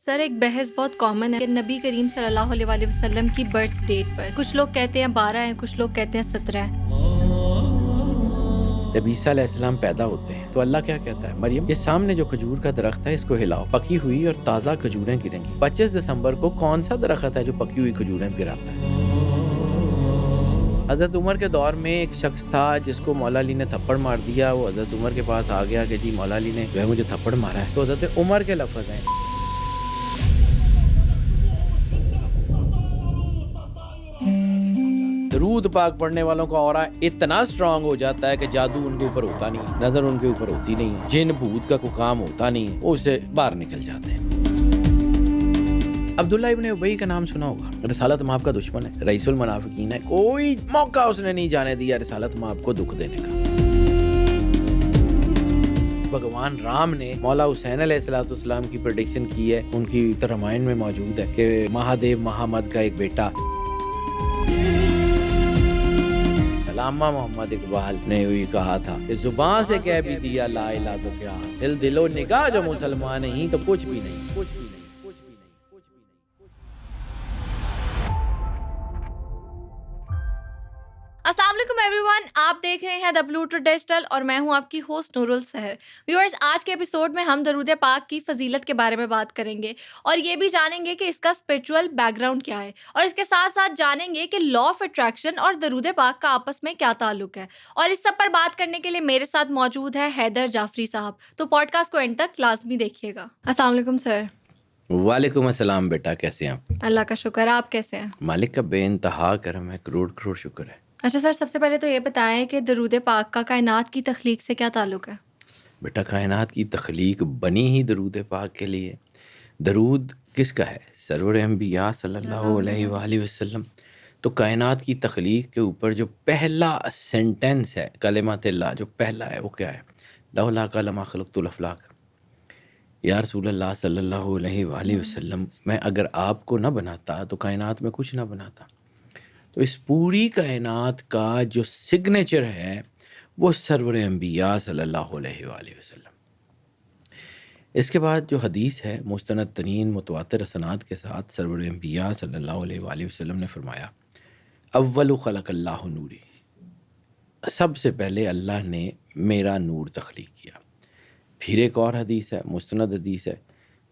سر ایک بحث بہت کامن ہے کہ نبی کریم صلی اللہ علیہ وآلہ وسلم کی برتھ ڈیٹ پر کچھ لوگ کہتے ہیں 12 ہے، کچھ لوگ کہتے ہیں 17 ہے۔ جب عیسیٰ علیہ السلام پیدا ہوتے ہیں تو اللہ کیا کہتا ہے؟ مریم، یہ سامنے جو کھجور کا درخت ہے اس کو ہلاؤ، پکی ہوئی اور تازہ کھجوریں گریں گی۔ 25 دسمبر کو کون سا درخت ہے جو پکی ہوئی کھجوریں گراتا ہے؟ حضرت عمر کے دور میں ایک شخص تھا جس کو مولا علی نے تھپڑ مار دیا۔ وہ حضرت عمر کے پاس آ گیا کہ جی مولا علی نے جو ہے مجھے تھپڑ مارا ہے۔ تو حضرت عمر کے لفظ ہیں، درود پاک پڑھنے والوں کا اورا اتنا سٹرونگ ہو جاتا ہے کہ جادو ان کے اوپر ہوتا نہیں، نظر ان کے اوپر ہوتی نہیں، جن بھوت کا کوئی کام ہوتا نہیں، وہ اسے باہر نکل جاتے ہیں۔ عبداللہ ابن ابی کا نام سنا ہوگا، رسالت مآب کا دشمن ہے، رئیس المنافقین ہے، کوئی موقع اس نے نہیں جانے دیا رسالت مآب کو دکھ دینے کا۔ بھگوان رام نے مولا حسین علیہ السلام کی پریڈکشن کی ہے، ان کی رامائن میں موجود ہے کہ مہادیو مہامد کا ایک بیٹا علامہ محمد اقبال نے وہی کہا تھا کہ زبان سے کہہ بھی دیا لا الہ تو کیا حاصل، دل و نگاہ جو مسلمان نہیں تو کچھ بھی نہیں، کچھ بھی نہیں، کچھ بھی نہیں، کچھ بھی نہیں، کچھ بھی السلام علیکم ایوری ون، آپ دیکھ رہے ہیں دا بلوٹر ڈیجیٹل اور میں ہوں آپ کی ہوسٹ نور السحر۔ ویورز، آج کے ایپیسوڈ میں ہم درود پاک کی فضیلت کے بارے میں بات کریں گے اور یہ بھی جانیں گے کہ اس کا اسپرچول بیک گراؤنڈ کیا ہے، اور اس کے ساتھ ساتھ جانیں گے کہ لا آف اٹریکشن اور درود پاک کا آپس میں کیا تعلق ہے۔ اور اس سب پر بات کرنے کے لیے میرے ساتھ موجود ہے حیدر جعفری صاحب، تو پوڈ کاسٹ کو اینڈ تک لازمی دیکھیے گا۔ السلام علیکم سر۔ وعلیکم السلام بیٹا، کیسے ہیں آپ؟ اللہ کا شکر، آپ کیسے ہیں؟ مالک کا بے انتہا کرم ہے، کروڑ کروڑ شکر ہے۔ اچھا سر، سب سے پہلے تو یہ بتائیں کہ درود پاک کا کائنات کی تخلیق سے کیا تعلق ہے؟ بیٹا، کائنات کی تخلیق بنی ہی درود پاک کے لیے۔ درود کس کا ہے؟ سرور انبیاء صلی اللہ علیہ وآلہ وسلم۔ تو کائنات کی تخلیق کے اوپر جو پہلا سینٹنس ہے کلمات اللہ، جو پہلا ہے وہ کیا ہے؟ لولا کلمہ خلقت الافلاق۔ یا رسول اللہ صلی اللہ علیہ وآلہ وسلم، میں اگر آپ کو نہ بناتا تو کائنات میں کچھ نہ بناتا۔ تو اس پوری کائنات کا جو سگنیچر ہے وہ سرور انبیاء صلی اللہ علیہ وآلہ وسلم۔ اس کے بعد جو حدیث ہے مستند ترین متواتر اسناد کے ساتھ، سرور انبیاء صلی اللہ علیہ وآلہ وسلم نے فرمایا اول خلق اللہ نوری، سب سے پہلے اللہ نے میرا نور تخلیق کیا۔ پھر ایک اور حدیث ہے، مستند حدیث ہے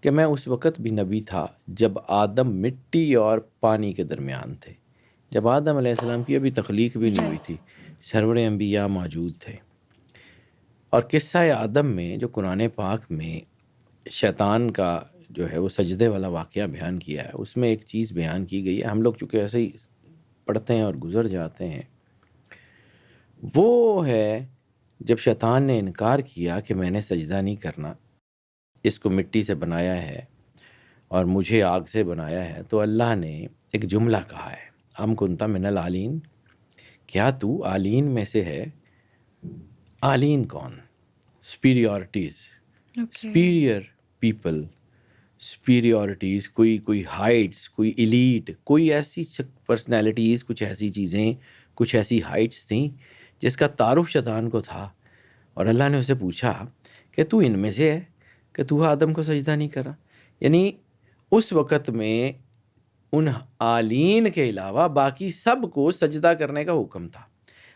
کہ میں اس وقت بھی نبی تھا جب آدم مٹی اور پانی کے درمیان تھے، جب آدم علیہ السلام کی ابھی تخلیق بھی نہیں ہوئی تھی، سرور انبیاء موجود تھے۔ اور قصہ آدم میں جو قرآن پاک میں شیطان کا جو ہے وہ سجدے والا واقعہ بیان کیا ہے، اس میں ایک چیز بیان کی گئی ہے، ہم لوگ چونکہ ایسے ہی پڑھتے ہیں اور گزر جاتے ہیں، وہ ہے جب شیطان نے انکار کیا کہ میں نے سجدہ نہیں کرنا، اس کو مٹی سے بنایا ہے اور مجھے آگ سے بنایا ہے، تو اللہ نے ایک جملہ کہا ہے، ام کنت من العالین، کیا تو عالین میں سے ہے؟ عالین کون؟ سپیریورٹیز، سپیریئر پیپل، سپیریورٹیز، کوئی ہائٹس، کوئی ایلیٹ، کوئی ایسی پرسنالٹیز، کچھ ایسی چیزیں، کچھ ایسی ہائٹس تھیں جس کا تعارف شیطان کو تھا، اور اللہ نے اسے پوچھا کہ تو ان میں سے ہے کہ تو آدم کو سجدہ نہیں کرا؟ یعنی اس وقت میں ان عالین کے علاوہ باقی سب کو سجدہ کرنے کا حکم تھا۔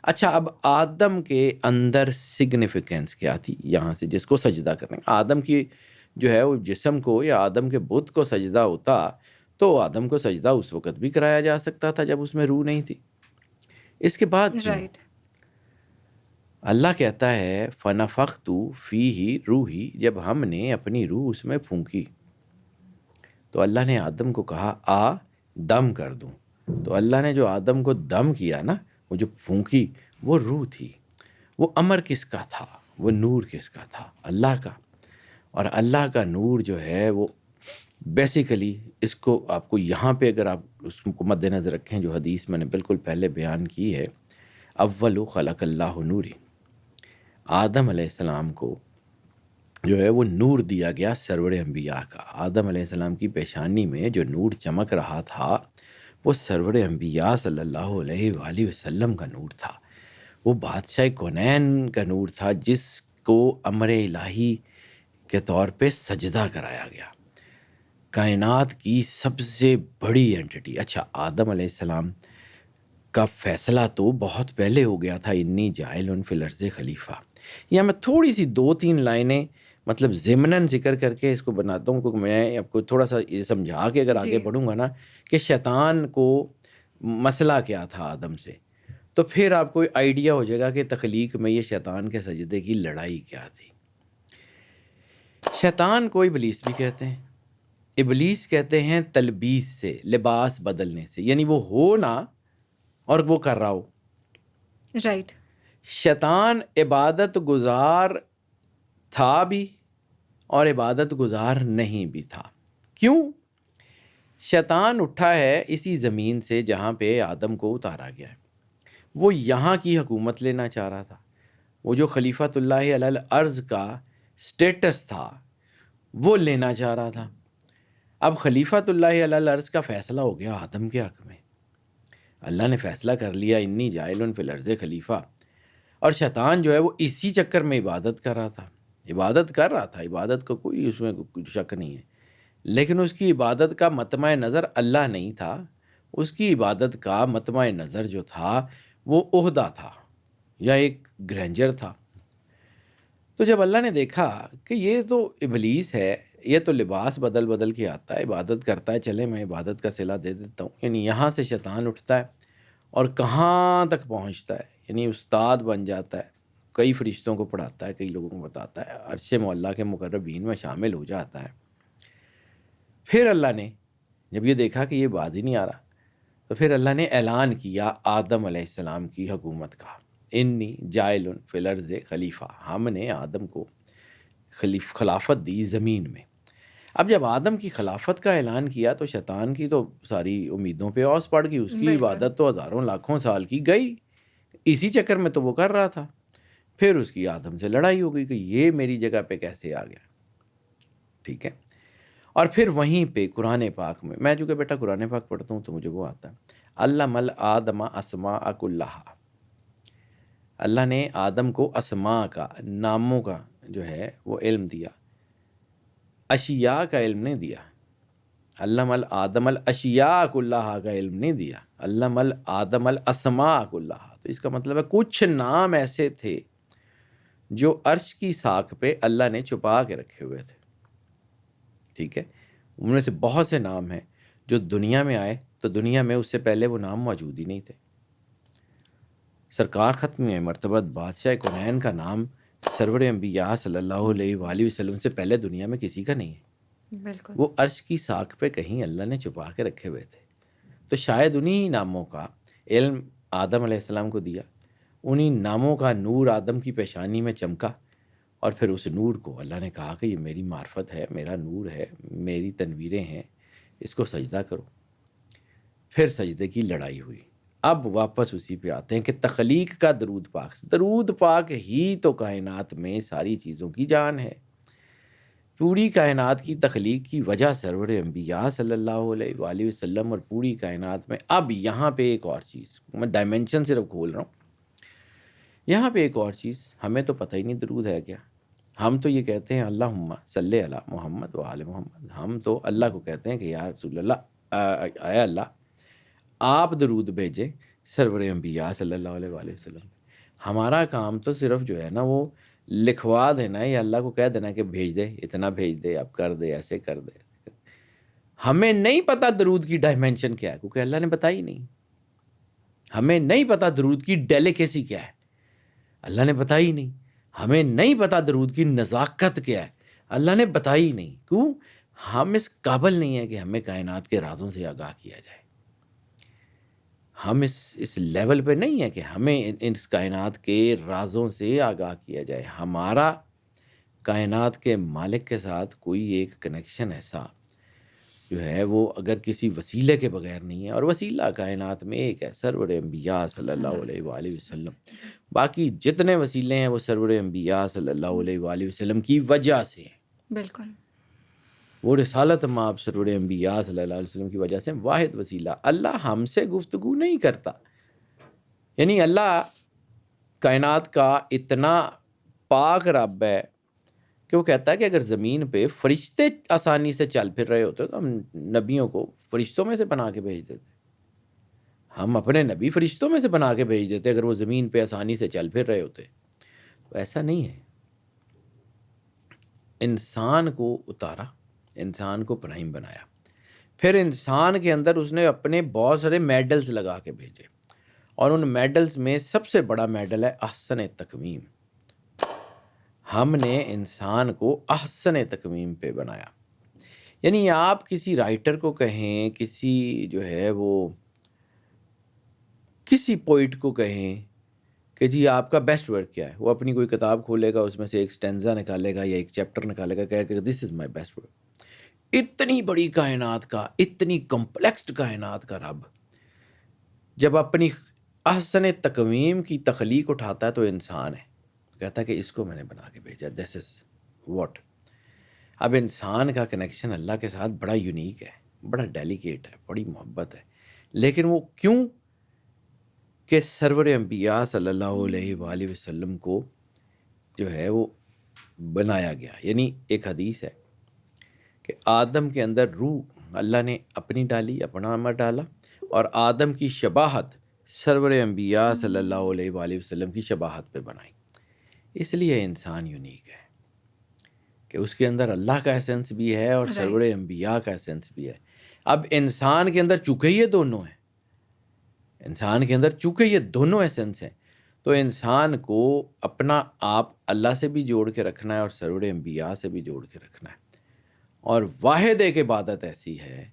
اچھا، اب آدم کے اندر سگنیفیکنس کیا تھی یہاں سے جس کو سجدہ کرنے؟ آدم کی جو ہے وہ جسم کو یا آدم کے بت کو سجدہ ہوتا تو آدم کو سجدہ اس وقت بھی کرایا جا سکتا تھا جب اس میں روح نہیں تھی۔ اس کے بعد رائٹ، اللہ کہتا ہے فَنَفَخْتُ فِيهِ روحی، جب ہم نے اپنی روح اس میں پھونکی تو اللہ نے آدم کو کہا آ دم کر دوں، تو اللہ نے جو آدم کو دم کیا نا، وہ جو پھونکی وہ روح تھی۔ وہ امر کس کا تھا؟ وہ نور کس کا تھا؟ اللہ کا۔ اور اللہ کا نور جو ہے وہ بیسیکلی، اس کو آپ کو یہاں پہ اگر آپ اس کو مد نظر رکھیں، جو حدیث میں نے بالکل پہلے بیان کی ہے، اول خلق اللہ نوری، آدم علیہ السلام کو جو ہے وہ نور دیا گیا سرور انبیاء کا۔ آدم علیہ السلام کی پیشانی میں جو نور چمک رہا تھا وہ سرور انبیاء صلی اللہ علیہ وآلہ وسلم کا نور تھا، وہ بادشاہ کونین کا نور تھا جس کو امر الہی کے طور پہ سجدہ کرایا گیا۔ کائنات کی سب سے بڑی اینٹی. اچھا، آدم علیہ السلام کا فیصلہ تو بہت پہلے ہو گیا تھا، انی جاعل فی الارض خلیفہ. یا میں تھوڑی سی 2-3 لائنیں مطلب ضمناً ذکر کر کے اس کو بناتا ہوں، کیونکہ میں آپ کو تھوڑا سا یہ سمجھا کے اگر آگے جی بڑھوں گا نا کہ شیطان کو مسئلہ کیا تھا آدم سے، تو پھر آپ کو آئیڈیا ہو جائے گا کہ تخلیق میں یہ شیطان کے سجدے کی لڑائی کیا تھی. شیطان کو ابلیس بھی کہتے ہیں. ابلیس کہتے ہیں تلبیس سے، لباس بدلنے سے، یعنی وہ ہو نا اور وہ کر رہا ہو. رائٹ. شیطان عبادت گزار تھا بھی اور عبادت گزار نہیں بھی تھا. کیوں؟ شیطان اٹھا ہے اسی زمین سے جہاں پہ آدم کو اتارا گیا ہے. وہ یہاں کی حکومت لینا چاہ رہا تھا. وہ جو خلیفۃ اللہ علی الارض کا سٹیٹس تھا وہ لینا چاہ رہا تھا. اب خلیفۃ اللہ علی الارض کا فیصلہ ہو گیا آدم کے حق میں. اللہ نے فیصلہ کر لیا انی جاعل فی الارض خلیفہ. اور شیطان جو ہے وہ اسی چکر میں عبادت کر رہا تھا. عبادت کا کوئی اس میں کوئی شک نہیں ہے، لیکن اس کی عبادت کا مطمع نظر اللہ نہیں تھا. اس کی عبادت کا مطمع نظر جو تھا وہ عہدہ تھا یا ایک گرینجر تھا. تو جب اللہ نے دیکھا کہ یہ تو ابلیس ہے، یہ تو لباس بدل بدل کے آتا ہے، عبادت کرتا ہے، چلے میں عبادت کا صلہ دے دیتا ہوں. یعنی یہاں سے شیطان اٹھتا ہے اور کہاں تک پہنچتا ہے، یعنی استاد بن جاتا ہے. کئی فرشتوں کو پڑھاتا ہے، کئی لوگوں کو بتاتا ہے، عرش معلیٰ کے مقربین میں شامل ہو جاتا ہے. پھر اللہ نے جب یہ دیکھا کہ یہ بات ہی نہیں آ رہا، تو پھر اللہ نے اعلان کیا آدم علیہ السلام کی حکومت کا. انی جاعل فی الارض خلیفہ. ہم نے آدم کو خلافت دی زمین میں. اب جب آدم کی خلافت کا اعلان کیا تو شیطان کی تو ساری امیدوں پہ اوس پڑ گئی. اس کی بالکل. عبادت تو ہزاروں لاکھوں سال کی گئی، اسی چکر میں تو وہ کر رہا تھا. پھر اس کی آدم سے لڑائی ہو گئی کہ یہ میری جگہ پہ کیسے آ گیا. ٹھیک ہے. اور پھر وہیں پہ قرآن پاک میں چونکہ بیٹا قرآن پاک پڑھتا ہوں تو مجھے وہ آتا ہے. علم الآدم اسماء کلہا. اللہ نے آدم کو اسماء کا، ناموں کا جو ہے وہ علم دیا، اشیاء کا علم نہیں دیا. علم الآدم الاشیاء کلہا کا علم نہیں دیا، علم الآدم الاسماء کلہا. تو اس کا مطلب ہے کچھ نام ایسے تھے جو عرش کی ساکھ پہ اللہ نے چھپا کے رکھے ہوئے تھے. ٹھیک ہے. ان میں سے بہت سے نام ہیں جو دنیا میں آئے تو دنیا میں اس سے پہلے وہ نام موجود ہی نہیں تھے. سرکار ختم مرتبت بادشاہ کونین کا نام سرور انبیاء صلی اللہ علیہ وآلہ وسلم سے پہلے دنیا میں کسی کا نہیں ہے. بالکل. وہ عرش کی ساکھ پہ کہیں اللہ نے چھپا کے رکھے ہوئے تھے. تو شاید انہی ناموں کا علم آدم علیہ السلام کو دیا، انہی ناموں کا نور آدم کی پیشانی میں چمکا، اور پھر اس نور کو اللہ نے کہا کہ یہ میری معرفت ہے، میرا نور ہے، میری تنویریں ہیں، اس کو سجدہ کرو. پھر سجدے کی لڑائی ہوئی. اب واپس اسی پہ آتے ہیں کہ تخلیق کا درود پاک ہی تو کائنات میں ساری چیزوں کی جان ہے. پوری کائنات کی تخلیق کی وجہ سرور انبیاء صلی اللہ علیہ وآلہ وسلم اور پوری کائنات میں. اب یہاں پہ ایک اور چیز، میں ڈائمنشن صرف کھول رہا ہوں، یہاں پہ ایک اور چیز ہمیں تو پتہ ہی نہیں درود ہے کیا. ہم تو یہ کہتے ہیں اللہم صلی علی محمد و آل محمد. ہم تو اللہ کو کہتے ہیں کہ یا رسول اللہ، اے اللہ آپ درود بھیجیں سرور انبیاء صلی اللہ علیہ وآلہ وسلم. ہمارا کام تو صرف جو ہے نا وہ لکھوا دینا ہے، یا اللہ کو کہہ دینا کہ بھیج دے، اتنا بھیج دے، اب کر دے، ایسے کر دے. ہمیں نہیں پتہ درود کی ڈائمنشن کیا ہے، کیونکہ اللہ نے بتائی نہیں. ہمیں نہیں پتہ درود کی ڈیلیکیسی کیا ہے، اللہ نے بتائی نہیں. ہمیں نہیں پتہ درود کی نزاکت کیا ہے، اللہ نے بتائی نہیں. کیوں؟ ہم اس قابل نہیں ہیں کہ ہمیں کائنات کے رازوں سے آگاہ کیا جائے. ہم اس لیول پہ نہیں ہے کہ ہمیں اس کائنات کے رازوں سے آگاہ کیا جائے. ہمارا کائنات کے مالک کے ساتھ کوئی ایک کنیکشن ایسا جو ہے وہ اگر کسی وسیلے کے بغیر نہیں ہے، اور وسیلہ کائنات میں ایک ہے، سرور انبیاء صلی اللہ علیہ وآلہ وسلم. باقی جتنے وسیلے ہیں وہ سرور انبیاء صلی اللہ علیہ وآلہ وسلم کی وجہ سے ہیں. بالکل. وہ رسالت مآب سرور انبیاء صلی اللہ علیہ وسلم کی وجہ سے واحد وسیلہ. اللہ ہم سے گفتگو نہیں کرتا، یعنی اللہ کائنات کا اتنا پاک رب ہے کہ وہ کہتا ہے کہ اگر زمین پہ فرشتے آسانی سے چل پھر رہے ہوتے تو ہم نبیوں کو فرشتوں میں سے بنا کے بھیج دیتے. ہم اپنے نبی فرشتوں میں سے بنا کے بھیج دیتے اگر وہ زمین پہ آسانی سے چل پھر رہے ہوتے. تو ایسا نہیں ہے. انسان کو اتارا، انسان کو پرائم بنایا، پھر انسان کے اندر اس نے اپنے بہت سارے میڈلز لگا کے بھیجے، اور ان میڈلز میں سب سے بڑا میڈل ہے احسن تکویم. ہم نے انسان کو احسن تکویم پہ بنایا. یعنی آپ کسی رائٹر کو کہیں، کسی جو ہے وہ کسی پوئٹ کو کہیں کہ جی آپ کا بیسٹ ورک کیا ہے، وہ اپنی کوئی کتاب کھولے گا، اس میں سے ایک سٹینزا نکالے گا یا ایک چیپٹر نکالے گا، کہے کہ دس از مائی بیسٹ ورک. اتنی بڑی کائنات کا، اتنی کمپلیکس کائنات کا رب جب اپنی احسن تکویم کی تخلیق اٹھاتا ہے تو انسان ہے، کہتا ہے کہ اس کو میں نے بنا کے بھیجا. دس از واٹ. اب انسان کا کنیکشن اللہ کے ساتھ بڑا یونیک ہے، بڑا ڈیلیکیٹ ہے، بڑی محبت ہے. لیکن وہ کیوں؟ کہ سرور انبیاء صلی اللہ علیہ وآلہ وسلم کو جو ہے وہ بنایا گیا. یعنی ایک حدیث ہے کہ آدم کے اندر روح اللہ نے اپنی ڈالی، اپنا عمر ڈالا، اور آدم کی شباہت سرور انبیاء صلی اللہ علیہ وآلہ وسلم کی شباہت پہ بنائی. اس لیے انسان یونیک ہے کہ اس کے اندر اللہ کا ایسنس بھی ہے اور سرور رائٹ. انبیاء کا ایسنس بھی ہے. اب انسان کے اندر چونکہ یہ دونوں ہیں، انسان کے اندر چونکہ یہ دونوں ایسنس ہیں، تو انسان کو اپنا آپ اللہ سے بھی جوڑ کے رکھنا ہے اور سرور انبیاء سے بھی جوڑ کے رکھنا ہے. اور واحد ایک عبادت ایسی ہے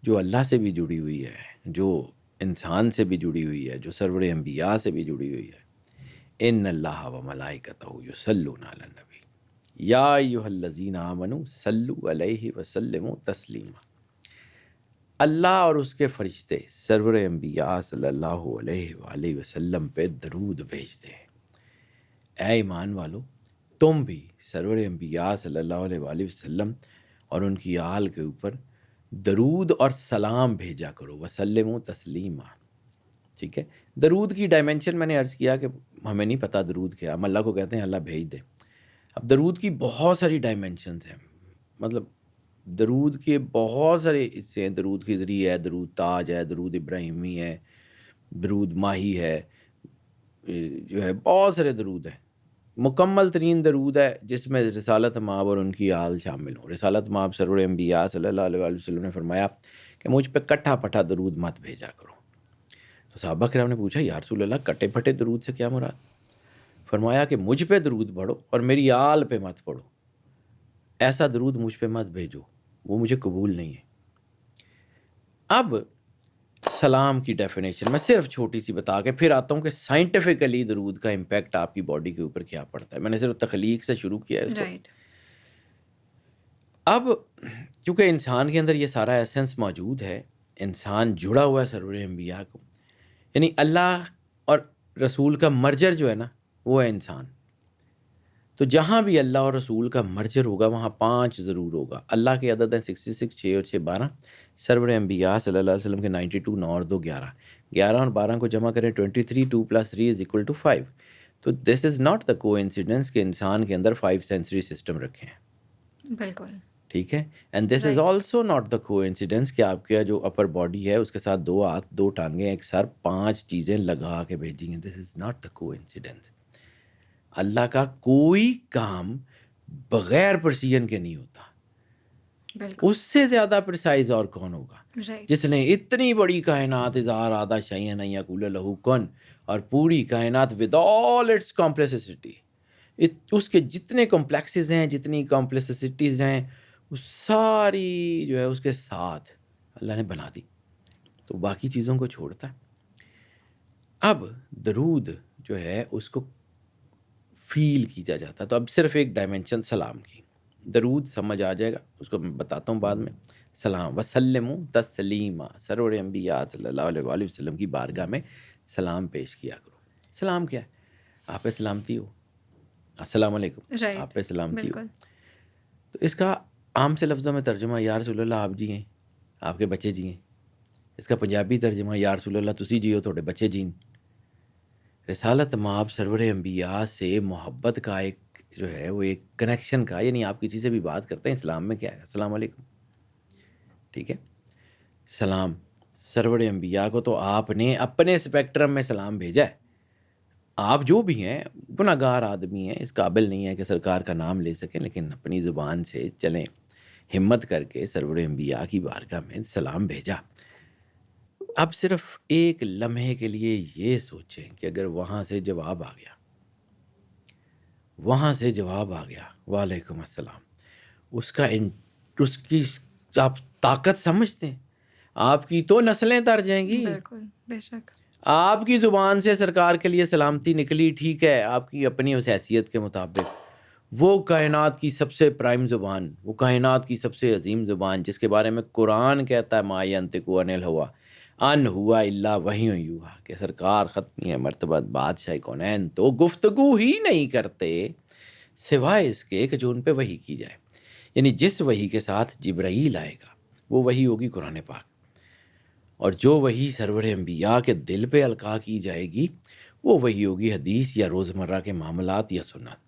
جو اللہ سے بھی جڑی ہوئی ہے، جو انسان سے بھی جڑی ہوئی ہے، جو سرور انبیاء سے بھی جڑی ہوئی ہے. ان اللہ و ملائکتہ یصلون علی النبی یا ایھا الذین آمنوا صلوا علیہ وسلموا تسلیما. اللہ اور اس کے فرشتے سرور انبیاء صلی اللہ علیہ وآلہ وسلم پہ درود بھیجتے ہیں. اے ایمان والو، تم بھی سرور انبیاء صلی اللہ علیہ وآلہ وسلم اور ان کی آل کے اوپر درود اور سلام بھیجا کرو. وسلموا تسلیما. ٹھیک ہے. درود کی ڈائمنشن میں نے عرض کیا کہ ہمیں نہیں پتہ درود کیا، ہم اللہ کو کہتے ہیں اللہ بھیج دے. اب درود کی بہت ساری ڈائمنشنز ہیں، مطلب درود کے بہت سارے حصے ہیں. درود کے ذریعے ہے، درود تاج ہے، درود ابراہیمی ہے، درود ماہی ہے، جو ہے بہت سارے درود ہیں. مکمل ترین درود ہے جس میں رسالت مآب اور ان کی آل شامل ہوں. رسالت مآب سرور انبیاء صلی اللہ علیہ وآلہ وسلم نے فرمایا کہ مجھ پہ کٹھا پٹھا درود مت بھیجا کرو. تو صحابہ کرام نے پوچھا یا رسول اللہ کٹے پھٹے درود سے کیا مراد؟ فرمایا کہ مجھ پہ درود پڑھو اور میری آل پہ مت پڑھو. ایسا درود مجھ پہ مت بھیجو، وہ مجھے قبول نہیں ہے. اب سلام کی ڈیفینیشن میں صرف چھوٹی سی بتا کے پھر آتا ہوں کہ سائنٹیفکلی درود کا امپیکٹ آپ کی باڈی کے اوپر کیا پڑتا ہے. میں نے صرف تخلیق سے شروع کیا ہے اس کو. رائٹ. اب کیونکہ انسان کے اندر یہ سارا ایسنس موجود ہے، انسان جڑا ہوا ہے سرور انبیاء کو، یعنی اللہ اور رسول کا مرجر جو ہے نا وہ ہے انسان. تو جہاں بھی اللہ اور رسول کا مرجر ہوگا وہاں 5 ضرور ہوگا. اللہ کے عدد ہیں 66، 6 اور 6 12. سرور انبیاء صلی اللہ علیہ وسلم کے 92، 9 اور 2 11. 11 اور 12 کو جمع کریں 23، 2 + 3 = 5. تو دس از ناٹ دا کو انسیڈنس کہ انسان کے اندر 5 سینسری سسٹم رکھے ہیں. بالکل. ٹھیک ہے. And this is also not the کو انسیڈنس کہ آپ کا جو اپر باڈی ہے اس کے ساتھ 2 ہاتھ، 2 ٹانگیں، ایک سر، 5 چیزیں لگا کے بھیجی ہیں. دس از ناٹ دا کو انسیڈنس. اللہ کا کوئی کام بغیر پرسیجن کے نہیں ہوتا. بالکل. اس سے زیادہ پرسائز اور کون ہوگا رائٹ. جس نے اتنی بڑی کائنات اذا اراد شیئا ان یقول له کن، اور پوری کائنات ود آل اٹس کمپلیکسٹی، اس کے جتنے کمپلیکسز ہیں، جتنی کمپلیکسٹیز ہیں، وہ ساری جو ہے اس کے ساتھ اللہ نے بنا دی. تو باقی چیزوں کو چھوڑتا ہے. اب درود جو ہے اس کو فیل کیا جاتا ہے. تو اب صرف ایک ڈائمنشن سلام کی. درود سمجھ آ جائے گا، اس کو میں بتاتا ہوں بعد میں. سلام وسلموا تسلیما، سرور انبیاء صلی اللہ علیہ وآلہ وسلم کی بارگاہ میں سلام پیش کیا کرو. سلام کیا ہے؟ آپ پہ سلامتی ہو، السلام علیکم، رائٹ. آپ پہ سلامتی ہو. بالکل. تو اس کا عام سے لفظوں میں ترجمہ یا رسول اللہ آپ جیئیں، آپ کے بچے جیئیں. اس کا پنجابی ترجمہ یا رسول اللہ تسی جیو، تھوڑے بچے جین. رسالت مآب سرور انبیاء سے محبت کا ایک جو ہے وہ ایک کنیکشن کا، یعنی آپ کسی سے بھی بات کرتے ہیں اسلام میں کیا ہے، السلام علیکم، ٹھیک ہے، سلام سرور انبیاء کو تو آپ نے اپنے اسپیکٹرم میں سلام بھیجا ہے. آپ جو بھی ہیں گناہ گار آدمی ہیں، اس قابل نہیں ہے کہ سرکار کا نام لے سکیں، لیکن اپنی زبان سے چلیں، ہمت کر کے سرور انبیاء کی بارگاہ میں سلام بھیجا. اب صرف ایک لمحے کے لیے یہ سوچیں کہ اگر وہاں سے جواب آ گیا، وہاں سے جواب آ گیا وعلیکم السلام، اس کی آپ طاقت سمجھتے ہیں؟ آپ کی تو نسلیں تر جائیں گی. بالکل، بے شک. آپ کی زبان سے سرکار کے لیے سلامتی نکلی، ٹھیک ہے، آپ کی اپنی اس حیثیت کے مطابق. وہ کائنات کی سب سے پرائم زبان، وہ کائنات کی سب سے عظیم زبان، جس کے بارے میں قرآن کہتا ہے ما ینطق عن الہویٰ ان ہوا الا وحی یوحیٰ، کہ سرکار ختمی ہے مرتبہ بادشاہ کونین تو گفتگو ہی نہیں کرتے سوائے اس کے کہ جو ان پہ وحی کی جائے. یعنی جس وحی کے ساتھ جبرائیل آئے گا وہ وحی ہوگی قرآن پاک، اور جو وحی سرور انبیاء کے دل پہ القاء کی جائے گی وہ وحی ہوگی حدیث یا روزمرہ کے معاملات یا سنت.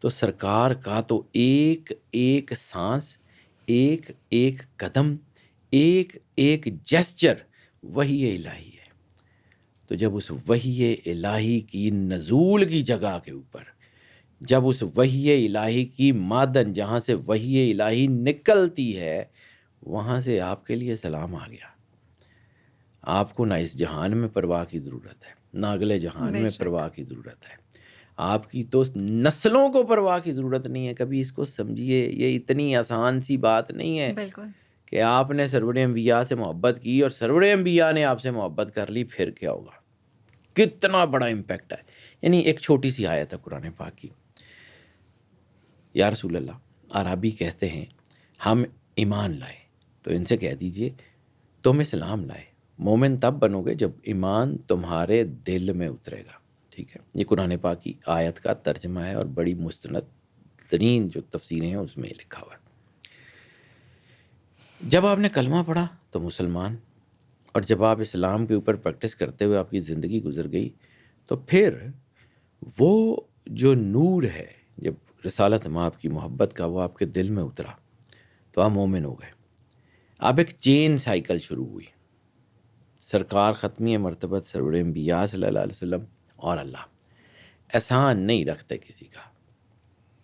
تو سرکار کا تو ایک ایک سانس، ایک ایک قدم، ایک ایک جیسچر وحی الہی ہے. تو جب اس وحی الہی کی نزول کی جگہ کے اوپر، جب اس وحی الہی کی معدن جہاں سے وحی الہی نکلتی ہے، وہاں سے آپ کے لیے سلام آ گیا. آپ کو نہ اس جہان میں پرواہ کی ضرورت ہے، نہ اگلے جہان بے میں شک. پرواہ کی ضرورت ہے. آپ کی تو نسلوں کو پرواہ کی ضرورت نہیں ہے. کبھی اس کو سمجھیے، یہ اتنی آسان سی بات نہیں ہے بالکل. کہ آپ نے سرور انبیاء سے محبت کی اور سرور انبیاء نے آپ سے محبت کر لی، پھر کیا ہوگا. کتنا بڑا امپیکٹ ہے. یعنی ایک چھوٹی سی آیت ہے قرآن پاک کی. یا رسول اللہ، عربی کہتے ہیں ہم ایمان لائے، تو ان سے کہہ دیجئے تم اسلام لائے. مومن تب بنو گے جب ایمان تمہارے دل میں اترے گا. ٹھیک ہے، یہ قرآن پاک کی آیت کا ترجمہ ہے اور بڑی مستند ترین جو تفسیریں ہیں اس میں لکھا ہوا ہے. جب آپ نے کلمہ پڑھا تو مسلمان، اور جب آپ اسلام کے اوپر پریکٹس کرتے ہوئے آپ کی زندگی گزر گئی، تو پھر وہ جو نور ہے، جب رسالت مآب کی محبت کا وہ آپ کے دل میں اترا تو آپ مومن ہو گئے. اب ایک چین سائیکل شروع ہوئی. سرکار ختمی مرتبت سرور انبیاء صلی اللہ علیہ وسلم اور اللہ احسان نہیں رکھتے کسی کا.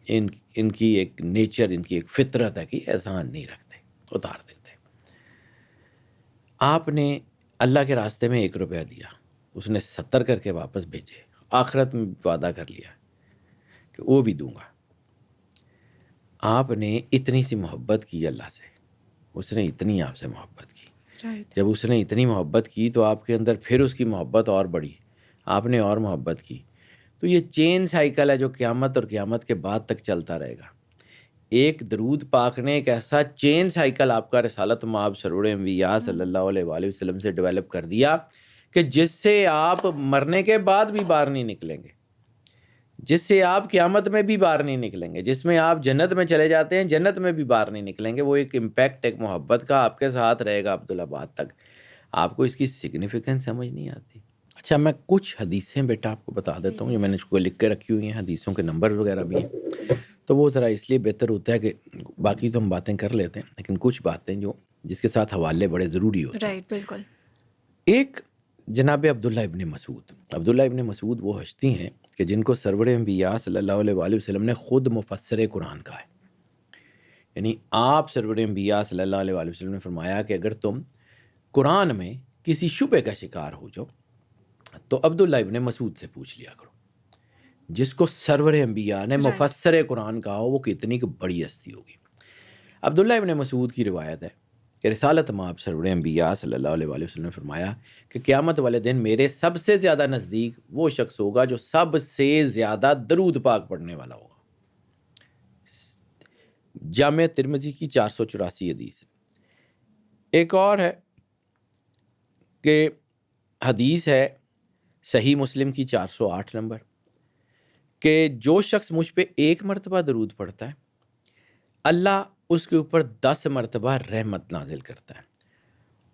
ان کی ایک نیچر، ان کی ایک فطرت ہے کہ احسان نہیں رکھتے، اتار دیتے. آپ نے اللہ کے راستے میں 1 روپیہ دیا، اس نے 70 کر کے واپس بھیجے. آخرت میں وعدہ کر لیا کہ وہ بھی دوں گا. آپ نے اتنی سی محبت کی اللہ سے، اس نے اتنی آپ سے محبت کی. رائٹ. جب اس نے اتنی محبت کی تو آپ کے اندر پھر اس کی محبت اور بڑھی، آپ نے اور محبت کی. تو یہ چین سائیکل ہے جو قیامت اور قیامت کے بعد تک چلتا رہے گا. ایک درود پاک نے ایک ایسا چین سائیکل آپ کا رسالت مآب سرور انبیاء صلی اللہ علیہ وآلہ وسلم سے ڈیولپ کر دیا کہ جس سے آپ مرنے کے بعد بھی باہر نہیں نکلیں گے، جس سے آپ قیامت میں بھی باہر نہیں نکلیں گے، جس میں آپ جنت میں چلے جاتے ہیں جنت میں بھی باہر نہیں نکلیں گے. وہ ایک امپیکٹ، ایک محبت کا آپ کے ساتھ رہے گا عبدالآباد تک. آپ کو اس کی سگنیفیکنس سمجھ نہیں آتی. اچھا، میں کچھ حدیثیں بیٹا آپ کو بتا دیتا ہوں جو میں نے اس کو لکھ کے رکھی ہوئی ہیں، حدیثوں کے نمبر وغیرہ بھی ہیں. تو وہ ذرا اس لیے بہتر ہوتا ہے کہ باقی تو ہم باتیں کر لیتے ہیں، لیکن کچھ باتیں جو جس کے ساتھ حوالے بڑے ضروری ہوتے ہیں. رائٹ. بالکل. ایک جناب عبداللہ ابن مسعود، عبداللہ ابن مسعود وہ ہستی ہیں کہ جن کو سرور انبیاء صلی اللہ علیہ وآلہ وسلم نے خود مفسر قرآن کہا ہے. یعنی آپ سرور انبیاء صلی اللہ علیہ وآلہ وسلم نے فرمایا کہ اگر تم قرآن میں کسی شبہ کا شکار ہو جاؤ تو عبداللہ ابن مسعود سے پوچھ لیا کرو. جس کو سرور انبیاء نے Right. مفسر قرآن کہا ہو وہ کتنی بڑی ہستی ہوگی. عبداللہ ابن مسعود کی روایت ہے کہ رسالت مآب سرور انبیاء صلی اللہ علیہ وآلہ وسلم نے فرمایا کہ قیامت والے دن میرے سب سے زیادہ نزدیک وہ شخص ہوگا جو سب سے زیادہ درود پاک پڑھنے والا ہوگا. جامع ترمذی کی 484 حدیث ہے. ایک اور ہے کہ حدیث ہے صحیح مسلم کی 408 نمبر، کہ جو شخص مجھ پہ 1 مرتبہ درود پڑھتا ہے اللہ اس کے اوپر 10 مرتبہ رحمت نازل کرتا ہے،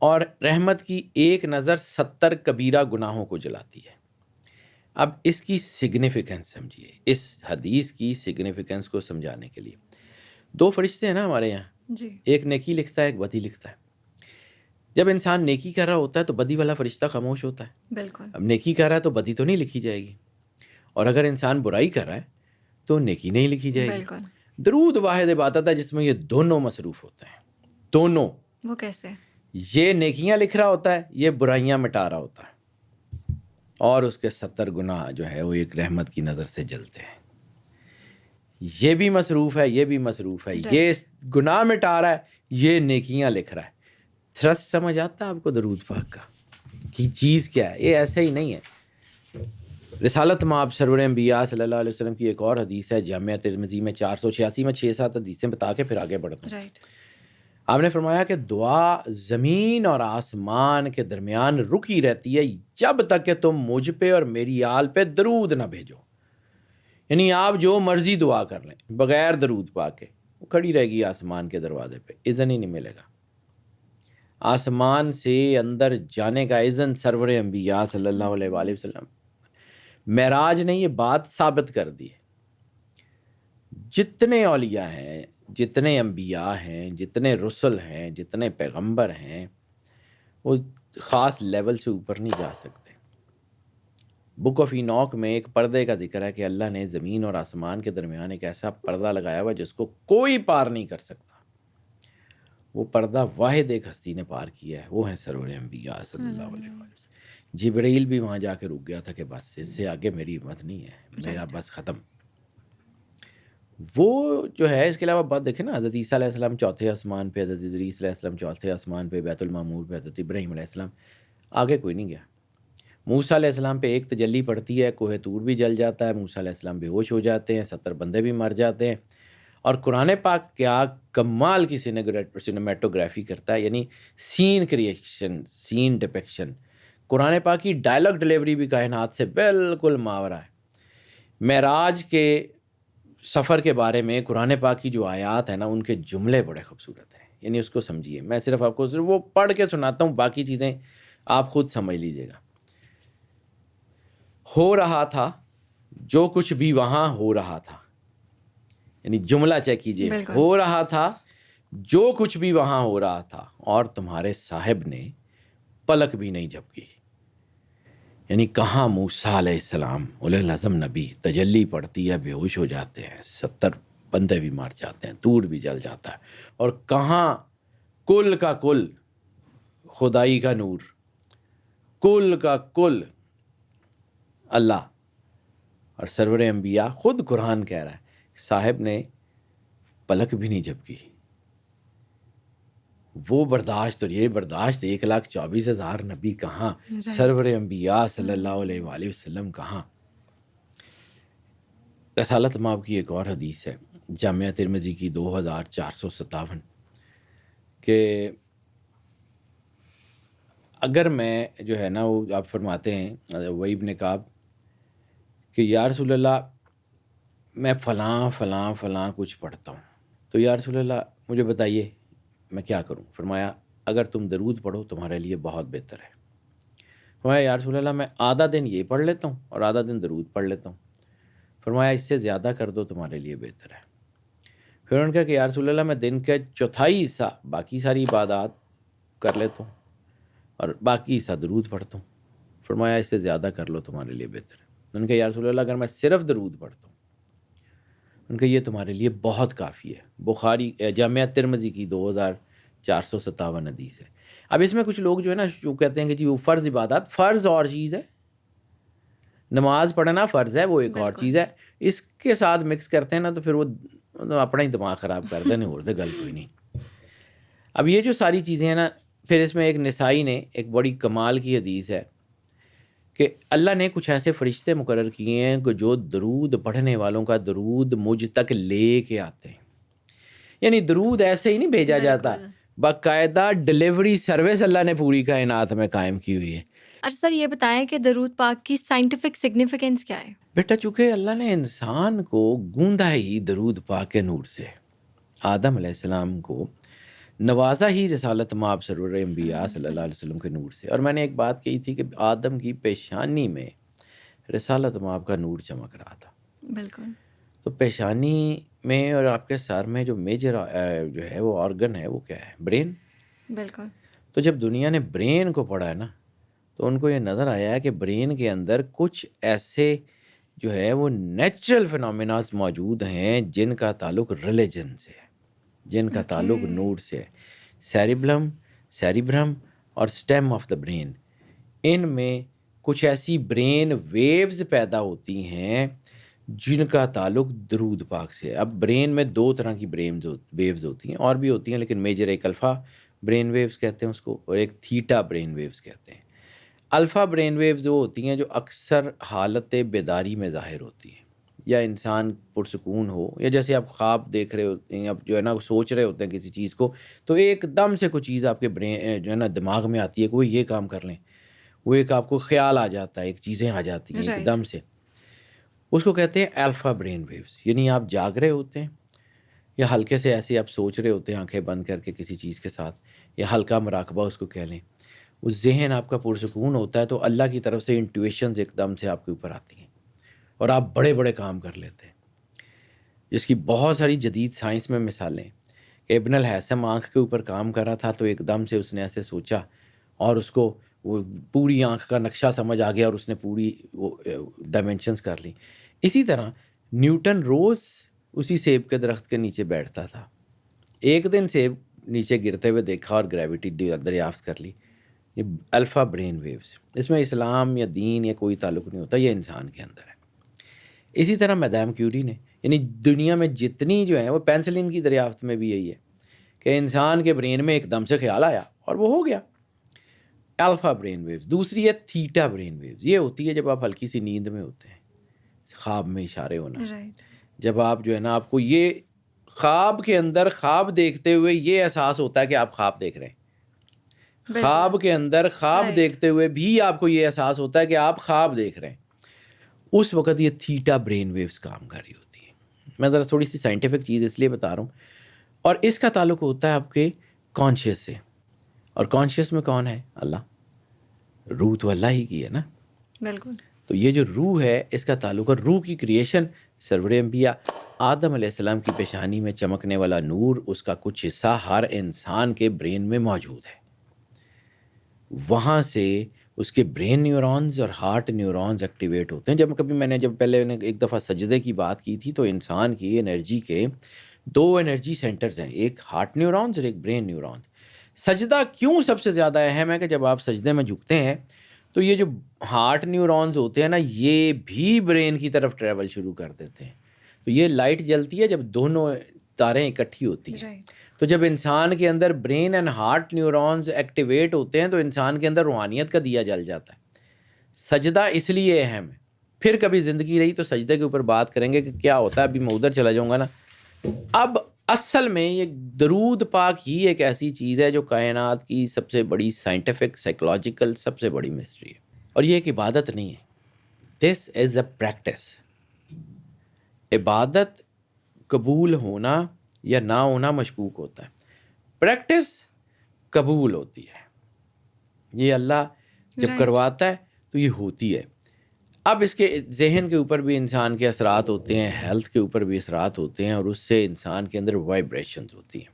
اور رحمت کی ایک نظر 70 کبیرہ گناہوں کو جلاتی ہے. اب اس کی سگنیفیکنس سمجھیے، اس حدیث کی سگنیفیکنس کو سمجھانے کے لیے 2 فرشتے ہیں نا ہمارے یہاں، جی ایک نیکی لکھتا ہے، ایک بدی لکھتا ہے۔ جب انسان نیکی کر رہا ہوتا ہے تو بدی والا فرشتہ خاموش ہوتا ہے، بالکل اب نیکی کر رہا ہے تو بدی تو نہیں لکھی جائے گی، اور اگر انسان برائی کر رہا ہے تو نیکی نہیں لکھی جائے گی۔ بالکل۔ درود واحد عبادت ہے جس میں یہ دونوں مصروف ہوتے ہیں، دونوں، وہ کیسے؟ یہ نیکیاں لکھ رہا ہوتا ہے، یہ برائیاں مٹا رہا ہوتا ہے، اور اس کے 70 گناہ جو ہے وہ ایک رحمت کی نظر سے جلتے ہیں۔ یہ بھی مصروف ہے، یہ بھی مصروف ہے، یہ گناہ مٹا رہا ہے، یہ نیکیاں لکھ رہا ہے۔ تھرسٹ سمجھ آتا ہے آپ کو درود پاک کا کہ چیز کیا ہے؟ یہ ایسے ہی نہیں ہے۔ رسالت مآب سرور انبیاء صلی اللہ علیہ وسلم کی ایک اور حدیث ہے جامعہ ترمذی میں 486 میں 6-7 حدیثیں بتا کے پھر آگے بڑھتا ہوں۔ رائٹ۔ آپ نے فرمایا کہ دعا زمین اور آسمان کے درمیان رکی رہتی ہے جب تک کہ تم مجھ پہ اور میری آل پہ درود نہ بھیجو۔ یعنی آپ جو مرضی دعا کر لیں بغیر درود پا کے، وہ کھڑی رہے گی آسمان کے دروازے پہ، اذن ہی نہیں ملے گا۔ آسمان سے اندر جانے کا اذن سرور انبیاء صلی اللہ علیہ وآلہ وسلم، معراج نے یہ بات ثابت کر دی ہے۔ جتنے اولیاء ہیں، جتنے انبیاء ہیں، جتنے رسل ہیں، جتنے پیغمبر ہیں، وہ خاص لیول سے اوپر نہیں جا سکتے۔ بک آف اینوک میں ایک پردے کا ذکر ہے کہ اللہ نے زمین اور آسمان کے درمیان ایک ایسا پردہ لگایا ہوا جس کو کوئی پار نہیں کر سکتا۔ وہ پردہ واحد ایک ہستی نے پار کیا ہے، وہ ہے سرور انبیاء صلی اللہ علیہ وسلم۔ جبرائیل بھی وہاں جا کے رک گیا تھا کہ بس اس سے آگے میری ہمت نہیں ہے، میرا بس ختم۔ وہ جو ہے، اس کے علاوہ بات دیکھیں نا، حضرت عیسیٰ علیہ السلام چوتھے آسمان پہ، حضرت ادریس علیہ السلام چوتھے آسمان پہ، بیت المعمور پہ حضرت ابراہیم علیہ السلام، آگے کوئی نہیں گیا۔ موسیٰ علیہ السلام پہ ایک تجلی پڑتی ہے، کوہ طور بھی جل جاتا ہے، موسیٰ علیہ السلام بے ہوش ہو جاتے ہیں، 70 بندے بھی مر جاتے ہیں۔ اور قرآن پاک کیا کمال کی سینیمیٹوگرافی کرتا ہے، یعنی سین کریشن، سین ڈپیکشن۔ قرآن پاک کی ڈائلاگ ڈلیوری بھی کائنات سے بالکل ماورا ہے۔ معراج کے سفر کے بارے میں قرآن پاک کی جو آیات ہیں نا، ان کے جملے بڑے خوبصورت ہیں، یعنی اس کو سمجھیے۔ میں صرف آپ کو وہ پڑھ کے سناتا ہوں، باقی چیزیں آپ خود سمجھ لیجئے گا۔ ہو رہا تھا جو کچھ بھی وہاں ہو رہا تھا، یعنی جملہ چیک کیجئے، ہو رہا تھا جو کچھ بھی وہاں ہو رہا تھا، اور تمہارے صاحب نے پلک بھی نہیں جھپکی۔ یعنی کہاں موسیٰ علیہ السلام اولو العزم نبی، تجلی پڑتی ہے، بے ہوش ہو جاتے ہیں، 70 بندے بھی مار جاتے ہیں، طور بھی جل جاتا ہے، اور کہاں کل کا کل خدائی کا نور، کل کا کل اللہ، اور سرور انبیاء خود قرآن کہہ رہا ہے صاحب نے پلک بھی نہیں جھپکی۔ وہ برداشت اور یہ برداشت، 1,24,000 نبی کہاں، سرور انبیاء صلی اللہ علیہ وآلہ وسلم کہاں۔ رسالت مآب کی ایک اور حدیث ہے جامعہ ترمذی کی 2457، کہ اگر میں جو ہے نا، وہ آپ فرماتے ہیں وہی ابن کعب کہ یا رسول اللہ میں فلاں فلاں فلاں کچھ پڑھتا ہوں، تو یا رسول اللہ مجھے بتائیے میں کیا کروں؟ فرمایا اگر تم درود پڑھو تمہارے لیے بہت بہتر ہے۔ فرمایا یا رسول اللہ میں آدھا دن یہ پڑھ لیتا ہوں اور آدھا دن درود پڑھ لیتا ہوں۔ فرمایا اس سے زیادہ کر دو تمہارے لیے بہتر ہے۔ پھر انہوں نے کہا کہ یا رسول اللہ میں دن کے چوتھائی حصہ باقی ساری عبادات کر لیتا ہوں اور باقی حصہ درود پڑھتا ہوں۔ فرمایا اس سے زیادہ کر لو تمہارے لیے بہتر ہے۔ انہوں نے کہا یا رسول اللہ اگر میں صرف درود پڑھتا ہوں، ان کا یہ تمہارے لیے بہت کافی ہے۔ بخاری جامعہ ترمذی کی 2457 حدیث ہے۔ اب اس میں کچھ لوگ جو ہے نا، جو کہتے ہیں کہ جی وہ فرض عبادات، فرض اور چیز ہے، نماز پڑھنا فرض ہے، وہ ایک اور چیز ہے، اس کے ساتھ مکس کرتے ہیں نا تو پھر وہ اپنا ہی دماغ خراب کرتے ہیں، اور گل کوئی نہیں۔ اب یہ جو ساری چیزیں ہیں نا، پھر اس میں ایک نسائی نے ایک بڑی کمال کی حدیث ہے کہ اللہ نے کچھ ایسے فرشتے مقرر کیے ہیں کہ جو درود پڑھنے والوں کا درود مجھ تک لے کے آتے ہیں۔ یعنی درود ایسے ہی نہیں بھیجا جاتا، باقاعدہ ڈیلیوری سروس اللہ نے پوری کائنات میں قائم کی ہوئی ہے۔ اچھا سر، یہ بتائیں کہ درود پاک کی سائنٹیفک سگنیفیکنس کیا ہے؟ بیٹا چونکہ اللہ نے انسان کو گوندا ہی درود پاک کے نور سے، آدم علیہ السلام کو نوازا ہی رسالت مآب سرور انبیاء صلی اللہ علیہ وسلم کے نور سے۔ اور میں نے ایک بات کہی تھی کہ آدم کی پیشانی میں رسالت مآب کا نور چمک رہا تھا. بالکل. تو پیشانی میں اور آپ کے سر میں جو میجر جو ہے وہ آرگن ہے وہ کیا ہے؟ برین. بالکل. تو جب دنیا نے برین کو پڑھا ہے نا تو ان کو یہ نظر آیا ہے کہ برین کے اندر کچھ ایسے جو ہے وہ نیچرل فنومیناز موجود ہیں جن کا تعلق ریلیجن سے ہے، جن کا تعلق اوکے. نور سے ہے. سیریبرم اور سٹیم آف دا برین، ان میں کچھ ایسی برین ویوز پیدا ہوتی ہیں جن کا تعلق درود پاک سے ہے. اب برین میں دو طرح کی ویوز ہوتی ہیں، اور بھی ہوتی ہیں لیکن میجر ایک الفا برین ویوز کہتے ہیں اس کو، اور ایک تھیٹا برین ویوز کہتے ہیں. الفا برین ویوز وہ ہوتی ہیں جو اکثر حالت بیداری میں ظاہر ہوتی ہیں، یا انسان پرسکون ہو، یا جیسے آپ خواب دیکھ رہے ہوتے ہیں، اب جو ہے نا سوچ رہے ہوتے ہیں کسی چیز کو، تو ایک دم سے کوئی چیز آپ کے برین جو ہے نا دماغ میں آتی ہے کہ وہ یہ کام کر لیں، وہ ایک آپ کو خیال آ جاتا ہے، ایک چیزیں آ جاتی ہیں ایک رائٹ. دم سے. اس کو کہتے ہیں الفا برین ویوز. یعنی آپ جاگ رہے ہوتے ہیں یا ہلکے سے ایسے آپ سوچ رہے ہوتے ہیں آنکھیں بند کر کے کسی چیز کے ساتھ، یا ہلکا مراقبہ اس کو کہہ لیں، اس ذہن آپ کا پرسکون ہوتا ہے تو اللہ کی طرف سے انٹویشنز ایک دم سے آپ کے اوپر آتی ہیں اور آپ بڑے بڑے کام کر لیتے ہیں، جس کی بہت ساری جدید سائنس میں مثالیں. ابن الحیثم آنکھ کے اوپر کام کر رہا تھا تو ایک دم سے اس نے ایسے سوچا اور اس کو وہ پوری آنکھ کا نقشہ سمجھ آ گیا اور اس نے پوری وہ ڈائمینشنز کر لی. اسی طرح نیوٹن روز اسی سیب کے درخت کے نیچے بیٹھتا تھا، ایک دن سیب نیچے گرتے ہوئے دیکھا اور گریوٹی دریافت کر لی. یہ الفا برین ویوز، اس میں اسلام یا دین یا کوئی تعلق نہیں ہوتا، یہ انسان کے اندر ہے. اسی طرح میڈم کیوری نے، یعنی دنیا میں جتنی جو ہیں وہ پینسلین کی دریافت میں بھی یہی ہے کہ انسان کے برین میں ایک دم سے خیال آیا اور وہ ہو گیا. Alpha brain waves. دوسری ہے تھیٹا برین ویوز. یہ ہوتی ہے جب آپ ہلکی سی نیند میں ہوتے ہیں، خواب میں اشارے ہونا. رائٹ. جب آپ جو ہے نا آپ کو یہ خواب کے اندر خواب دیکھتے ہوئے یہ احساس ہوتا ہے کہ آپ خواب دیکھ رہے ہیں، خواب بالکل. کے اندر خواب رائٹ. دیکھتے ہوئے بھی آپ کو یہ احساس ہوتا ہے کہ آپ خواب دیکھ رہے ہیں، اس وقت یہ تھیٹا برین ویوز کام کر رہی ہوتی ہیں. میں ذرا تھوڑی سی سائنٹیفک چیز اس لیے بتا رہا ہوں. اور اس کا تعلق ہوتا ہے آپ کے کانشیس سے، اور کانشیس میں کون ہے؟ اللہ. روح تو اللہ ہی کی ہے نا. بالکل. تو یہ جو روح ہے اس کا تعلق ہے، روح کی کریشن سرور انبیاء آدم علیہ السلام کی پیشانی میں چمکنے والا نور، اس کا کچھ حصہ ہر انسان کے برین میں موجود ہے. وہاں سے اس کے برین نیورونز اور ہارٹ نیورونز ایکٹیویٹ ہوتے ہیں. میں نے پہلے ایک دفعہ سجدے کی بات کی تھی، تو انسان کی انرجی کے دو انرجی سینٹرز ہیں، ایک ہارٹ نیورونز اور ایک برین نیورونز. سجدہ کیوں سب سے زیادہ اہم ہے کہ جب آپ سجدے میں جھکتے ہیں تو یہ جو ہارٹ نیورونز ہوتے ہیں نا، یہ بھی برین کی طرف ٹریول شروع کر دیتے ہیں. تو یہ لائٹ جلتی ہے جب دونوں تاریں اکٹھی ہوتی ہیں. رائٹ. تو جب انسان کے اندر brain and heart neurons activate ہوتے ہیں تو انسان کے اندر روحانیت کا دیا جل جاتا ہے. سجدہ اس لیے اہم ہے. پھر کبھی زندگی رہی تو سجدے کے اوپر بات کریں گے کہ کیا ہوتا ہے. ابھی میں ادھر چلا جاؤں گا نا. اب اصل میں یہ درود پاک ہی ایک ایسی چیز ہے جو کائنات کی سب سے بڑی سائنٹیفک سائیکولوجیکل سب سے بڑی مسٹری ہے. اور یہ ایک عبادت نہیں ہے، دس از اے پریکٹس. عبادت قبول ہونا یا نہ ہونا مشکوک ہوتا ہے، پریکٹس قبول ہوتی ہے. یہ اللہ جب رائٹ. کرواتا ہے تو یہ ہوتی ہے. اب اس کے ذہن کے اوپر بھی انسان کے اثرات ہوتے ہیں، ہیلتھ کے اوپر بھی اثرات ہوتے ہیں، اور اس سے انسان کے اندر وائبریشنز ہوتی ہیں.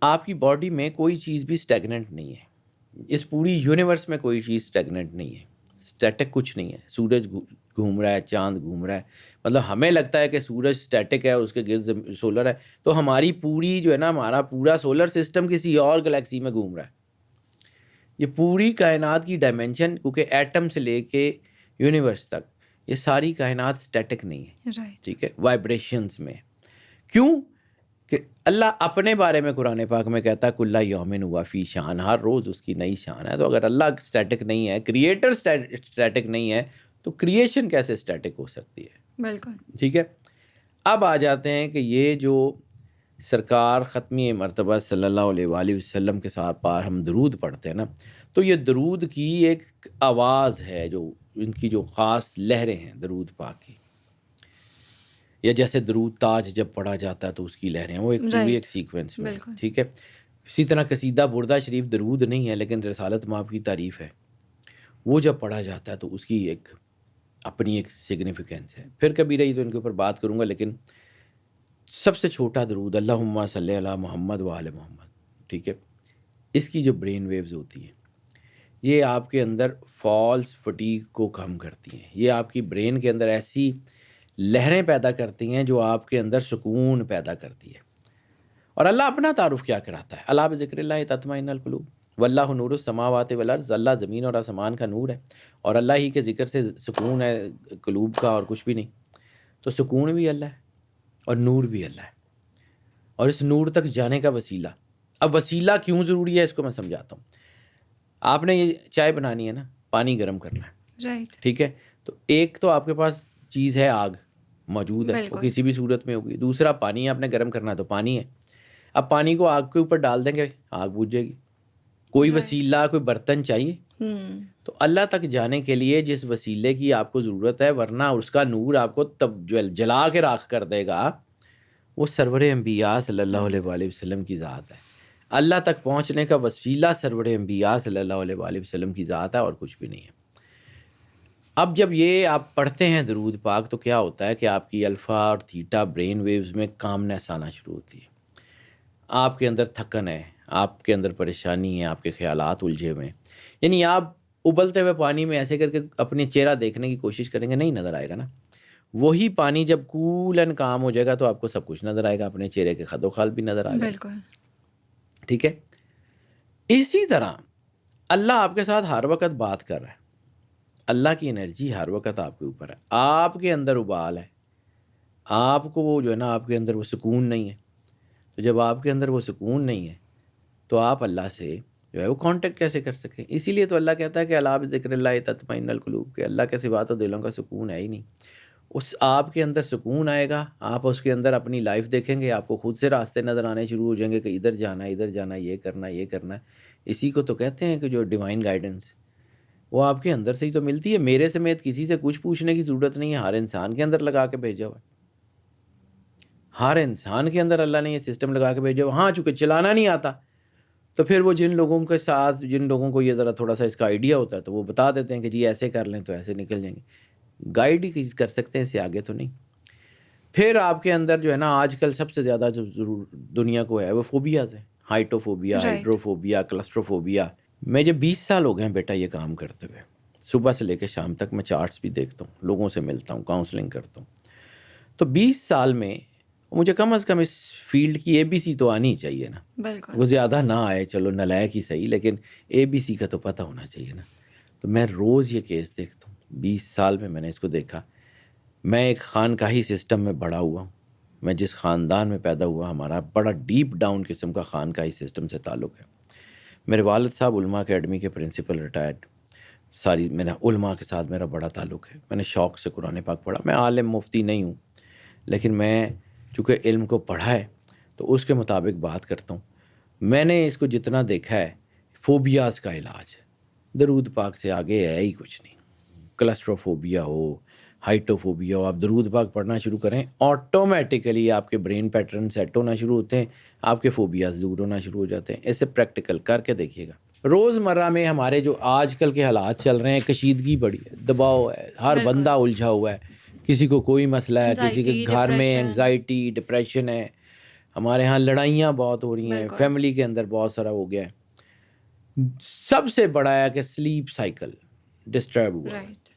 آپ کی باڈی میں کوئی چیز بھی اسٹیگننٹ نہیں ہے. اس پوری یونیورس میں کوئی چیز اسٹیگننٹ نہیں ہے، اسٹیٹک کچھ نہیں ہے. سورج گھوم رہا ہے، چاند گھوم رہا ہے، مطلب ہمیں لگتا ہے کہ سورج اسٹیٹک ہے اور اس کے گرد سولر ہے، تو ہماری پوری جو ہے نا ہمارا پورا سولر سسٹم کسی اور گلیکسی میں گھوم رہا ہے. یہ پوری کائنات کی ڈائمینشن، کیونکہ ایٹم سے لے کے یونیورس تک یہ ساری کائنات اسٹیٹک نہیں ہے. رائٹ. ٹھیک ہے، وائبریشنز میں. کیوں کہ اللہ اپنے بارے میں قرآن پاک میں کہتا ہے کل یومن ہوا فی شان، ہر روز اس کی نئی شان ہے. تو اگر اللہ اسٹیٹک نہیں ہے، کریٹر اسٹیٹک نہیں ہے، تو کریشن کیسے اسٹیٹک ہو سکتی ہے؟ بالکل. ٹھیک ہے. اب آ جاتے ہیں کہ یہ جو سرکار ختمی مرتبہ صلی اللہ علیہ وآلہ وسلم کے ساتھ پار ہم درود پڑھتے ہیں نا، تو یہ درود کی ایک آواز ہے، جو ان کی جو خاص لہریں ہیں درود پاک کی، یا جیسے درود تاج جب پڑھا جاتا ہے تو اس کی لہریں، وہ ایک پوری ایک سیکوینس میں. بالکل. ٹھیک ہے. اسی طرح قصیدہ بردہ شریف درود نہیں ہے لیکن رسالت مآب کی تعریف ہے. وہ جب پڑھا جاتا ہے تو اس کی ایک اپنی ایک سگنیفیکنس ہے. پھر کبھی رہی تو ان کے اوپر بات کروں گا، لیکن سب سے چھوٹا درود اللہم صلی علی محمد و آل محمد، ٹھیک ہے، اس کی جو برین ویوز ہوتی ہیں یہ آپ کے اندر فالس فٹیگ کو کم کرتی ہیں. یہ آپ کی برین کے اندر ایسی لہریں پیدا کرتی ہیں جو آپ کے اندر سکون پیدا کرتی ہے. اور اللہ اپنا تعارف کیا کراتا ہے؟ اللہ بذکر اللہ تطمئن القلوب واللہ نور السماوات والارض، اللہ زمین اور آسمان کا نور ہے اور اللہ ہی کے ذکر سے سکون ہے قلوب کا، اور کچھ بھی نہیں. تو سکون بھی اللہ ہے اور نور بھی اللہ ہے، اور اس نور تک جانے کا وسیلہ. اب وسیلہ کیوں ضروری ہے اس کو میں سمجھاتا ہوں. آپ نے یہ چائے بنانی ہے نا، پانی گرم کرنا ہے، رائٹ، ٹھیک ہے، تو ایک تو آپ کے پاس چیز ہے، آگ موجود ہے، وہ بالکل، کسی بھی صورت میں ہوگی. دوسرا پانی آپ نے گرم کرنا ہے تو پانی ہے. اب پانی کو آگ کے اوپر ڈال دیں گے، آگ بجھ جائے گی. کوئی رائٹ، وسیلہ، کوئی برتن چاہیے. تو اللہ تک جانے کے لیے جس وسیلے کی آپ کو ضرورت ہے، ورنہ اس کا نور آپ کو تب جلا کے راکھ کر دے گا، وہ سرور انبیاء صلی اللہ علیہ وآلہ وسلم کی ذات ہے. اللہ تک پہنچنے کا وسیلہ سرور انبیاء صلی اللہ علیہ وآلہ وسلم کی ذات ہے، اور کچھ بھی نہیں ہے. اب جب یہ آپ پڑھتے ہیں درود پاک تو کیا ہوتا ہے کہ آپ کی الفا اور تھیٹا برین ویوز میں کامنیس آنا شروع ہوتی ہے. آپ کے اندر تھکن ہے، آپ کے اندر پریشانی ہے، آپ کے خیالات الجھے ہوئے ہیں. یعنی آپ ابلتے ہوئے پانی میں ایسے کر کے اپنے چہرہ دیکھنے کی کوشش کریں گے، نہیں نظر آئے گا نا. وہی پانی جب کول اینڈ کام ہو جائے گا تو آپ کو سب کچھ نظر آئے گا، اپنے چہرے کے خد و خال بھی نظر آ جائے گا. بالکل، ٹھیک ہے. اسی طرح اللہ آپ کے ساتھ ہر وقت بات کر رہا ہے. اللہ کی انرجی ہر وقت آپ کے اوپر ہے. آپ کے اندر ابال ہے، آپ کو وہ جو ہے نا، آپ کے اندر وہ سکون نہیں ہے. تو جب آپ کے اندر وہ سکون نہیں ہے تو آپ اللہ سے جو ہے وہ کانٹیکٹ کیسے کر سکیں؟ اسی لیے تو اللہ کہتا ہے کہ اللہ بذکر اللہ تطمئن القلوب، کہ اللہ کے سوا تو دلوں کا سکون ہے ہی نہیں. اس آپ کے اندر سکون آئے گا، آپ اس کے اندر اپنی لائف دیکھیں گے، آپ کو خود سے راستے نظر آنے شروع ہو جائیں گے کہ ادھر جانا ہے، ادھر جانا ہے، یہ کرنا ہے، یہ کرنا ہے. اسی کو تو کہتے ہیں کہ جو ڈیوائن گائیڈنس وہ آپ کے اندر سے ہی تو ملتی ہے. میرے سمیت کسی سے کچھ پوچھنے کی ضرورت نہیں ہے، ہر انسان کے اندر لگا کے بھیجا ہوا ہے. ہر انسان کے اندر اللہ نے یہ سسٹم لگا کے بھیجا ہوا. ہاں چونکہ چلانا نہیں آتا تو پھر وہ جن لوگوں کے ساتھ، جن لوگوں کو یہ ذرا تھوڑا سا اس کا آئیڈیا ہوتا ہے تو وہ بتا دیتے ہیں کہ جی ایسے کر لیں تو ایسے نکل جائیں گے. گائیڈ ہی کر سکتے ہیں، اس سے آگے تو نہیں. پھر آپ کے اندر جو ہے نا آج کل سب سے زیادہ جو ضرور دنیا کو ہے وہ فوبیاز ہیں. ہائٹوفوبیا، رائٹ، ہائیڈروفوبیا، کلسٹروفوبیا. مجھے 20 سال ہو گئے ہیں بیٹا یہ کام کرتے ہوئے. صبح سے لے کے شام تک میں چارٹس بھی دیکھتا ہوں، لوگوں سے ملتا ہوں، کاؤنسلنگ کرتا ہوں. تو 20 سال میں مجھے کم از کم اس فیلڈ کی ABC تو آنی چاہیے نا. بالکل، وہ زیادہ نہ آئے، چلو نلائق ہی صحیح، لیکن ABC کا تو پتہ ہونا چاہیے نا. تو میں روز یہ کیس دیکھتا ہوں. 20 سال میں نے اس کو دیکھا. میں ایک خانقاہی سسٹم میں بڑا ہوا ہوں. میں جس خاندان میں پیدا ہوا، ہمارا بڑا ڈیپ ڈاؤن قسم کا خانقاہی سسٹم سے تعلق ہے. میرے والد صاحب علماء اکیڈمی کے پرنسپل ریٹائرڈ. ساری میرا علماء کے ساتھ میرا بڑا تعلق ہے. میں نے شوق سے قرآن پاک پڑھا. میں عالم مفتی نہیں ہوں، لیکن میں چونکہ علم کو پڑھا ہے تو اس کے مطابق بات کرتا ہوں. میں نے اس کو جتنا دیکھا ہے، فوبیاز کا علاج درود پاک سے آگے ہے ہی کچھ نہیں. کلسٹروفوبیا ہو، ہائٹوفوبیا ہو، آپ درود پاک پڑھنا شروع کریں، آٹومیٹیکلی آپ کے برین پیٹرن سیٹ ہونا شروع ہوتے ہیں، آپ کے فوبیاز دور ہونا شروع ہو جاتے ہیں. اسے پریکٹیکل کر کے دیکھیے گا. روزمرہ میں ہمارے جو آج کل کے حالات چل رہے ہیں، کشیدگی بڑی ہے، دباؤ ہے، ہر بالکل، بندہ الجھا ہوا ہے. کسی کو کوئی مسئلہ ہے، کسی کے انزائٹی، گھر میں ڈپریشن، انگزائٹی، ڈپریشن ہے. ہمارے ہاں لڑائیاں بہت ہو رہی ہیں، بالکل، فیملی کے اندر بہت سارا ہو گیا ہے. سب سے بڑا ہے کہ سلیپ سائیکل ڈسٹرب ہوا. رائٹ،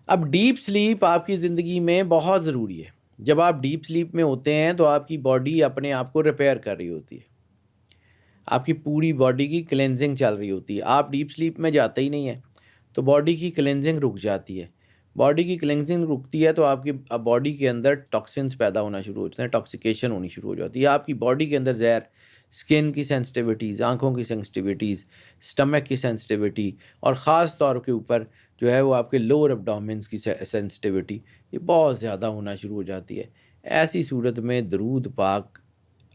اب ڈیپ سلیپ آپ کی زندگی میں بہت ضروری ہے. جب آپ ڈیپ سلیپ میں ہوتے ہیں تو آپ کی باڈی اپنے آپ کو ریپیئر کر رہی ہوتی ہے، آپ کی پوری باڈی کی کلینزنگ چل رہی ہوتی ہے. آپ ڈیپ سلیپ میں جاتے ہی نہیں ہیں تو باڈی کی کلینزنگ رک جاتی ہے. باڈی کی کلینزنگ رکتی ہے تو آپ کی باڈی کے اندر ٹاکسنز پیدا ہونا شروع ہو جاتے ہیں، ٹاکسیکیشن ہونی شروع ہو جاتی ہے. آپ کی باڈی کے اندر زہر، اسکن کی سینسٹیوٹیز، آنکھوں کی سینسٹیوٹیز، اسٹمک کی سینسٹیوٹی، اور خاص طور کے اوپر جو ہے وہ آپ کے لوور ابڈومنس کی سینسٹیوٹی، یہ بہت زیادہ ہونا شروع ہو جاتی ہے. ایسی صورت میں درود پاک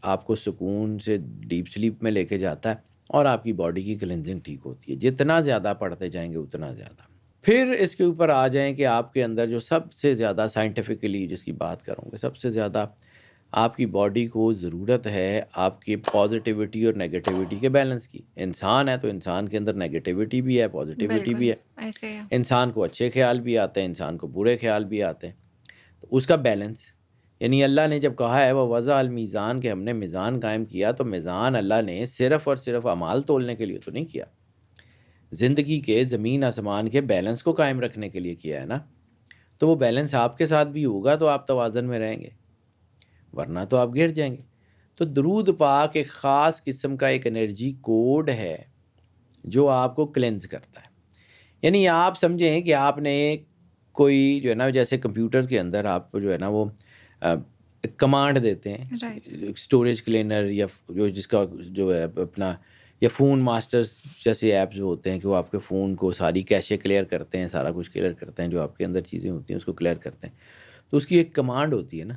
آپ کو سکون سے ڈیپ سلیپ میں لے کے جاتا ہے اور آپ کی باڈی کی کلینزنگ ٹھیک ہوتی ہے. جتنا زیادہ پڑھتے جائیں گے اتنا زیادہ. پھر اس کے اوپر آ جائیں کہ آپ کے اندر جو سب سے زیادہ سائنٹیفکلی جس کی بات کروں گے، سب سے زیادہ آپ کی باڈی کو ضرورت ہے آپ کے پازیٹیوٹی اور نیگیٹیوٹی کے بیلنس کی. انسان ہے تو انسان کے اندر نیگیٹیوٹی بھی ہے، پازیٹیوٹی بالکل بھی ہے. ایسے ہے. انسان کو اچھے خیال بھی آتے ہیں، انسان کو برے خیال بھی آتے ہیں. تو اس کا بیلنس، یعنی اللہ نے جب کہا ہے وہ وضع المیزان کہ ہم نے میزان قائم کیا، تو میزان اللہ نے صرف اور صرف اعمال تولنے کے لیے تو نہیں کیا، زندگی کے زمین آسمان کے بیلنس کو قائم رکھنے کے لیے کیا ہے نا. تو وہ بیلنس آپ کے ساتھ بھی ہوگا تو آپ توازن میں رہیں گے، ورنہ تو آپ گر جائیں گے. تو درود پاک ایک خاص قسم کا ایک انرجی کوڈ ہے جو آپ کو کلینز کرتا ہے. یعنی آپ سمجھیں کہ آپ نے کوئی جو ہے نا، جیسے کمپیوٹر کے اندر آپ جو ہے نا وہ کمانڈ دیتے ہیں، رائٹ. اسٹوریج کلینر یا جو جس کا جو ہے اپنا، یا فون ماسٹرز جیسے ایپس ہوتے ہیں کہ وہ آپ کے فون کو ساری کیشے کلیئر کرتے ہیں، سارا کچھ کلیئر کرتے ہیں، جو آپ کے اندر چیزیں ہوتی ہیں اس کو کلیئر کرتے ہیں. تو اس کی ایک کمانڈ ہوتی ہے نا،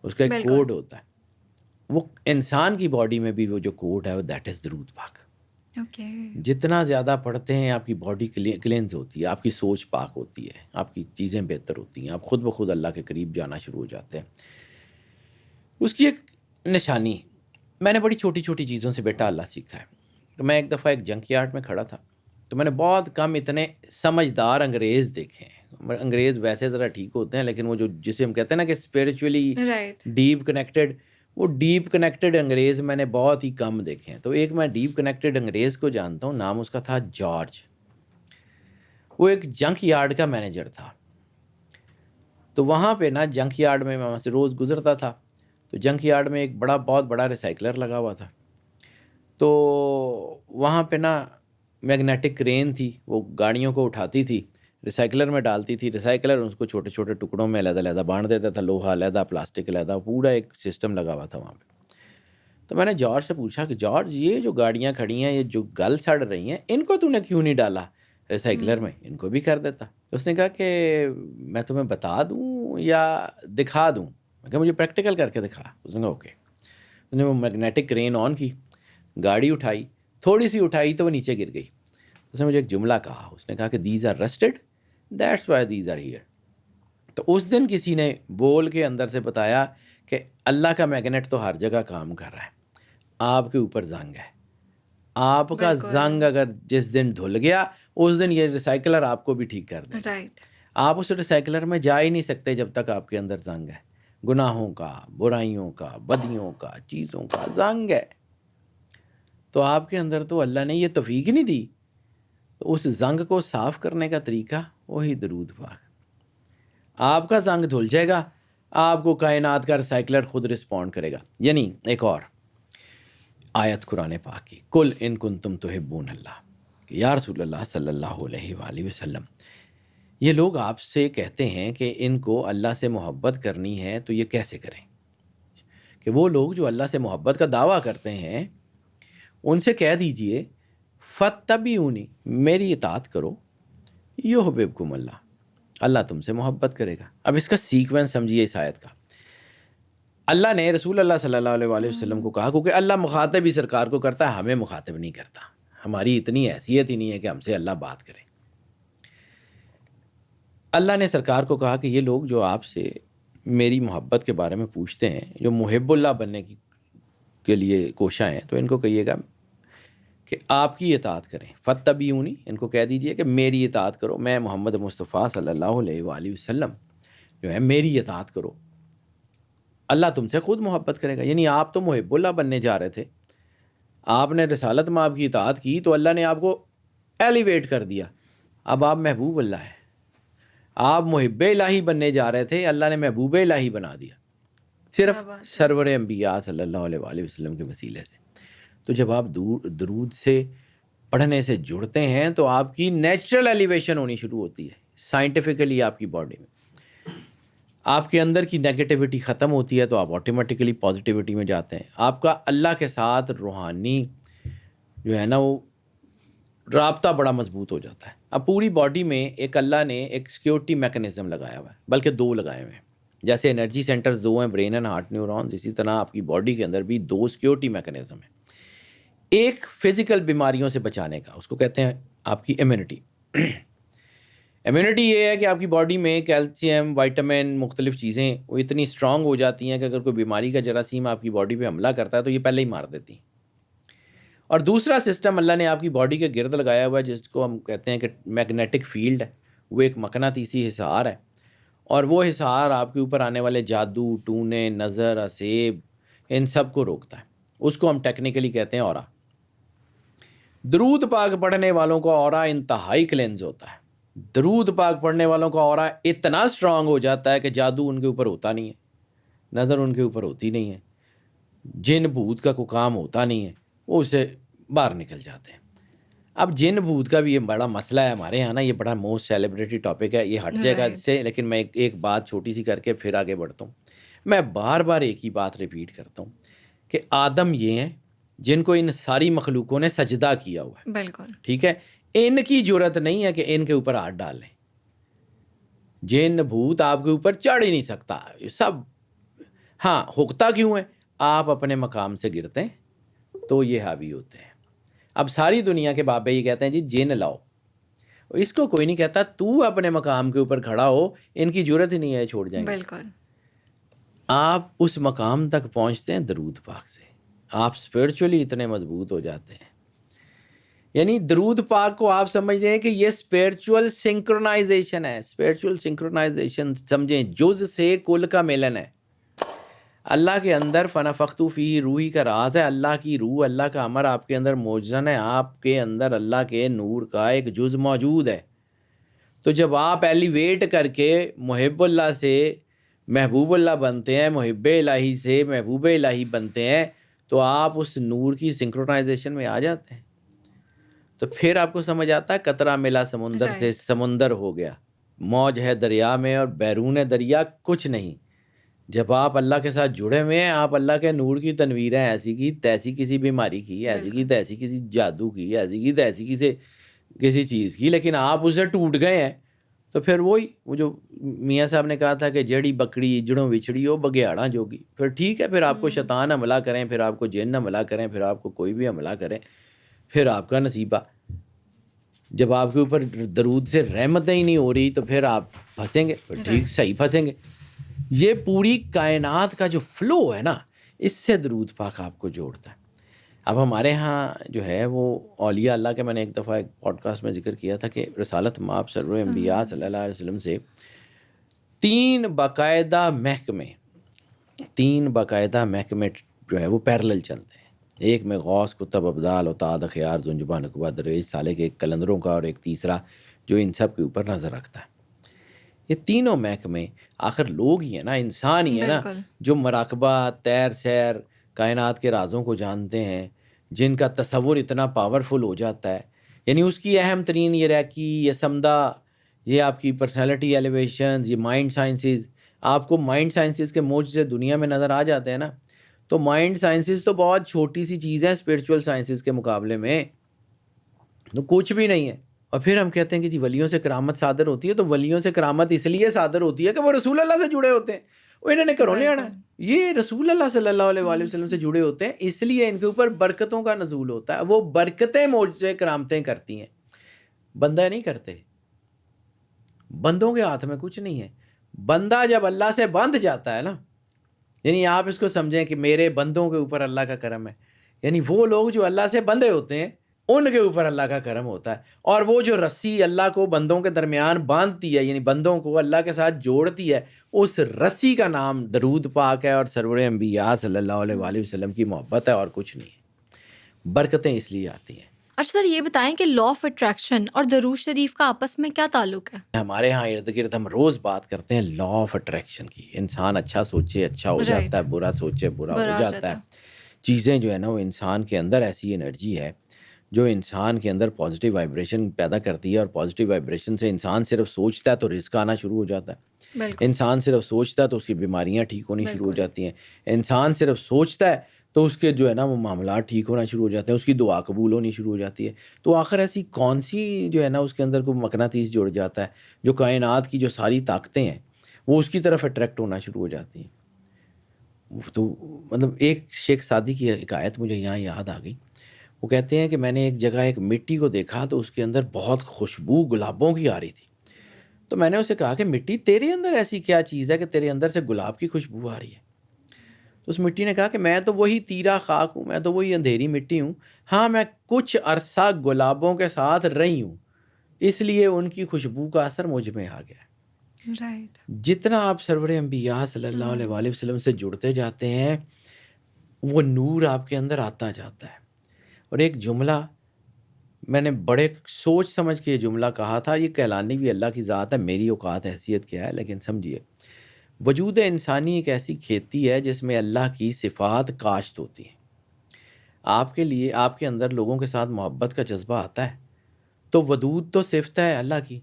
اس کا ایک بالکل. کوڈ ہوتا ہے. وہ انسان کی باڈی میں بھی وہ جو کوڈ ہے وہ دیٹ از درود پاک. اوکے. جتنا زیادہ پڑھتے ہیں آپ کی باڈی کلینز ہوتی ہے، آپ کی سوچ پاک ہوتی ہے، آپ کی چیزیں بہتر ہوتی ہیں، آپ خود بخود اللہ کے قریب جانا شروع ہو جاتے ہیں. اس کی ایک نشانی، میں نے بڑی چھوٹی چھوٹی چیزوں سے بیٹا اللہ سیکھا ہے. تو میں ایک دفعہ ایک جنک یارڈ میں کھڑا تھا، تو میں نے بہت کم اتنے سمجھدار انگریز دیکھے ہیں. انگریز ویسے ذرا ٹھیک ہوتے ہیں، لیکن وہ جو جسے ہم کہتے ہیں نا کہ اسپریچولی رائٹ. ڈیپ کنیکٹڈ، وہ ڈیپ کنیکٹڈ انگریز میں نے بہت ہی کم دیکھے ہیں. تو ایک میں ڈیپ کنیکٹڈ انگریز کو جانتا ہوں، نام اس کا تھا جارج. وہ ایک جنک یارڈ کا مینیجر تھا. تو وہاں پہ نا جنک یارڈ میں وہاں سے روز گزرتا تھا، تو جنک یارڈ میں ایک بہت بڑا ریسائکلر لگا ہوا تھا. تو وہاں پہ نا میگنیٹک کرین تھی، وہ گاڑیوں کو اٹھاتی تھی، ریسائکلر میں ڈالتی تھی، ریسائکلر اس کو چھوٹے چھوٹے ٹکڑوں میں علیحدہ علیحدہ بانٹ دیتا تھا، لوہا علیحدہ، پلاسٹک علیحدہ، پورا ایک سسٹم لگا ہوا تھا وہاں پہ. تو میں نے جارج سے پوچھا کہ جارج، یہ جو گاڑیاں کھڑی ہیں، یہ جو گل سڑ رہی ہیں، ان کو تو نے کیوں نہیں ڈالا ریسائکلر میں، ان کو بھی کر دیتا. تو اس نے کہا کہ میں تمہیں بتا دوں یا دکھا دوں. میں کہا مجھے پریکٹیکل کر کے دکھا. اس نے کہا اوکے. اس نے وہ میگنیٹک کرین آن کی، گاڑی اٹھائی، تھوڑی سی اٹھائی تو وہ نیچے گر گئی. اس نے مجھے ایک جملہ کہا، اس نے کہا کہ these are rusted, that's why these are here. تو اس دن کسی نے بول کے اندر سے بتایا کہ اللہ کا میگنیٹ تو ہر جگہ کام کر رہا ہے، آپ کے اوپر زنگ ہے. آپ کا بالکل. زنگ اگر جس دن دھل گیا، اس دن یہ ریسائکلر آپ کو بھی ٹھیک کر دے گا. رائٹ. آپ اس ریسائکلر میں جا ہی نہیں سکتے جب تک آپ کے اندر زنگ ہے. گناہوں کا، برائیوں کا، بدیوں کا، چیزوں کا زنگ ہے. تو آپ کے اندر تو اللہ نے یہ توفیق نہیں دی. تو اس زنگ کو صاف کرنے کا طریقہ وہی درود پاک. آپ کا زنگ دھل جائے گا، آپ کو کائنات کا ریسائکلر خود رسپونڈ کرے گا. یعنی ایک اور آیت قرآن پاک کی، کل ان کنتم تحبون اللہ، کہ یا رسول اللہ صلی اللہ علیہ وآلہ وسلم، یہ لوگ آپ سے کہتے ہیں کہ ان کو اللہ سے محبت کرنی ہے تو یہ کیسے کریں. کہ وہ لوگ جو اللہ سے محبت کا دعویٰ کرتے ہیں ان سے کہہ دیجئے فَاتَّبِعُونِی، میری اطاعت کرو، یحببکم اللہ، اللہ تم سے محبت کرے گا. اب اس کا سیکوینس سمجھیے اس آیت کا. اللہ نے رسول اللہ صلی اللہ علیہ وآلہ وسلم کو کہا، کیونکہ اللہ مخاطب ہی سرکار کو کرتا ہے، ہمیں مخاطب نہیں کرتا. ہماری اتنی حیثیت ہی نہیں ہے کہ ہم سے اللہ بات کرے. اللہ نے سرکار کو کہا کہ یہ لوگ جو آپ سے میری محبت کے بارے میں پوچھتے ہیں، جو محب اللہ بننے کے لیے کوشاں ہیں، تو ان کو کہیے گا کہ آپ کی اطاعت کریں. فَاتَّبِعُونِی، ان کو کہہ دیجئے کہ میری اطاعت کرو، میں محمد مصطفیٰ صلی اللہ علیہ وآلہ وسلم جو ہے میری اطاعت کرو، اللہ تم سے خود محبت کرے گا. یعنی آپ تو محب اللہ بننے جا رہے تھے، آپ نے رسالت میں آپ کی اطاعت کی تو اللہ نے آپ کو ایلیویٹ کر دیا، اب آپ محبوب اللہ ہیں. آپ محب الہی بننے جا رہے تھے، اللہ نے محبوب الہی بنا دیا، صرف کیا بات ہے. سرور انبیاء صلی اللہ علیہ وآلہ وسلم کے وسیلے سے. تو جب آپ درود سے پڑھنے سے جڑتے ہیں تو آپ کی نیچرل ایلیویشن ہونی شروع ہوتی ہے. سائنٹیفکلی آپ کی باڈی میں آپ کے اندر کی نیگیٹیوٹی ختم ہوتی ہے تو آپ آٹومیٹیکلی پازیٹیوٹی میں جاتے ہیں. آپ کا اللہ کے ساتھ روحانی جو ہے نا وہ رابطہ بڑا مضبوط ہو جاتا ہے. اب پوری باڈی میں ایک اللہ نے ایک سیکیورٹی میکنزم لگایا ہوا ہے، بلکہ دو لگائے ہوئے ہیں. جیسے انرجی سینٹرز دو ہیں، برین اینڈ ہارٹ نیورونز، اسی طرح آپ کی باڈی کے اندر بھی دو سیکیورٹی میکنزم ہیں. ایک فزیکل بیماریوں سے بچانے کا، اس کو کہتے ہیں آپ کی امیونٹی. امیونٹی یہ ہے کہ آپ کی باڈی میں کیلشیم، وائٹامن، مختلف چیزیں وہ اتنی اسٹرانگ ہو جاتی ہیں کہ اگر کوئی بیماری کا جراثیم آپ کی باڈی پہ حملہ کرتا ہے تو یہ پہلے ہی مار دیتی ہیں. اور دوسرا سسٹم اللہ نے آپ کی باڈی کے گرد لگایا ہوا ہے جس کو ہم کہتے ہیں کہ میگنیٹک فیلڈ ہے. وہ ایک مقناطیسی حصار ہے، اور وہ حصار آپ کے اوپر آنے والے جادو، ٹونے، نظر، اسیب، ان سب کو روکتا ہے. اس کو ہم ٹیکنیکلی کہتے ہیں اورا. درود پاک پڑھنے والوں کا اورا انتہائی کلینز ہوتا ہے. درود پاک پڑھنے والوں کا اورا اتنا اسٹرانگ ہو جاتا ہے کہ جادو ان کے اوپر ہوتا نہیں ہے، نظر ان کے اوپر ہوتی نہیں ہے، جن بھوت کا کوئی کام ہوتا نہیں ہے، وہ اسے باہر نکل جاتے ہیں. اب جن بھوت کا بھی یہ بڑا مسئلہ ہے ہمارے یہاں نا، یہ بڑا موسٹ سیلیبریٹی ٹاپک ہے، یہ ہٹ جائے گا اس سے، لیکن میں ایک بات چھوٹی سی کر کے پھر آگے بڑھتا ہوں. میں بار بار ایک ہی بات ریپیٹ کرتا ہوں کہ آدم یہ ہیں جن کو ان ساری مخلوقوں نے سجدہ کیا ہوا ہے. بالکل ٹھیک ہے، ان کی جرت نہیں ہے کہ ان کے اوپر ہاتھ ڈال لیں. جن بھوت آپ کے اوپر چڑھ ہی نہیں سکتا یہ سب. ہاں، ہوتا کیوں ہے؟ آپ اپنے مقام سے گرتے ہیں تو یہ حاوی ہوتے ہیں. اب ساری دنیا کے بابے یہ کہتے ہیں جی جن لاؤ، اس کو کوئی نہیں کہتا تو اپنے مقام کے اوپر کھڑا ہو، ان کی جرت ہی نہیں ہے، چھوڑ جائیں گے. بالکل آپ اس مقام تک پہنچتے ہیں درود پاک سے، آپ اسپرچولی اتنے مضبوط ہو جاتے ہیں. یعنی درود پاک کو آپ سمجھ رہے ہیں کہ یہ اسپرچول سنکرونائزیشن ہے. اسپرچول سنکرونائزیشن سمجھیں جز سے کل کا ملن ہے. اللہ کے اندر فنفختو فیہ روحی کا راز ہے. اللہ کی روح، اللہ کا امر آپ کے اندر موجزن ہے. آپ کے اندر اللہ کے نور کا ایک جز موجود ہے. تو جب آپ ایلیویٹ کر کے محب اللہ سے محبوب اللہ بنتے ہیں، محب الہی سے محبوب الہی بنتے ہیں، تو آپ اس نور کی سنکرونائزیشن میں آ جاتے ہیں. تو پھر آپ کو سمجھ آتا ہے قطرہ ملا سمندر سے سمندر ہو گیا، موج ہے دریا میں اور بیرون دریا کچھ نہیں. جب آپ اللہ کے ساتھ جڑے ہوئے ہیں، آپ اللہ کے نور کی تنویر ہیں، ایسی کی تیسی کسی بیماری کی، ایسی کی تیسی کسی جادو کی، ایسی کی تیسی کسی چیز کی، لیکن آپ اسے ٹوٹ گئے ہیں. تو پھر وہ جو میاں صاحب نے کہا تھا کہ جڑی بکڑی جڑوں وچھڑی ہو بگیاڑاں جوگی. پھر ٹھیک ہے، پھر آپ کو شیطان حملہ کریں، پھر آپ کو جن حملہ کریں، پھر آپ کو کوئی بھی حملہ کریں، پھر آپ کا نصیبہ. جب آپ کے اوپر درود سے رحمتیں ہی نہیں ہو رہی تو پھر آپ پھنسیں گے. پھر ٹھیک صحیح پھنسیں گے. یہ پوری کائنات کا جو فلو ہے نا، اس سے درود پاک آپ کو جوڑتا ہے. اب ہمارے ہاں جو ہے وہ اولیاء اللہ کے، میں نے ایک دفعہ ایک پوڈ کاسٹ میں ذکر کیا تھا کہ رسالت مآب سرور انبیاء صلی اللہ علیہ وسلم سے تین باقاعدہ محکمے جو ہے وہ پیرلل چلتے ہیں. ایک میں غوث، کتب، ابدال، اوتاد، اخیار، زنجبہ، نقبہ، درویش، سالک، ایک کلندروں کا، اور ایک تیسرا جو ان سب کے اوپر نظر رکھتا ہے. یہ تینوں محکمے آخر لوگ ہی ہیں نا، انسان ہی ہے نا، جو مراقبہ، تیر سیر، کائنات کے رازوں کو جانتے ہیں، جن کا تصور اتنا پاورفل ہو جاتا ہے. یعنی اس کی اہم ترین یہ ریکی، یہ سمدہ، یہ آپ کی پرسنالٹی ایلیویشنز، یہ مائنڈ سائنسز. آپ کو مائنڈ سائنسز کے معجزے دنیا میں نظر آ جاتے ہیں نا. تو مائنڈ سائنسز تو بہت چھوٹی سی چیز ہے اسپرچول سائنسز کے مقابلے میں، تو کچھ بھی نہیں ہے. اور پھر ہم کہتے ہیں کہ جی ولیوں سے کرامت صادر ہوتی ہے. تو ولیوں سے کرامت اس لیے صادر ہوتی ہے کہ وہ رسول اللہ سے جڑے ہوتے ہیں. وہ انہوں نے کرو نہیں آنا، یہ رسول اللہ صلی اللہ علیہ وآلہ وسلم سے جڑے ہوتے ہیں، اس لیے ان کے اوپر برکتوں کا نزول ہوتا ہے. وہ برکتیں معجزے کرامتیں کرتی ہیں، بندہ نہیں کرتے. بندوں کے ہاتھ میں کچھ نہیں ہے. بندہ جب اللہ سے بندھ جاتا ہے نا، یعنی آپ اس کو سمجھیں کہ میرے بندوں کے اوپر اللہ کا کرم ہے، یعنی وہ لوگ جو اللہ سے بندھے ہوتے ہیں ان کے اوپر اللہ کا کرم ہوتا ہے. اور وہ جو رسی اللہ کو بندوں کے درمیان باندھتی ہے، یعنی بندوں کو اللہ کے ساتھ جوڑتی ہے، اس رسی کا نام درود پاک ہے اور سرور انبیاء صلی اللہ علیہ وآلہ وسلم کی محبت ہے، اور کچھ نہیں ہے. برکتیں اس لیے آتی ہیں. اچھا سر، یہ بتائیں کہ لا آف اٹریکشن اور درود شریف کا آپس میں کیا تعلق ہے؟ ہمارے ہاں ارد گرد ہم روز بات کرتے ہیں لا آف اٹریکشن کی. انسان اچھا سوچے اچھا ہو جاتا ہے، برا سوچے برا ہو جاتا ہے. چیزیں جو ہے نا، وہ انسان کے اندر ایسی انرجی ہے جو انسان کے اندر پازیٹیو وائبریشن پیدا کرتی ہے، اور پازیٹیو وائبریشن سے انسان صرف سوچتا ہے تو رزق آنا شروع ہو جاتا ہے. انسان صرف سوچتا ہے تو اس کی بیماریاں ٹھیک ہونی شروع ہو جاتی ہیں. انسان صرف سوچتا ہے تو اس کے جو ہے نا وہ معاملات ٹھیک ہونا شروع ہو جاتے ہیں، اس کی دعا قبول ہونی شروع ہو جاتی ہے. تو آخر ایسی کون سی جو ہے نا اس کے اندر کوئی مقناطیس جڑ جاتا ہے جو کائنات کی جو ساری طاقتیں ہیں وہ اس کی طرف اٹریکٹ ہونا شروع ہو جاتی ہیں. تو مطلب ایک شیخ سعدی کی ایک آیت مجھے یہاں یاد آ گئی. وہ کہتے ہیں کہ میں نے ایک جگہ ایک مٹی کو دیکھا تو اس کے اندر بہت خوشبو گلابوں کی آ رہی تھی. تو میں نے اسے کہا کہ مٹی تیرے اندر ایسی کیا چیز ہے کہ تیرے اندر سے گلاب کی خوشبو آ رہی ہے؟ تو اس مٹی نے کہا کہ میں تو وہی تیرا خاک ہوں، میں تو وہی اندھیری مٹی ہوں، ہاں میں کچھ عرصہ گلابوں کے ساتھ رہی ہوں، اس لیے ان کی خوشبو کا اثر مجھ میں آ گیا۔ رائٹ، جتنا آپ سرور انبیاء صلی اللہ علیہ وآلہ وسلم سے جڑتے جاتے ہیں وہ نور آپ کے اندر آتا جاتا ہے۔ اور ایک جملہ میں نے بڑے سوچ سمجھ کے یہ جملہ کہا تھا، یہ کہلانی بھی اللہ کی ذات ہے، میری اوقات حیثیت کیا ہے، لیکن سمجھیے وجود انسانی ایک ایسی کھیتی ہے جس میں اللہ کی صفات کاشت ہوتی ہیں۔ آپ کے لیے آپ کے اندر لوگوں کے ساتھ محبت کا جذبہ آتا ہے تو ودود تو صفت ہے اللہ کی،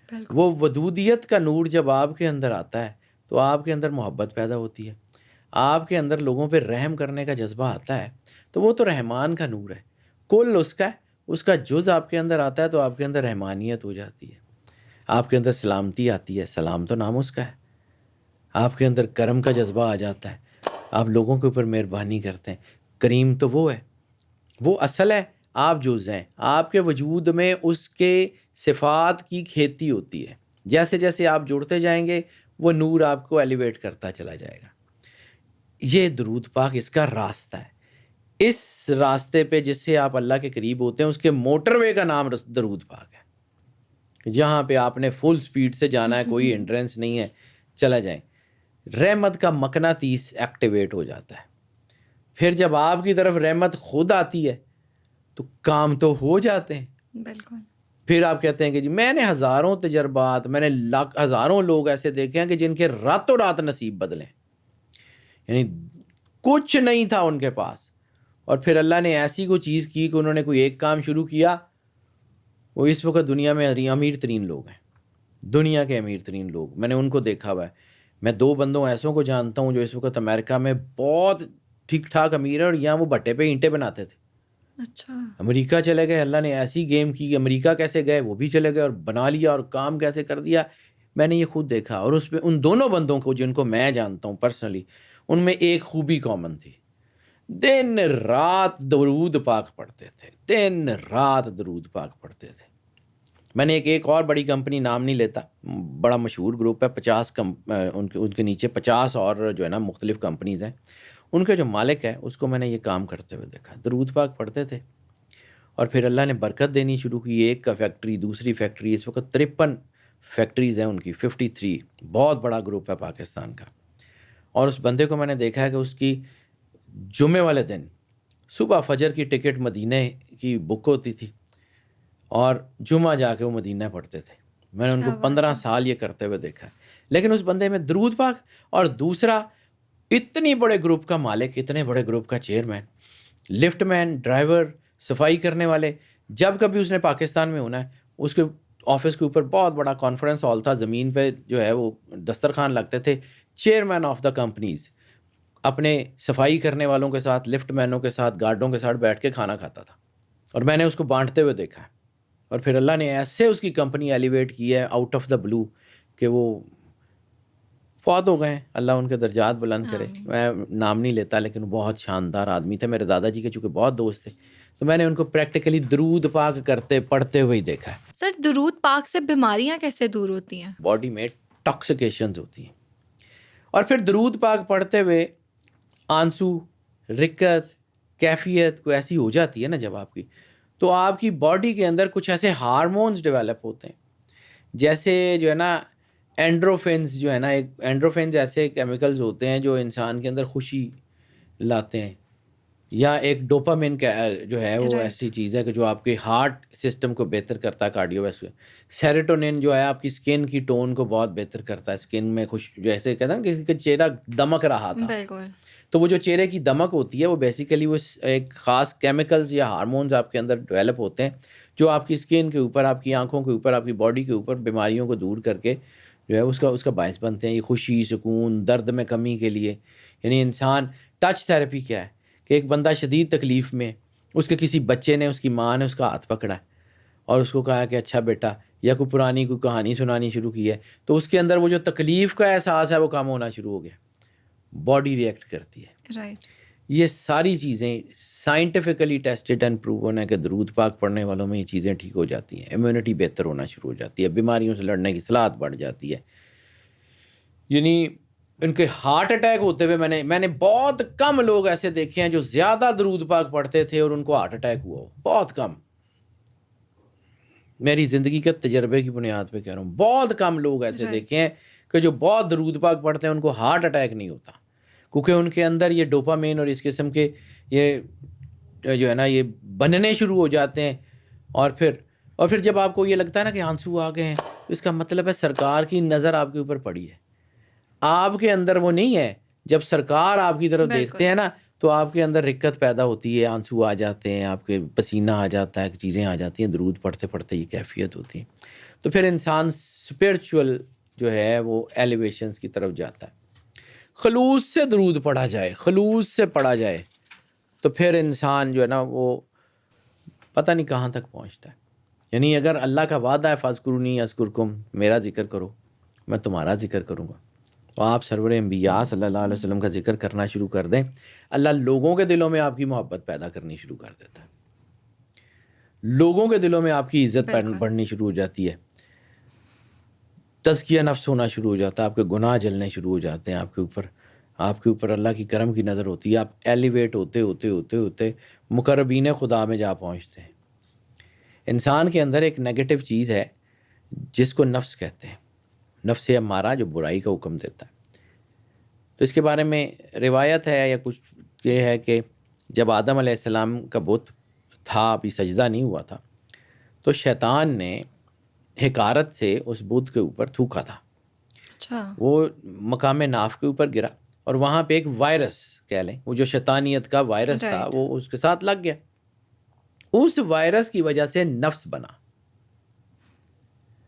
بالکل، وہ ودودیت کا نور جب آپ کے اندر آتا ہے تو آپ کے اندر محبت پیدا ہوتی ہے، آپ کے اندر لوگوں پہ رحم کرنے کا جذبہ آتا ہے تو وہ تو رحمان کا نور ہے، کل اس کا ہے، اس کا جز آپ کے اندر آتا ہے تو آپ کے اندر رحمانیت ہو جاتی ہے، آپ کے اندر سلامتی آتی ہے، سلام تو نام اس کا ہے، آپ کے اندر کرم کا جذبہ آ جاتا ہے، آپ لوگوں کے اوپر مہربانی کرتے ہیں، کریم تو وہ ہے، وہ اصل ہے، آپ جز ہیں، آپ کے وجود میں اس کے صفات کی کھیتی ہوتی ہے، جیسے جیسے آپ جڑتے جائیں گے وہ نور آپ کو ایلیویٹ کرتا چلا جائے گا۔ یہ درود پاک اس کا راستہ ہے، اس راستے پہ جس سے آپ اللہ کے قریب ہوتے ہیں اس کے موٹر وے کا نام درود پاک ہے، جہاں پہ آپ نے فل سپیڈ سے جانا ہے، کوئی انٹرنس نہیں ہے، چلا جائیں، رحمت کا مقناطیس ایکٹیویٹ ہو جاتا ہے، پھر جب آپ کی طرف رحمت خود آتی ہے تو کام تو ہو جاتے ہیں، بالکل، پھر آپ کہتے ہیں کہ جی میں نے ہزاروں تجربات، میں نے ہزاروں لوگ ایسے دیکھے ہیں کہ جن کے راتوں رات نصیب بدلے، یعنی کچھ نہیں تھا ان کے پاس اور پھر اللہ نے ایسی کوئی چیز کی کہ انہوں نے کوئی ایک کام شروع کیا، وہ اس وقت دنیا میں امیر ترین لوگ ہیں، دنیا کے امیر ترین لوگ، میں نے ان کو دیکھا ہوا ہے، میں 2 بندوں ایسوں کو جانتا ہوں جو اس وقت امریکہ میں بہت ٹھیک ٹھاک امیر ہے اور یہاں وہ بھٹے پہ اینٹیں بناتے تھے، اچھا، امریکہ چلے گئے، اللہ نے ایسی گیم کی، امریکہ کیسے گئے وہ بھی چلے گئے اور بنا لیا اور کام کیسے کر دیا، میں نے یہ خود دیکھا، اور اس پہ ان دونوں بندوں کو جن کو میں جانتا ہوں پرسنلی، ان میں ایک خوبی کامن تھی، دن رات درود پاک پڑھتے تھے، دن رات درود پاک پڑھتے تھے۔ میں نے ایک اور بڑی کمپنی، نام نہیں لیتا، بڑا مشہور گروپ ہے، 50 ان کے نیچے 50 اور جو ہے نا مختلف کمپنیز ہیں، ان کے جو مالک ہے اس کو میں نے یہ کام کرتے ہوئے دیکھا، درود پاک پڑھتے تھے اور پھر اللہ نے برکت دینی شروع کی، ایک کا فیکٹری، دوسری فیکٹری، اس وقت 53 فیکٹریز ہیں ان کی، 53، بہت بڑا گروپ ہے پاکستان کا۔ اور اس بندے کو میں نے دیکھا ہے کہ اس کی جمعے والے دن صبح فجر کی ٹکٹ مدینہ کی بک ہوتی تھی اور جمعہ جا کے وہ مدینہ پڑھتے تھے، میں نے ان کو کیا بات 15 ہے، سال یہ کرتے ہوئے دیکھا ہے، لیکن اس بندے میں درود پاک، اور دوسرا اتنی بڑے گروپ کا مالک، اتنے بڑے گروپ کا چیئرمین، لفٹ مین، ڈرائیور، صفائی کرنے والے، جب کبھی اس نے پاکستان میں ہونا ہے، اس کے آفس کے اوپر بہت بڑا کانفرنس ہال تھا، زمین پہ جو ہے وہ دسترخوان لگتے تھے، چیئرمین آف دا کمپنیز اپنے صفائی کرنے والوں کے ساتھ، لفٹ مینوں کے ساتھ، گارڈوں کے ساتھ بیٹھ کے کھانا کھاتا تھا، اور میں نے اس کو بانٹتے ہوئے دیکھا ہے، اور پھر اللہ نے ایسے اس کی کمپنی ایلیویٹ کی ہے آؤٹ آف دا بلو کہ وہ فوت ہو گئے ہیں، اللہ ان کے درجات بلند کرے، آمین، میں نام نہیں لیتا لیکن وہ بہت شاندار آدمی تھے، میرے دادا جی کے چونکہ بہت دوست تھے تو میں نے ان کو پریکٹیکلی درود پاک کرتے پڑھتے ہوئے ہی دیکھا ہے۔ سر درود پاک سے بیماریاں کیسے دور ہوتی ہیں؟ باڈی میں ٹاکسیکیشنز ہوتی ہیں، اور پھر درود پاک پڑھتے ہوئے آنسو، رکت، کیفیت کوئی ایسی ہو جاتی ہے نا جب آپ کی، تو آپ کی باڈی کے اندر کچھ ایسے ہارمونز ڈیولپ ہوتے ہیں، جیسے جو ہے نا اینڈروفینز، جو ہے نا ایک اینڈروفینز ایسے کیمیکلز ہوتے ہیں جو انسان کے اندر خوشی لاتے ہیں، یا ایک ڈوپامین کا جو ہے وہ رائٹ، ایسی چیز ہے کہ جو آپ کے ہارٹ سسٹم کو بہتر کرتا ہے، کارڈیو ویسکولر، سیروٹونین جو ہے آپ کی اسکن کی ٹون کو بہت بہتر کرتا ہے، اسکن میں خوش، جیسے کہتے ہیں نا کسی کا چہرہ دمک رہا تھا، بالکل، تو وہ جو چہرے کی دمک ہوتی ہے وہ بیسیکلی وہ ایک خاص کیمیکلز یا ہارمونز آپ کے اندر ڈیولپ ہوتے ہیں جو آپ کی اسکن کے اوپر، آپ کی آنکھوں کے اوپر، آپ کی باڈی کے اوپر بیماریوں کو دور کر کے جو ہے اس کا باعث بنتے ہیں، یہ خوشی، سکون، درد میں کمی کے لیے، یعنی انسان، ٹچ تھیراپی کیا ہے کہ ایک بندہ شدید تکلیف میں، اس کے کسی بچے نے، اس کی ماں نے اس کا ہاتھ پکڑا ہے اور اس کو کہا کہ اچھا بیٹا، یا کوئی پرانی کوئی کہانی سنانی شروع کی ہے، تو اس کے اندر وہ جو تکلیف کا احساس ہے وہ کم ہونا شروع ہو گیا، باڈی ریئیکٹ کرتی ہے۔ رائٹ، یہ ساری چیزیں سائنٹیفکلی ٹیسٹڈ اینڈ پروون ہے کہ درود پاک پڑھنے والوں میں یہ چیزیں ٹھیک ہو جاتی ہیں، امیونٹی بہتر ہونا شروع ہو جاتی ہے، بیماریوں سے لڑنے کی صلاحیت بڑھ جاتی ہے. یعنی ان کے ہارٹ اٹیک ہوتے ہوئے میں نے بہت کم لوگ ایسے دیکھے ہیں جو زیادہ درود پاک پڑھتے تھے اور ان کو ہارٹ اٹیک ہوا ہو. بہت کم، میری زندگی کے تجربے کی بنیاد پہ کہہ رہا ہوں، بہت کم لوگ ایسے دیکھے ہیں کہ جو بہت درود پاک پڑھتے ہیں ان کو ہارٹ اٹیک نہیں ہوتا، کیونکہ ان کے اندر یہ ڈوپامین اور اس قسم کے یہ جو ہے نا یہ بننے شروع ہو جاتے ہیں. اور پھر جب آپ کو یہ لگتا ہے نا کہ آنسو آ گئے ہیں، تو اس کا مطلب ہے سرکار کی نظر آپ کے اوپر پڑی ہے. آپ کے اندر وہ نہیں ہے. جب سرکار آپ کی طرف دیکھتے ہیں نا تو آپ کے اندر رکت پیدا ہوتی ہے، آنسو آ جاتے ہیں، آپ کے پسینہ آ جاتا ہے، چیزیں آ جاتی ہیں. درود پڑھتے پڑھتے یہ کیفیت ہوتی ہے. تو پھر انسان اسپرچول جو ہے وہ ایلیویشنز کی طرف جاتا ہے. خلوص سے درود پڑھا جائے، خلوص سے پڑھا جائے تو پھر انسان جو ہے نا وہ پتہ نہیں کہاں تک پہنچتا ہے. یعنی اگر اللہ کا وعدہ ہے فاذکرونی اذکرکم، میرا ذکر کرو میں تمہارا ذکر کروں گا، تو آپ سرور انبیاء صلی اللہ علیہ وسلم کا ذکر کرنا شروع کر دیں، اللہ لوگوں کے دلوں میں آپ کی محبت پیدا کرنی شروع کر دیتا ہے. لوگوں کے دلوں میں آپ کی عزت بڑھنی شروع ہو جاتی ہے، تزکیہ نفس ہونا شروع ہو جاتا ہے، آپ کے گناہ جلنے شروع ہو جاتے ہیں، آپ کے اوپر اللہ کی کرم کی نظر ہوتی ہے، آپ ایلیویٹ ہوتے ہوتے ہوتے ہوتے مقربین خدا میں جا پہنچتے ہیں. انسان کے اندر ایک نیگیٹو چیز ہے جس کو نفس کہتے ہیں، نفس امارہ جو برائی کا حکم دیتا ہے. تو اس کے بارے میں روایت ہے یا کچھ یہ ہے کہ جب آدم علیہ السلام کا بت تھا، ابھی سجدہ نہیں ہوا تھا، تو شیطان نے حقارت سے اس بت کے اوپر تھوکا تھا. وہ مقام ناف کے اوپر گرا اور وہاں پہ ایک وائرس کہہ لیں، وہ جو شیطانیت کا وائرس تھا وہ اس کے ساتھ لگ گیا. اس وائرس کی وجہ سے نفس بنا.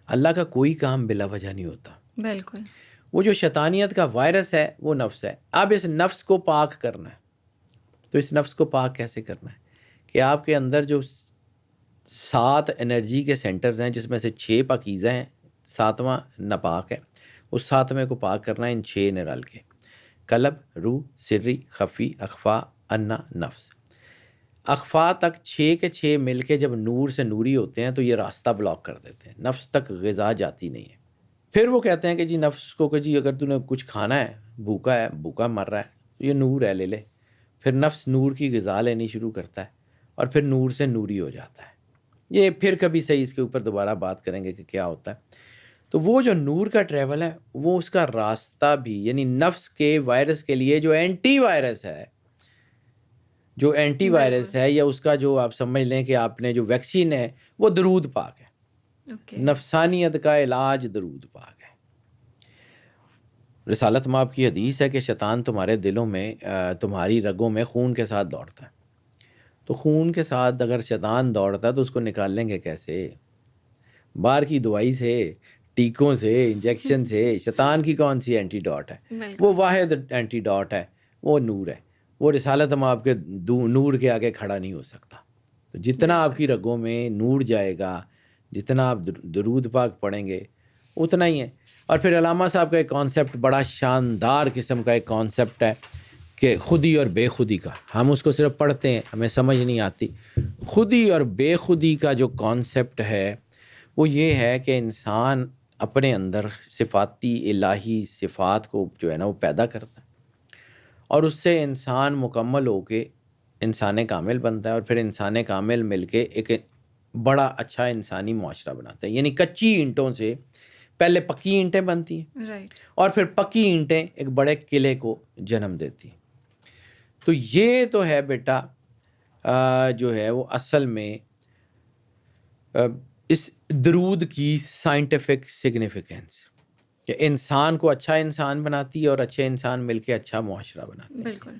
اللہ کا کوئی کام بلا وجہ نہیں ہوتا. بالکل. وہ جو شیطانیت کا وائرس ہے وہ نفس ہے. اب اس نفس کو پاک کرنا ہے. تو اس نفس کو پاک کیسے کرنا ہے؟ کہ آپ کے اندر جو 7 انرجی کے سینٹرز ہیں جس میں سے 6 پاکیزہ ہیں، 7واں ناپاک ہے، اس 7ویں کو پاک کرنا ہے ان 6 نے رل کے: قلب، روح، سری، خفی، اخفا، انا، نفس. اخفا تک 6 کے 6 مل کے جب نور سے نوری ہوتے ہیں تو یہ راستہ بلاک کر دیتے ہیں، نفس تک غذا جاتی نہیں ہے. پھر وہ کہتے ہیں کہ جی نفس کو کہ جی اگر تو نے کچھ کھانا ہے، بھوکا مر رہا ہے، تو یہ نور ہے، لے لے. پھر نفس نور کی غذا لینی شروع کرتا ہے اور پھر نور سے نوری ہو جاتا ہے. یہ پھر کبھی صحیح اس کے اوپر دوبارہ بات کریں گے کہ کیا ہوتا ہے. تو وہ جو نور کا ٹریول ہے وہ اس کا راستہ بھی، یعنی نفس کے وائرس کے لیے جو اینٹی وائرس ہے یا اس کا جو آپ سمجھ لیں کہ آپ نے جو ویکسین ہے وہ درود پاک ہے. نفسانیت کا علاج درود پاک ہے. رسالت مآب کی حدیث ہے کہ شیطان تمہارے دلوں میں، تمہاری رگوں میں خون کے ساتھ دوڑتا ہے. تو خون کے ساتھ اگر شیطان دوڑتا ہے تو اس کو نکال لیں گے کیسے؟ باہر کی دوائی سے، ٹیکوں سے، انجیکشن سے. شیطان کی کون سی اینٹی ڈاٹ ہے؟ وہ واحد اینٹی ڈاٹ ہے، وہ نور ہے. وہ رسالت مآب کے نور کے آگے کھڑا نہیں ہو سکتا. تو جتنا آپ کی رگوں میں نور جائے گا، جتنا آپ درود پاک پڑھیں گے، اتنا ہی ہے. اور پھر علامہ صاحب کا ایک کانسیپٹ، بڑا شاندار قسم کا ایک کانسیپٹ ہے کہ خودی اور بے خودی کا. ہم اس کو صرف پڑھتے ہیں، ہمیں سمجھ نہیں آتی. خودی اور بے خودی کا جو کانسیپٹ ہے وہ یہ ہے کہ انسان اپنے اندر صفاتی الہی صفات کو جو ہے نا وہ پیدا کرتا ہے اور اس سے انسان مکمل ہو کے انسان کامل بنتا ہے. اور پھر انسان کامل مل کے ایک بڑا اچھا انسانی معاشرہ بناتا ہے. یعنی کچی اینٹوں سے پہلے پکی اینٹیں بنتی ہیں اور پھر پکی اینٹیں ایک بڑے قلعے کو جنم دیتی ہیں. تو یہ تو ہے بیٹا جو ہے وہ اصل میں اس درود کی سائنٹیفک سگنیفیکنس کہ انسان کو اچھا انسان بناتی ہے اور اچھے انسان مل کے اچھا معاشرہ بناتے ہیں. بالکل.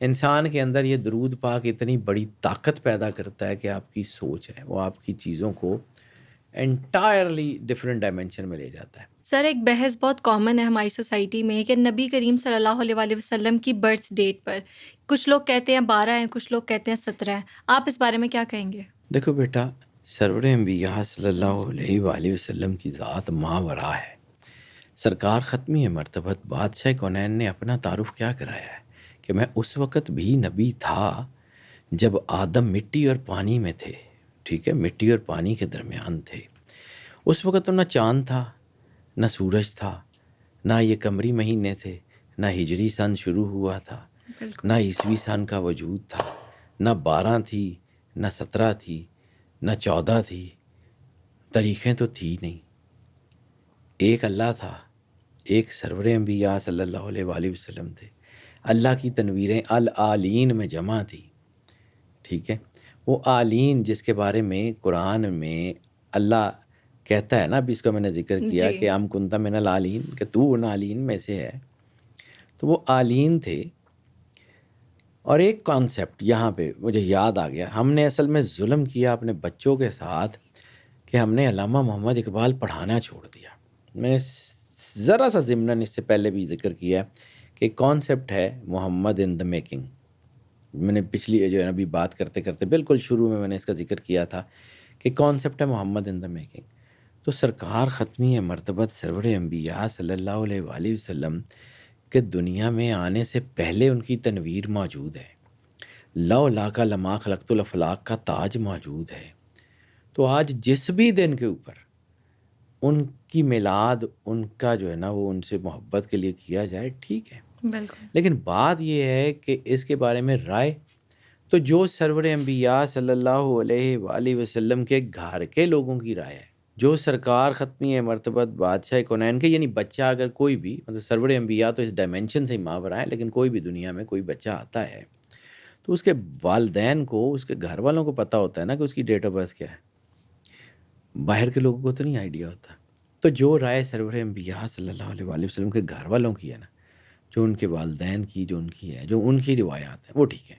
انسان کے اندر یہ درود پاک اتنی بڑی طاقت پیدا کرتا ہے کہ آپ کی سوچ ہے وہ آپ کی چیزوں کو انٹائرلی ڈفرینٹ ڈائمینشن میں لے جاتا ہے. سر، ایک بحث بہت کامن ہے ہماری سوسائٹی میں کہ نبی کریم صلی اللہ علیہ وسلم کی برتھ ڈیٹ پر کچھ لوگ کہتے ہیں 12 ہیں، کچھ لوگ کہتے ہیں 17 ہیں. آپ اس بارے میں کیا کہیں گے؟ دیکھو بیٹا، سرور انبیاء صلی اللہ علیہ وآلہ وسلم کی ذات ماورا ہے. سرکار ختمی مرتبت بادشاہ کونین نے اپنا تعارف کیا کرایا ہے کہ میں اس وقت بھی نبی تھا جب آدم مٹی اور پانی میں تھے، ٹھیک ہے، مٹی اور پانی کے درمیان تھے۔ اس وقت تو نہ چاند تھا، نہ سورج تھا، نہ یہ قمری مہینے تھے، نہ ہجری سن شروع ہوا تھا، بالکل نہ عیسوی سن کا وجود تھا، نہ 12 تھی، نہ 17 تھی، نہ 14 تھی، تاریخیں تو تھی نہیں۔ ایک اللہ تھا، ایک سرور انبیاء صلی اللہ علیہ وآلہ وسلم تھے۔ اللہ کی تنویریں العالین میں جمع تھی، ٹھیک ہے۔ وہ آلین جس کے بارے میں قرآن میں اللہ کہتا ہے نا، ابھی اس کا میں نے ذکر کیا جی کہ ام کنت من العالین، کہ تو ان آلین میں سے ہے، تو وہ آلین تھے۔ اور ایک کانسیپٹ یہاں پہ مجھے یاد آ گیا، ہم نے اصل میں ظلم کیا اپنے بچوں کے ساتھ کہ ہم نے علامہ محمد اقبال پڑھانا چھوڑ دیا۔ میں نے ذرا سا ضمناً اس سے پہلے بھی ذکر کیا کہ کانسیپٹ ہے محمد ان دا میکنگ۔ میں نے پچھلی جو ہے نا ابھی بات کرتے کرتے بالکل شروع میں نے اس کا ذکر کیا تھا کہ کانسیپٹ ہے محمد ان دا میکنگ۔ تو سرکار ختمی مرتبت سرور انبیاء صلی اللہ علیہ وآلہ وسلم کہ دنیا میں آنے سے پہلے ان کی تنویر موجود ہے، لولا کا لما خلقت الافلاق کا تاج موجود ہے۔ تو آج جس بھی دن کے اوپر ان کی میلاد، ان کا جو ہے نا وہ ان سے محبت کے لیے کیا جائے، ٹھیک ہے، بالکل لیکن بات یہ ہے کہ اس کے بارے میں رائے تو جو سرور انبیاء صلی اللہ علیہ وآلہ وسلم کے گھر کے لوگوں کی رائے ہے، جو سرکار ختمی مرتبت بادشاہ کونین کے، یعنی بچہ اگر کوئی بھی، مطلب سرور انبیاء تو اس ڈائمنشن سے ہی ماورا ہے، لیکن کوئی بھی دنیا میں کوئی بچہ آتا ہے تو اس کے والدین کو، اس کے گھر والوں کو پتہ ہوتا ہے نا کہ اس کی ڈیٹ آف برتھ کیا ہے، باہر کے لوگوں کو تو نہیں آئیڈیا ہوتا۔ تو جو رائے سرور انبیاء صلی اللہ علیہ وآلہ وسلم کے گھر والوں کی ہے نا، جو ان کے والدین کی، جو ان کی ہے، جو ان کی روایات ہیں، وہ ٹھیک ہے۔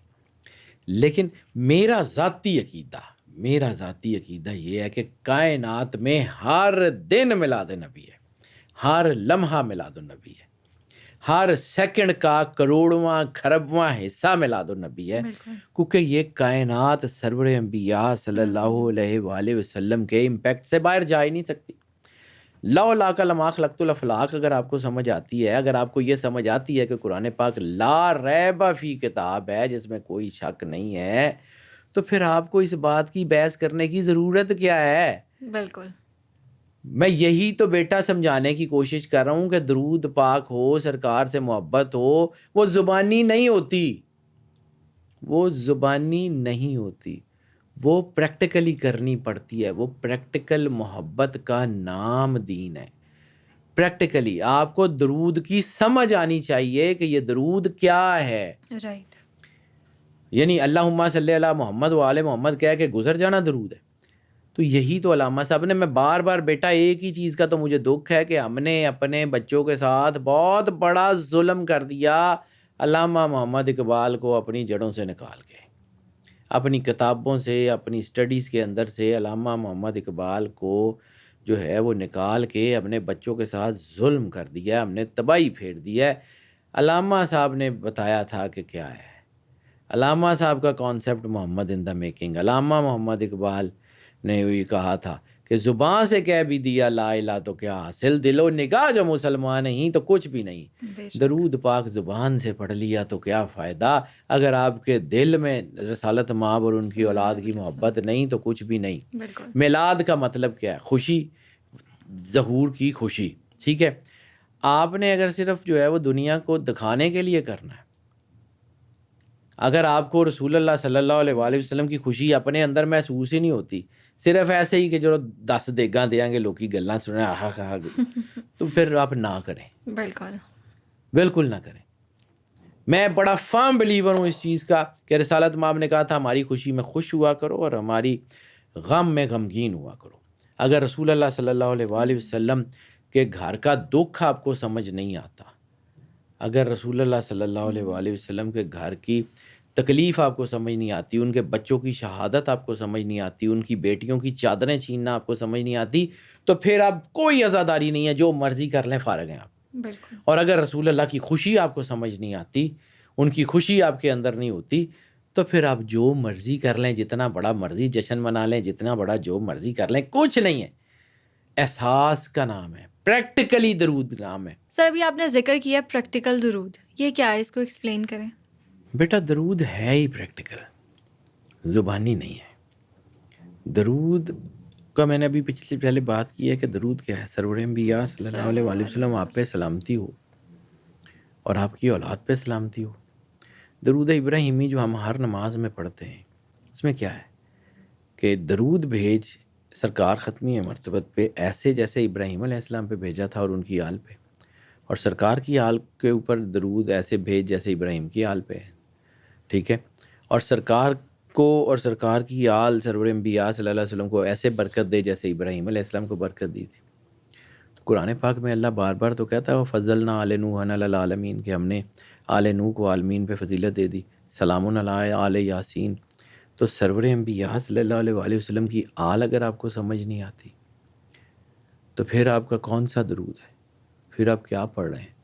لیکن میرا ذاتی عقیدہ یہ ہے کہ کائنات میں ہر دن میلاد نبی ہے، ہر لمحہ میلاد النبی ہے، ہر سیکنڈ کا کروڑواں کھربواں حصہ میلاد النبی ہے، بالکل کیونکہ یہ کائنات سرور انبیاء صلی اللہ علیہ وآلہ وسلم کے امپیکٹ سے باہر جا ہی نہیں سکتی۔ لولا کا لما خلقت الافلاق اگر آپ کو سمجھ آتی ہے، اگر آپ کو یہ سمجھ آتی ہے کہ قرآن پاک لا ریب فی کتاب ہے جس میں کوئی شک نہیں ہے، تو پھر آپ کو اس بات کی بحث کرنے کی ضرورت کیا ہے؟ بالکل میں یہی تو بیٹا سمجھانے کی کوشش کر رہا ہوں کہ درود پاک ہو، سرکار سے محبت ہو، وہ زبانی نہیں ہوتی، وہ زبانی نہیں ہوتی، وہ پریکٹیکلی کرنی پڑتی ہے۔ وہ پریکٹیکل محبت کا نام دین ہے۔ پریکٹیکلی آپ کو درود کی سمجھ آنی چاہیے کہ یہ درود کیا ہے۔ رائٹ یعنی اللہم صلی علی محمد و آل محمد کہہ کے گزر جانا درود ہے؟ تو یہی تو علامہ صاحب نے، میں بار بار بیٹا ایک ہی چیز کا تو مجھے دکھ ہے کہ ہم نے اپنے بچوں کے ساتھ بہت بڑا ظلم کر دیا، علامہ محمد اقبال کو اپنی جڑوں سے نکال کے، اپنی کتابوں سے، اپنی اسٹڈیز کے اندر سے علامہ محمد اقبال کو جو ہے وہ نکال کے اپنے بچوں کے ساتھ ظلم کر دیا، ہم نے تباہی پھیر دی ہے۔ علامہ صاحب نے بتایا تھا کہ کیا ہے، علامہ صاحب کا concept Muhammad in the making. علامہ محمد اقبال نے یہ کہا تھا کہ زبان سے کہہ بھی دیا لا الہ تو کیا حاصل، دل و نگاہ جو مسلمان نہیں تو کچھ بھی نہیں۔ بے شک درود پاک زبان سے پڑھ لیا تو کیا فائدہ اگر آپ کے دل میں رسالت مآب اور ان کی اولاد کی محبت نہیں تو کچھ بھی نہیں۔ بالکل میلاد کا مطلب کیا ہے؟ خوشی، ظہور کی خوشی، ٹھیک ہے۔ آپ نے اگر صرف جو ہے وہ دنیا کو دکھانے کے لیے کرنا ہے، اگر آپ کو رسول اللہ صلی اللہ علیہ وآلہ وسلم کی خوشی اپنے اندر محسوس ہی نہیں ہوتی، صرف ایسے ہی کہ جو 10 دیگاں دیں گے لوکی گلاں سنیں آہا کہا، تو پھر آپ نہ کریں، بالکل بالکل نہ کریں۔ میں بڑا فرم بلیور ہوں اس چیز کا کہ رسالت مآب نے کہا تھا ہماری خوشی میں خوش ہوا کرو اور ہماری غم میں غمگین ہوا کرو۔ اگر رسول اللہ صلی اللہ علیہ وآلہ وسلم کے گھر کا دکھ آپ کو سمجھ نہیں آتا، اگر رسول اللہ صلی اللہ علیہ وآلہ وسلم کے گھر کی تکلیف آپ کو سمجھ نہیں آتی، ان کے بچوں کی شہادت آپ کو سمجھ نہیں آتی، ان کی بیٹیوں کی چادریں چھیننا آپ کو سمجھ نہیں آتی، تو پھر آپ کوئی عزاداری نہیں ہے، جو مرضی کر لیں، فارغ ہیں آپ۔ بالکل اور اگر رسول اللہ کی خوشی آپ کو سمجھ نہیں آتی، ان کی خوشی آپ کے اندر نہیں ہوتی، تو پھر آپ جو مرضی کر لیں، جتنا بڑا مرضی جشن منا لیں، جتنا بڑا جو مرضی کر لیں، کچھ نہیں ہے۔ احساس کا نام ہے، پریکٹیکلی درود نام ہے۔ سر ابھی آپ نے ذکر کیا پریکٹیکل درود، یہ کیا ہے، اس کو ایکسپلین کریں۔ بیٹا درود ہے ہی پریکٹیکل، زبانی نہیں ہے۔ درود کا میں نے ابھی پہلے بات کی ہے کہ درود کیا ہے۔ سرور انبیاء صلی اللہ علیہ وآلہ وسلم آپ پہ سلامتی ہو اور آپ کی اولاد پہ سلامتی ہو۔ درود ابراہیمی جو ہم ہر نماز میں پڑھتے ہیں، اس میں کیا ہے کہ درود بھیج سرکار ختمی مرتبت پہ ایسے جیسے ابراہیم علیہ السلام پہ بھیجا تھا اور ان کی آل پہ، اور سرکار کی آل کے اوپر درود ایسے بھیج جیسے ابراہیم کی آل پہ ہے، ٹھیک ہے؟ اور سرکار کو اور سرکار کی آل سرور انبیاء صلی اللہ علیہ وسلم کو ایسے برکت دے جیسے ابراہیم علیہ السلام کو برکت دی تھی۔ تو قرآن پاک میں اللہ بار بار تو کہتا ہے وَفَضَّلْنَا عَلَى نُوحٍ عَلَى الْعَالَمِينَ، کہ ہم نے آل نوح کو عالمین پہ فضیلت دے دی، سلام علی آل یاسین۔ تو سرور انبیاء صلی اللہ علیہ وآلہ وسلم کی آل اگر آپ کو سمجھ نہیں آتی تو پھر آپ کا کون سا درود ہے؟ پھر آپ کیا پڑھ رہے ہیں؟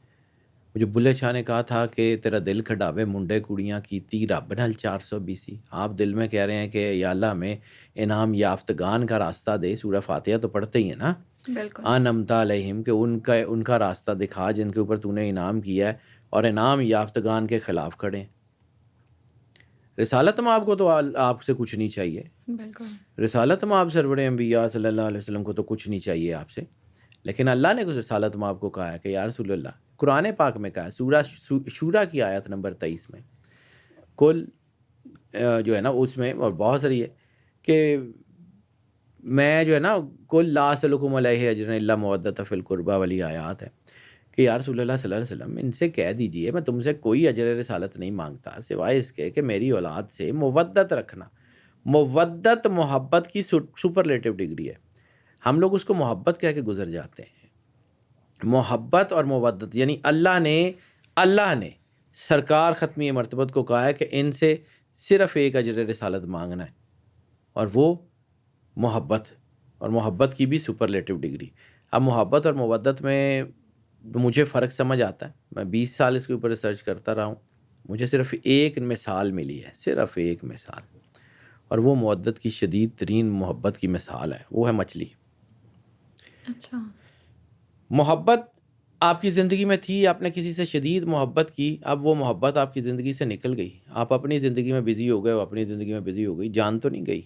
جو بلے شاہ نے کہا تھا کہ تیرا دل کھڈاوے منڈے کڑیاں کیتی رب نال 420، آپ دل میں کہہ رہے ہیں کہ یا اللہ ہمیں انعام یافتگان کا راستہ دے۔ سورہ فاتحہ تو پڑھتے ہی ہیں نا، بالکل انعمت علیہم، کہ ان کا راستہ دکھا جن کے اوپر تو نے انعام کیا ہے، اور انعام یافتگان کے خلاف کھڑے ہیں۔ رسالت آپ کو تو آپ سے کچھ نہیں چاہیے، بالکل رسالت آپ سرور انبیاء صلی اللہ علیہ وسلم کو تو کچھ نہیں چاہیے آپ سے، لیکن اللہ نے کچھ رسالت آپ کو کہا ہے کہ یا رسول اللہ، قرآن پاک میں کہا ہے سورہ شورا کی آیت نمبر 23 میں، کل جو ہے نا اس میں، اور بہت ساری ہے کہ میں جو ہے نا کل لا اسألکم علیہ اجرا الا مودۃ فی القربی والی آیات ہے کہ یا رسول اللہ صلی اللہ علیہ وسلم ان سے کہہ دیجئے میں تم سے کوئی اجر رسالت نہیں مانگتا سوائے اس کے کہ میری اولاد سے مودت رکھنا۔ مودت محبت کی سپرلیٹو ڈگری ہے، ہم لوگ اس کو محبت کہہ کے گزر جاتے ہیں۔ محبت اور مودت یعنی اللہ نے سرکار ختمی مرتبت کو کہا ہے کہ ان سے صرف ایک اجر رسالت مانگنا ہے، اور وہ محبت، اور محبت کی بھی سپرلیٹو ڈگری۔ اب محبت اور مودت میں مجھے فرق سمجھ آتا ہے، میں 20 سال اس کے اوپر ریسرچ کرتا رہا ہوں، مجھے صرف ایک مثال ملی ہے، صرف ایک مثال، اور وہ مودت کی شدید ترین محبت کی مثال ہے، وہ ہے مچھلی۔ اچھا، محبت آپ کی زندگی میں تھی، آپ نے کسی سے شدید محبت کی، اب وہ محبت آپ کی زندگی سے نکل گئی، آپ اپنی زندگی میں بزی ہو گئے، وہ اپنی زندگی میں بزی ہو گئی، جان تو نہیں گئی،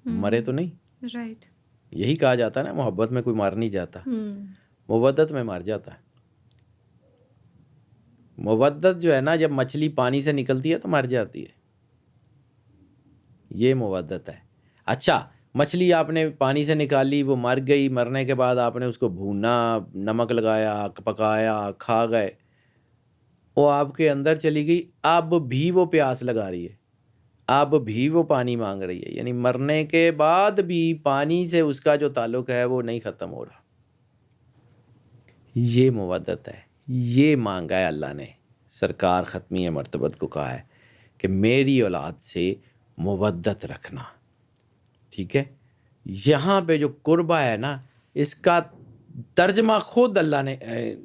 مرے تو نہیں۔ رائٹ، یہی کہا جاتا ہے نا محبت میں کوئی مار نہیں جاتا، مودت میں مر جاتا ہے۔ مودت جو ہے نا جب مچھلی پانی سے نکلتی ہے تو مر جاتی ہے، یہ مودت ہے۔ اچھا مچھلی آپ نے پانی سے نکالی، وہ مر گئی، مرنے کے بعد آپ نے اس کو بھونا، نمک لگایا، پکایا، کھا گئے، وہ آپ کے اندر چلی گئی، اب بھی وہ پیاس لگا رہی ہے، اب بھی وہ پانی مانگ رہی ہے، یعنی مرنے کے بعد بھی پانی سے اس کا جو تعلق ہے وہ نہیں ختم ہو رہا۔ یہ مودت ہے، یہ مانگا ہے اللہ نے، سرکار ختمی مرتبت کو کہا ہے کہ میری اولاد سے مودت رکھنا، ٹھیک ہے؟ یہاں پہ جو قربہ ہے نا، اس کا ترجمہ خود اللہ نے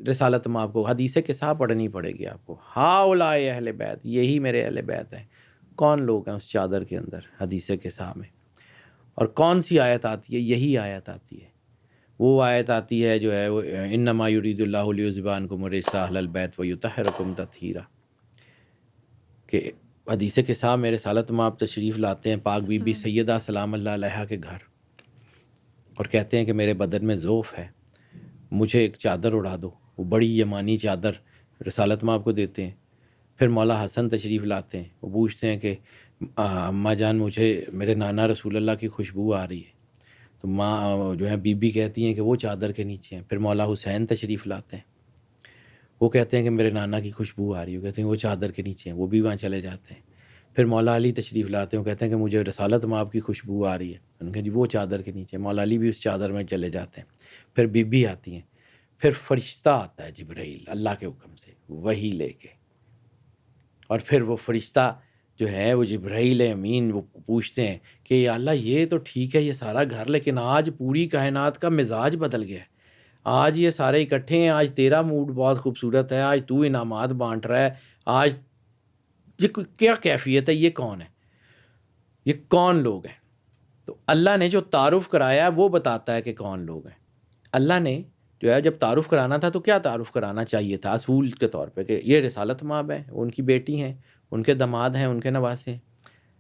رسالت میں آپ کو حدیث قصہ پڑھنی پڑے گی آپ کو، ہاؤلائے اہل بیت، یہی میرے اہل بیت ہیں۔ کون لوگ ہیں اس چادر کے اندر حدیث قصہ میں؟ اور کون سی آیت آتی ہے؟ یہی آیت آتی ہے، وہ آیت آتی ہے جو ہے وہ انما یرید اللہ لیذھب عنکم الرجس اہل البیت ویطہرکم تطہیرا، کہ حدیث قصہ میں رسالت میں آپ تشریف لاتے ہیں پاک بی بی سیدہ سلام اللہ علیہا کے گھر، اور کہتے ہیں کہ میرے بدن میں ذوف ہے، مجھے ایک چادر اڑا دو، وہ بڑی یمانی چادر رسالت میں آپ کو دیتے ہیں۔ پھر مولا حسن تشریف لاتے ہیں، وہ پوچھتے ہیں کہ اماں جان مجھے میرے نانا رسول اللہ کی خوشبو آ رہی ہے، تو ماں جو ہے بی بی کہتی ہیں کہ وہ چادر کے نیچے ہیں۔ پھر مولا حسین تشریف لاتے ہیں، وہ کہتے ہیں کہ میرے نانا کی خوشبو آ رہی ہے، وہ کہتے ہیں وہ چادر کے نیچے ہیں، وہ بھی وہاں چلے جاتے ہیں۔ پھر مولا علی تشریف لاتے ہیں، وہ کہتے ہیں کہ مجھے رسالت میں آپ کی خوشبو آ رہی ہے، ان کے جی وہ چادر کے نیچے، مولا علی بھی اس چادر میں چلے جاتے ہیں۔ پھر بی بی آتی ہیں، پھر فرشتہ آتا ہے جبرائیل اللہ کے حکم سے وحی لے کے، اور پھر وہ فرشتہ جو ہے وہ جبرائیل امین وہ پوچھتے ہیں کہ یا اللہ یہ تو ٹھیک ہے یہ سارا گھر، لیکن آج پوری کائنات کا مزاج بدل گیا ہے، آج یہ سارے اکٹھے ہیں، آج تیرا موڈ بہت خوبصورت ہے، آج تو انعامات بانٹ رہا ہے، آج یہ کیا کیفیت ہے، یہ کون ہے، یہ کون لوگ ہیں؟ تو اللہ نے جو تعارف کرایا ہے وہ بتاتا ہے کہ کون لوگ ہیں۔ اللہ نے جو ہے جب تعارف کرانا تھا تو کیا تعارف کرانا چاہیے تھا اصول کے طور پہ کہ یہ رسالت مآب ہیں، ان کی بیٹی ہیں، ان کے داماد ہیں، ان کے نواسے ہیں۔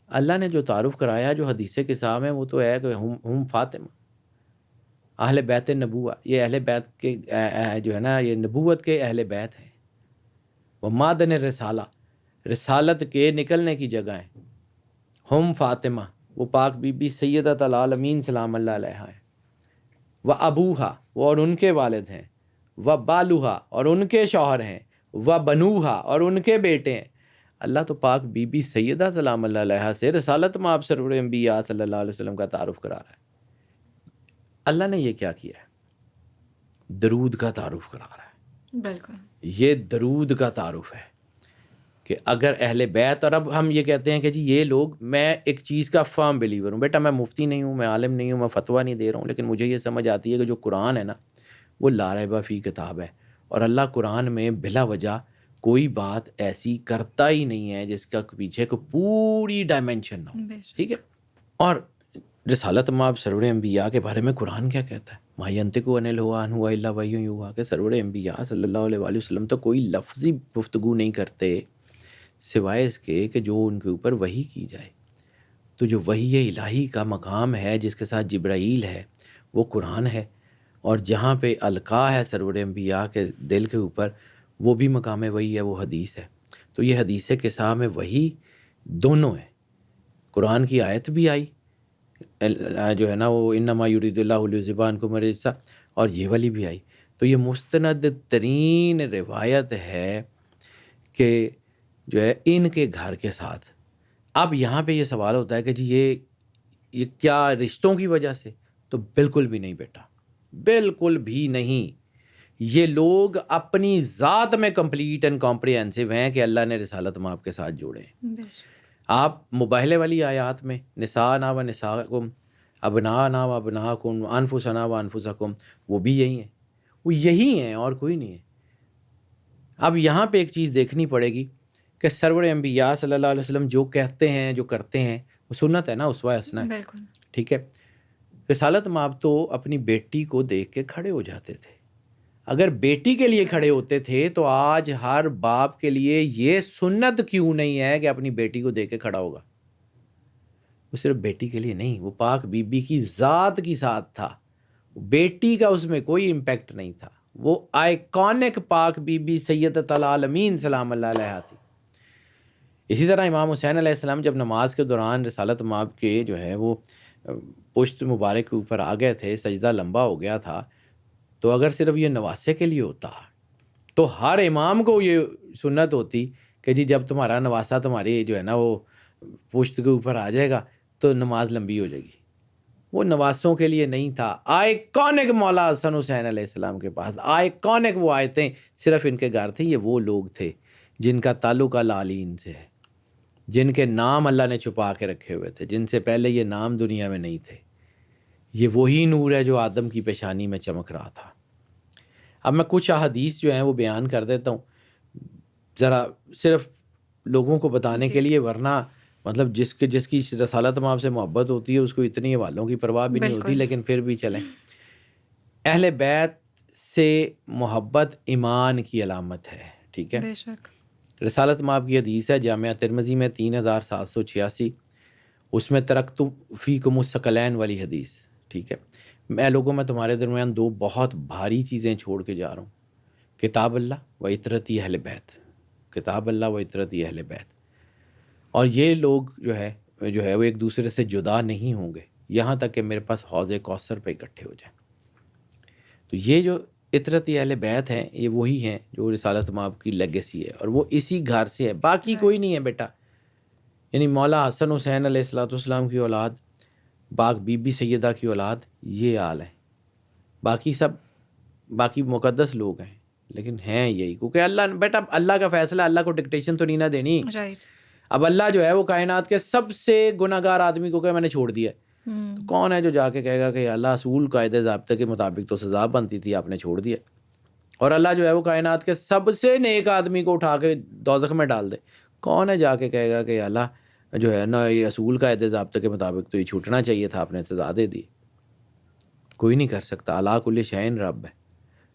اللہ نے جو تعارف کرایا جو حدیث کے سام ہے وہ تو ہے کہ ہم فاطمہ اہل بیت نبوہ، یہ اہل بیت کے جو ہے نا یہ نبوت کے اہل بیت ہیں، وہ مادن رسالہ، رسالت کے نکلنے کی جگہ ہیں۔ ہم فاطمہ، وہ پاک بی بی سیدۃ العالمین سلام اللہ علیہا ہے، و ابوہا، وہ اور ان کے والد ہیں، و بالوہا اور ان کے شوہر ہیں، و بنوہا اور ان کے بیٹے ہیں۔ اللہ تو پاک بی بی سیدہ سلام اللہ علیہا سے رسالت مآب سرور انبیاء صلی اللہ علیہ وسلم کا تعارف کرا رہا ہے۔ اللہ نے یہ کیا کیا ہے؟ درود کا تعارف کرا رہا ہے۔ بالکل یہ درود کا تعارف ہے کہ اگر اہل بیت، اور اب ہم یہ کہتے ہیں کہ جی یہ لوگ، میں ایک چیز کا فرم بلیور ہوں، بیٹا میں مفتی نہیں ہوں، میں عالم نہیں ہوں، میں فتویٰ نہیں دے رہا ہوں، لیکن مجھے یہ سمجھ آتی ہے کہ جو قرآن ہے نا وہ لا ریب فیہ کتاب ہے، اور اللہ قرآن میں بلا وجہ کوئی بات ایسی کرتا ہی نہیں ہے جس کا پیچھے کو پوری ڈائمنشن نہ ہو، بے شک۔ ٹھیک ہے؟ اور رسالت مآب سرور انبیاء کے بارے میں قرآن کیا کہتا ہے؟ ما ینطق عن الہویٰ ان ہوا الا وحی یوحیٰ، کہ سرور انبیاء صلی اللہ علیہ وآلہ وسلم تو کوئی لفظی گفتگو نہیں کرتے سوائے اس کے کہ جو ان کے اوپر وحی کی جائے۔ تو جو وحی الہی کا مقام ہے جس کے ساتھ جبرائیل ہے وہ قرآن ہے، اور جہاں پہ القاء ہے سرور انبیاء کے دل کے اوپر وہ بھی مقام وحی ہے، وہ حدیث ہے۔ تو یہ حدیث کے سامنے وحی دونوں ہے، قرآن کی آیت بھی آئی جو ہے نا وہ انما یرید اللہ لیذھب عنکم الرجس، اور یہ والی بھی آئی۔ تو یہ مستند ترین روایت ہے کہ جو ہے ان کے گھر کے ساتھ۔ اب یہاں پہ یہ سوال ہوتا ہے کہ جی یہ کیا رشتوں کی وجہ سے؟ تو بالکل بھی نہیں بیٹا، بالکل بھی نہیں۔ یہ لوگ اپنی ذات میں کمپلیٹ اینڈ کمپریہنسو ہیں کہ اللہ نے رسالت مآب کے ساتھ جوڑے ہیں۔ بے شک۔ آپ مباہلے والی آیات میں نساءنا و نساءکم، ابناءنا و ابناءکم، انفسنا و انفسکم، وہ بھی یہی ہیں، وہ یہی ہیں اور کوئی نہیں ہے۔ اب یہاں پہ ایک چیز دیکھنی پڑے گی کہ سرور انبیاء صلی اللہ علیہ وسلم جو کہتے ہیں جو کرتے ہیں وہ سنت ہے نا، اسوہ حسنہ ہے، بالکل ٹھیک ہے؟ رسالت مآب تو اپنی بیٹی کو دیکھ کے کھڑے ہو جاتے تھے۔ اگر بیٹی کے لیے کھڑے ہوتے تھے تو آج ہر باپ کے لیے یہ سنت کیوں نہیں ہے کہ اپنی بیٹی کو دیکھ کے کھڑا ہوگا؟ وہ صرف بیٹی کے لیے نہیں، وہ پاک بی بی کی ذات کی ساتھ تھا، بیٹی کا اس میں کوئی امپیکٹ نہیں تھا، وہ آئیکونک پاک بی بی سیدۃ العالمین سلام اللہ علیہا تھی۔ اسی طرح امام حسین علیہ السلام جب نماز کے دوران رسالت مآب کے جو ہے وہ پشت مبارک کے اوپر آ گئے تھے، سجدہ لمبا ہو گیا تھا، تو اگر صرف یہ نواسے کے لیے ہوتا تو ہر امام کو یہ سنت ہوتی کہ جی جب تمہارا نواسہ تمہاری جو ہے نا وہ پشت کے اوپر آ جائے گا تو نماز لمبی ہو جائے گی۔ وہ نواسوں کے لیے نہیں تھا، آئیکونک مولا حسن حسین علیہ السلام کے پاس آئیکونک وہ آیتیں صرف ان کے گھر تھیں۔ یہ وہ لوگ تھے جن کا تعلق العالین سے ہے، جن کے نام اللہ نے چھپا کے رکھے ہوئے تھے، جن سے پہلے یہ نام دنیا میں نہیں تھے۔ یہ وہی نور ہے جو آدم کی پیشانی میں چمک رہا تھا۔ اب میں کچھ احادیث جو ہیں وہ بیان کر دیتا ہوں ذرا صرف لوگوں کو بتانے کے لیے، ورنہ مطلب جس کی رسالت مآب سے محبت ہوتی ہے اس کو اتنی حوالوں کی پرواہ بھی نہیں ہوتی، لیکن پھر بھی چلیں۔ اہل بیت سے محبت ایمان کی علامت ہے، ٹھیک ہے؟ بے شک۔ رسالت مآب کی حدیث ہے جامعہ ترمذی میں 3786، اس میں ترکت فیکم الثقلین والی حدیث، ٹھیک ہے؟ میں لوگوں میں تمہارے درمیان دو بہت بھاری چیزیں چھوڑ کے جا رہا ہوں، کتاب اللہ و اطرتی اہل بیت، کتاب اللہ و اطرتی اہل بیت۔ اور یہ لوگ جو ہے وہ ایک دوسرے سے جدا نہیں ہوں گے یہاں تک کہ میرے پاس حوض کوثر پہ اکٹھے ہو جائیں۔ تو یہ جو اطرتی اہل بیت ہیں یہ وہی ہیں جو رسالت مآب کی لیگیسی ہے، اور وہ اسی گھر سے ہے، باقی کوئی نہیں ہے بیٹا۔ یعنی مولا حسن حسین علیہ الصلوۃ والسلام کی اولاد، پاک بی بی سیدہ کی اولاد، یہ حال ہے۔ باقی مقدس لوگ ہیں لیکن ہیں یہی، کیونکہ اللہ بیٹا اللہ کا فیصلہ، اللہ کو ڈکٹیشن تو نہیں نہ دینی۔ رائٹ۔ اب اللہ جو ہے وہ کائنات کے سب سے گناہ گار آدمی کو کہ میں نے چھوڑ دیا ہے، تو کون ہے جو جا کے کہے گا کہ اللہ اصول قاعدے ضابطے کے مطابق تو سزا بنتی تھی، آپ نے چھوڑ دیا؟ اور اللہ جو ہے وہ کائنات کے سب سے نیک آدمی کو اٹھا کے دوزخ میں ڈال دے، کون ہے جا کے کہے گا کہ اللہ جو ہے نا یہ اصول قاعدے ضابطے کے مطابق تو یہ چھوٹنا چاہیے تھا، آپ نے سزا دے دی؟ کوئی نہیں کر سکتا۔ علی کل شیء رب ہے،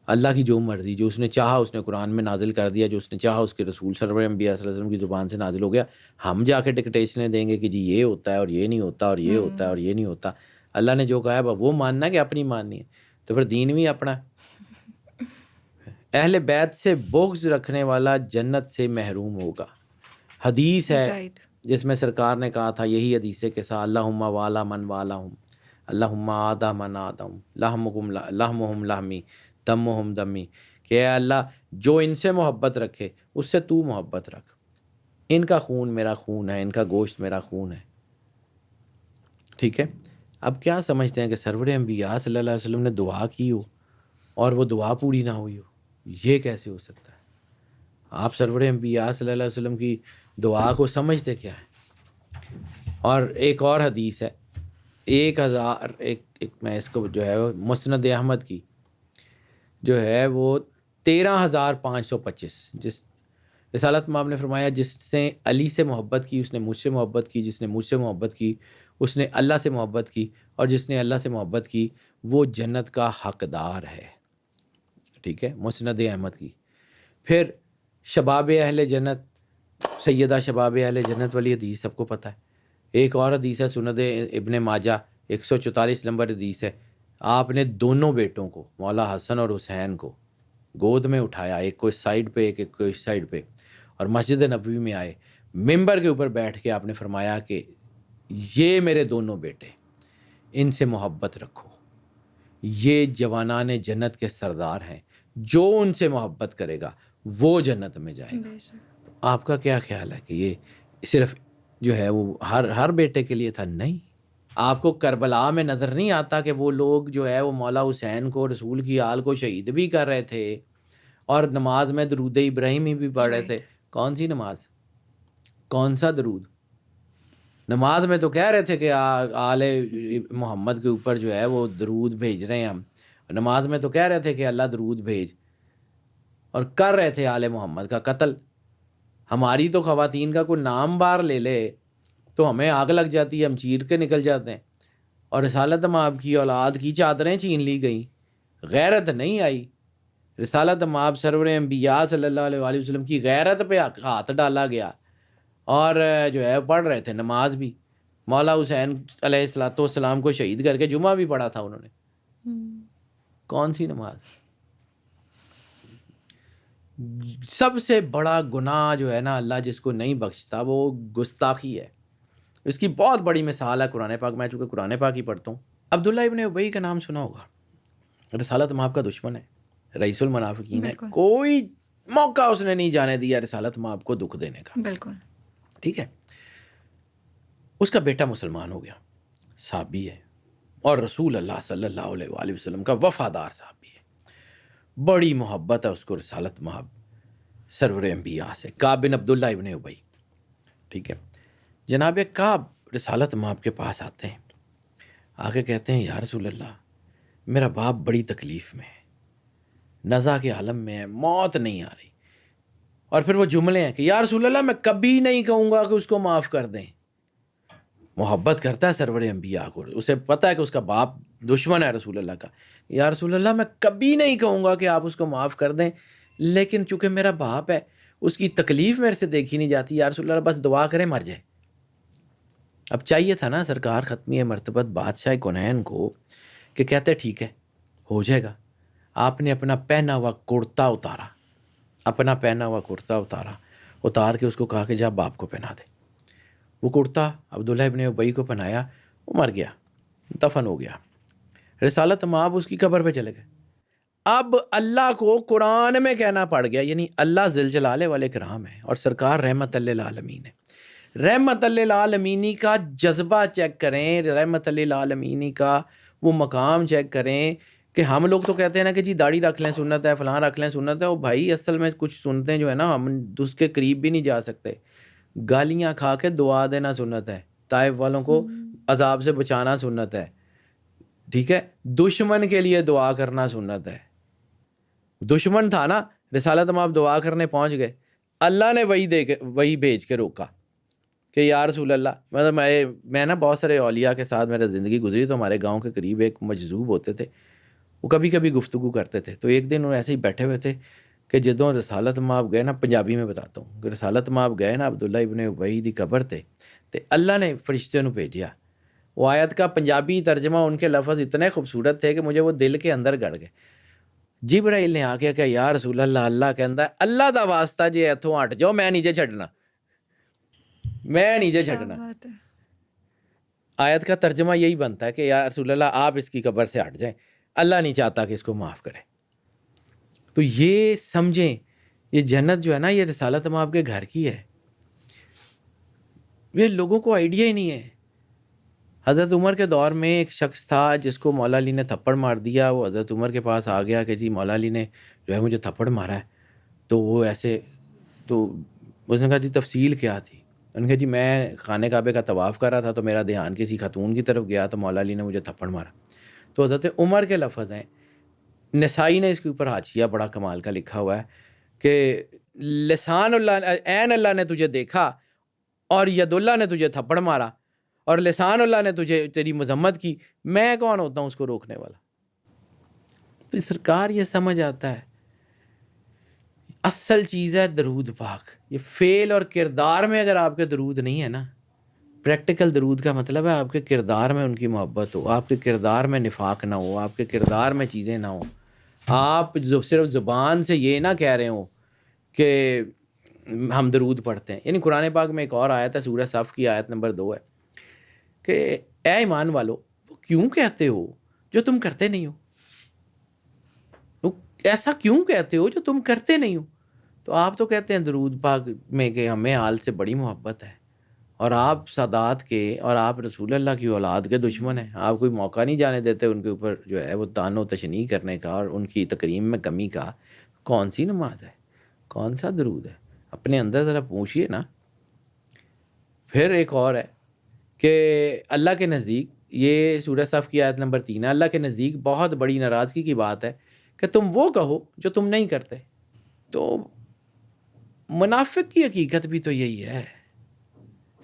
اللہ کی جو مرضی، جو اس نے چاہا اس نے قرآن میں نازل کر دیا، جو اس نے چاہا اس کے رسول سرور انبیاء صلی اللہ علیہ وسلم کی زبان سے نازل ہو گیا. ہم جا کے ڈکٹیشنیں دیں گے کہ جی یہ ہوتا ہے اور یہ نہیں ہوتا اور یہ ہوتا ہے اور یہ نہیں ہوتا. اللہ نے جو کہا ہے وہ ماننا ہے کہ اپنی ماننی ہے. تو پھر دین بھی اپنا. اہل بیت سے بغض رکھنے والا جنت سے محروم ہوگا. حدیث ہے رائٹ. جس میں سرکار نے کہا تھا یہی حدیث کے ساتھ اللہم والا من والاہم اللہم آدھا من آدھم لحمہم لحمی دمہم دمی، کہ اے اللہ جو ان سے محبت رکھے اس سے تو محبت رکھ. ان کا خون میرا خون ہے، ان کا گوشت میرا خون ہے. ٹھیک ہے. اب کیا سمجھتے ہیں کہ سرور انبیاء صلی اللہ علیہ وسلم نے دعا کی ہو اور وہ دعا پوری نہ ہوئی ہو؟ یہ کیسے ہو سکتا ہے؟ آپ سرور انبیاء صلی اللہ علیہ وسلم کی دعا کو سمجھتے کیا ہے؟ اور ایک اور حدیث ہے 1000 میں اس کو جو ہے مسند احمد کی جو ہے وہ 13,525، جس رسالت مآب نے فرمایا جس نے علی سے محبت کی اس نے مجھ سے محبت کی، جس نے مجھ سے محبت کی اس نے اللہ سے محبت کی، اور جس نے اللہ سے محبت کی وہ جنت کا حقدار ہے. ٹھیک ہے، مسند احمد کی. پھر شباب اہل جنت، سیدہ شباب اہل جنت والی حدیث سب کو پتہ ہے. ایک اور حدیث ہے سند ابن ماجہ 144 نمبر حدیث ہے. آپ نے دونوں بیٹوں کو مولا حسن اور حسین کو گود میں اٹھایا، ایک کو اس سائڈ پہ ایک کو اس سائڈ پہ، اور مسجد نبوی میں آئے. ممبر کے اوپر بیٹھ کے آپ نے فرمایا کہ یہ میرے دونوں بیٹے، ان سے محبت رکھو، یہ جوانان جنت کے سردار ہیں، جو ان سے محبت کرے گا وہ جنت میں جائے گا. آپ کا کیا خیال ہے کہ یہ صرف جو ہے وہ ہر بیٹے کے لیے تھا؟ نہیں. آپ کو کربلا میں نظر نہیں آتا کہ وہ لوگ جو ہے وہ مولا حسین کو رسول کی آل کو شہید بھی کر رہے تھے اور نماز میں درود ابراہیمی بھی پڑھ رہے تھے؟ کون سی نماز؟ کون سا درود؟ نماز میں تو کہہ رہے تھے کہ آل محمد کے اوپر جو ہے وہ درود بھیج رہے ہیں ہم. نماز میں تو کہہ رہے تھے کہ اللہ درود بھیج، اور کر رہے تھے آل محمد کا قتل. ہماری تو خواتین کا کوئی نام بار لے لے تو ہمیں آگ لگ جاتی ہے، ہم چیر کے نکل جاتے ہیں. اور رسالت مآب کی اولاد کی چادریں چھین لی گئیں، غیرت نہیں آئی. رسالت مآب سرور انبیاء صلی اللہ علیہ وآلہ وسلم کی غیرت پہ ہاتھ ڈالا گیا، اور جو ہے پڑھ رہے تھے نماز بھی. مولا حسین علیہ الصلوۃ والسلام کو شہید کر کے جمعہ بھی پڑھا تھا انہوں نے. کون سی نماز؟ سب سے بڑا گناہ جو ہے نا اللہ جس کو نہیں بخشتا وہ گستاخی ہے. اس کی بہت بڑی مثال ہے قرآن پاک. میں چونکہ قرآن پاک ہی پڑھتا ہوں. عبداللہ ابن ابی کا نام سنا ہوگا، رسالت مآب کا دشمن ہے، رئیس المنافقین ہے. کوئی موقع اس نے نہیں جانے دیا رسالت مآب کو دکھ دینے کا. بالکل. ٹھیک ہے. اس کا بیٹا مسلمان ہو گیا، صحابی ہے، اور رسول اللہ صلی اللہ علیہ وآلہ وسلم کا وفادار صحابی ہے. بڑی محبت ہے اس کو رسالت مآب سرور انبیاء سے، کعب بن عبداللہ ابن ابی. ٹھیک ہے. جناب کعب رسالت مآب کے پاس آتے ہیں، آ کے کہتے ہیں یا رسول اللہ میرا باپ بڑی تکلیف میں ہے، نزع کے عالم میں ہے، موت نہیں آ رہی. اور پھر وہ جملے ہیں کہ یا رسول اللہ میں کبھی نہیں کہوں گا کہ اس کو معاف کر دیں. محبت کرتا ہے سرور انبیاء کو، اسے پتہ ہے کہ اس کا باپ دشمن ہے رسول اللہ کا. یا رسول اللہ میں کبھی نہیں کہوں گا کہ آپ اس کو معاف کر دیں، لیکن چونکہ میرا باپ ہے اس کی تکلیف میرے سے دیکھی نہیں جاتی. یا رسول اللہ بس دعا کریں مر جائے. اب چاہیے تھا نا سرکار ختمی مرتبت بادشاہ کونین کو کہ کہتے ٹھیک ہے ہو جائے گا. آپ نے اپنا پہنا ہوا کرتا اتارا، اپنا پہنا ہوا کرتا اتار کے اس کو کہا کہ جا باپ کو پہنا دے. وہ کرتا عبداللہ ابن ابی کو پہنایا، وہ مر گیا، دفن ہو گیا. رسالت مآب اس کی قبر پہ چلے گئے. اب اللہ کو قرآن میں کہنا پڑ گیا، یعنی اللہ ذل جلالہ والاکرام ہے اور سرکار رحمت للعالمین ہے. رحمت للعالمینی کا جذبہ چیک کریں، رحمت للعالمینی کا وہ مقام چیک کریں کہ ہم لوگ تو کہتے ہیں نا کہ جی داڑھی رکھ لیں سنت ہے، فلاں رکھ لیں سنت ہے. وہ بھائی اصل میں کچھ سنتیں جو ہے نا ہم اس کے قریب بھی نہیں جا سکتے. گالیاں کھا کے دعا دینا سنت ہے، طائف والوں کو عذاب سے بچانا سنت ہے. ٹھیک ہے. دشمن کے لیے دعا کرنا سنت ہے. دشمن تھا نا، رسالت مآب دعا کرنے پہنچ گئے، اللہ نے وہی بھیج کے روکا کہ یا رسول اللہ. مطلب میں نا بہت سارے اولیاء کے ساتھ میرا زندگی گزری، تو ہمارے گاؤں کے قریب ایک مجذوب ہوتے تھے، وہ کبھی کبھی گفتگو کرتے تھے. تو ایک دن وہ ایسے ہی بیٹھے ہوئے تھے کہ جدوں رسالت مآب گئے نا, پنجابی میں بتاتا ہوں کہ رسالت مآب گئے نا عبداللہ ابن ابی دی قبر تے اللہ نے فرشتے نو بھیجیا. وہ آیت کا پنجابی ترجمہ ان کے لفظ اتنے خوبصورت تھے کہ مجھے وہ دل کے اندر گڑ گئے. جبرائیل نے آ کے کہ یا رسول اللہ کہندا ہے اللہ دا واسطہ جی ایتھوں ہٹ جاؤ, میں نہیں جے چھڈنا, میں نہیں جے چھڈنا. آیت کا ترجمہ یہی بنتا ہے کہ یا رسول اللہ آپ اس کی قبر سے ہٹ جائیں, اللہ نہیں چاہتا کہ اس کو معاف کرے. تو یہ سمجھیں, یہ جنت جو ہے نا یہ رسالت مآب کے گھر کی ہے. یہ لوگوں کو آئیڈیا ہی نہیں ہے. حضرت عمر کے دور میں ایک شخص تھا جس کو مولا علی نے تھپڑ مار دیا. وہ حضرت عمر کے پاس آ گیا کہ جی مولا علی نے جو ہے مجھے تھپڑ مارا ہے. تو وہ ایسے, تو اس نے کہا جی تفصیل کیا تھی؟ انہوں نے کہا جی میں خانہ کعبے کا طواف کر رہا تھا تو میرا دھیان کسی خاتون کی طرف گیا تو مولا علی نے مجھے تھپڑ مارا. تو حضرت عمر کے لفظ ہیں, نسائی نے اس کے اوپر حاشیہ بڑا کمال کا لکھا ہوا ہے کہ لسان اللہ, عین اللہ نے تجھے دیکھا اور ید اللہ نے تجھے تھپڑ مارا اور لسان اللہ نے تجھے تیری مذمت کی, میں کون ہوتا ہوں اس کو روکنے والا. تو سرکار یہ سمجھ آتا ہے اصل چیز ہے درود پاک. یہ فعل اور کردار میں اگر آپ کے درود نہیں ہے نا, پریکٹیکل درود کا مطلب ہے آپ کے کردار میں ان کی محبت ہو, آپ کے کردار میں نفاق نہ ہو, آپ کے کردار میں چیزیں نہ ہوں. آپ جو صرف زبان سے یہ نہ کہہ رہے ہوں کہ ہم درود پڑھتے ہیں. یعنی قرآن پاک میں ایک اور آیت ہے, سورہ صف کی آیت نمبر 2 ہے کہ اے ایمان والو وہ کیوں کہتے ہو جو تم کرتے نہیں ہو, ایسا کیوں کہتے ہو جو تم کرتے نہیں ہو. تو آپ تو کہتے ہیں درود پاک میں کہ ہمیں حال سے بڑی محبت ہے, اور آپ سادات کے اور آپ رسول اللہ کی اولاد کے دشمن ہیں. آپ کوئی موقع نہیں جانے دیتے ان کے اوپر جو ہے وہ طعن و تشنیع کرنے کا اور ان کی تکریم میں کمی کا. کون سی نماز ہے, کون سا درود ہے, اپنے اندر ذرا پوچھئے نا. پھر ایک اور ہے کہ اللہ کے نزدیک, یہ سورہ صف کی آیت نمبر 3 ہے, اللہ کے نزدیک بہت بڑی ناراضگی کی بات ہے کہ تم وہ کہو جو تم نہیں کرتے. تو منافق کی حقیقت بھی تو یہی ہے.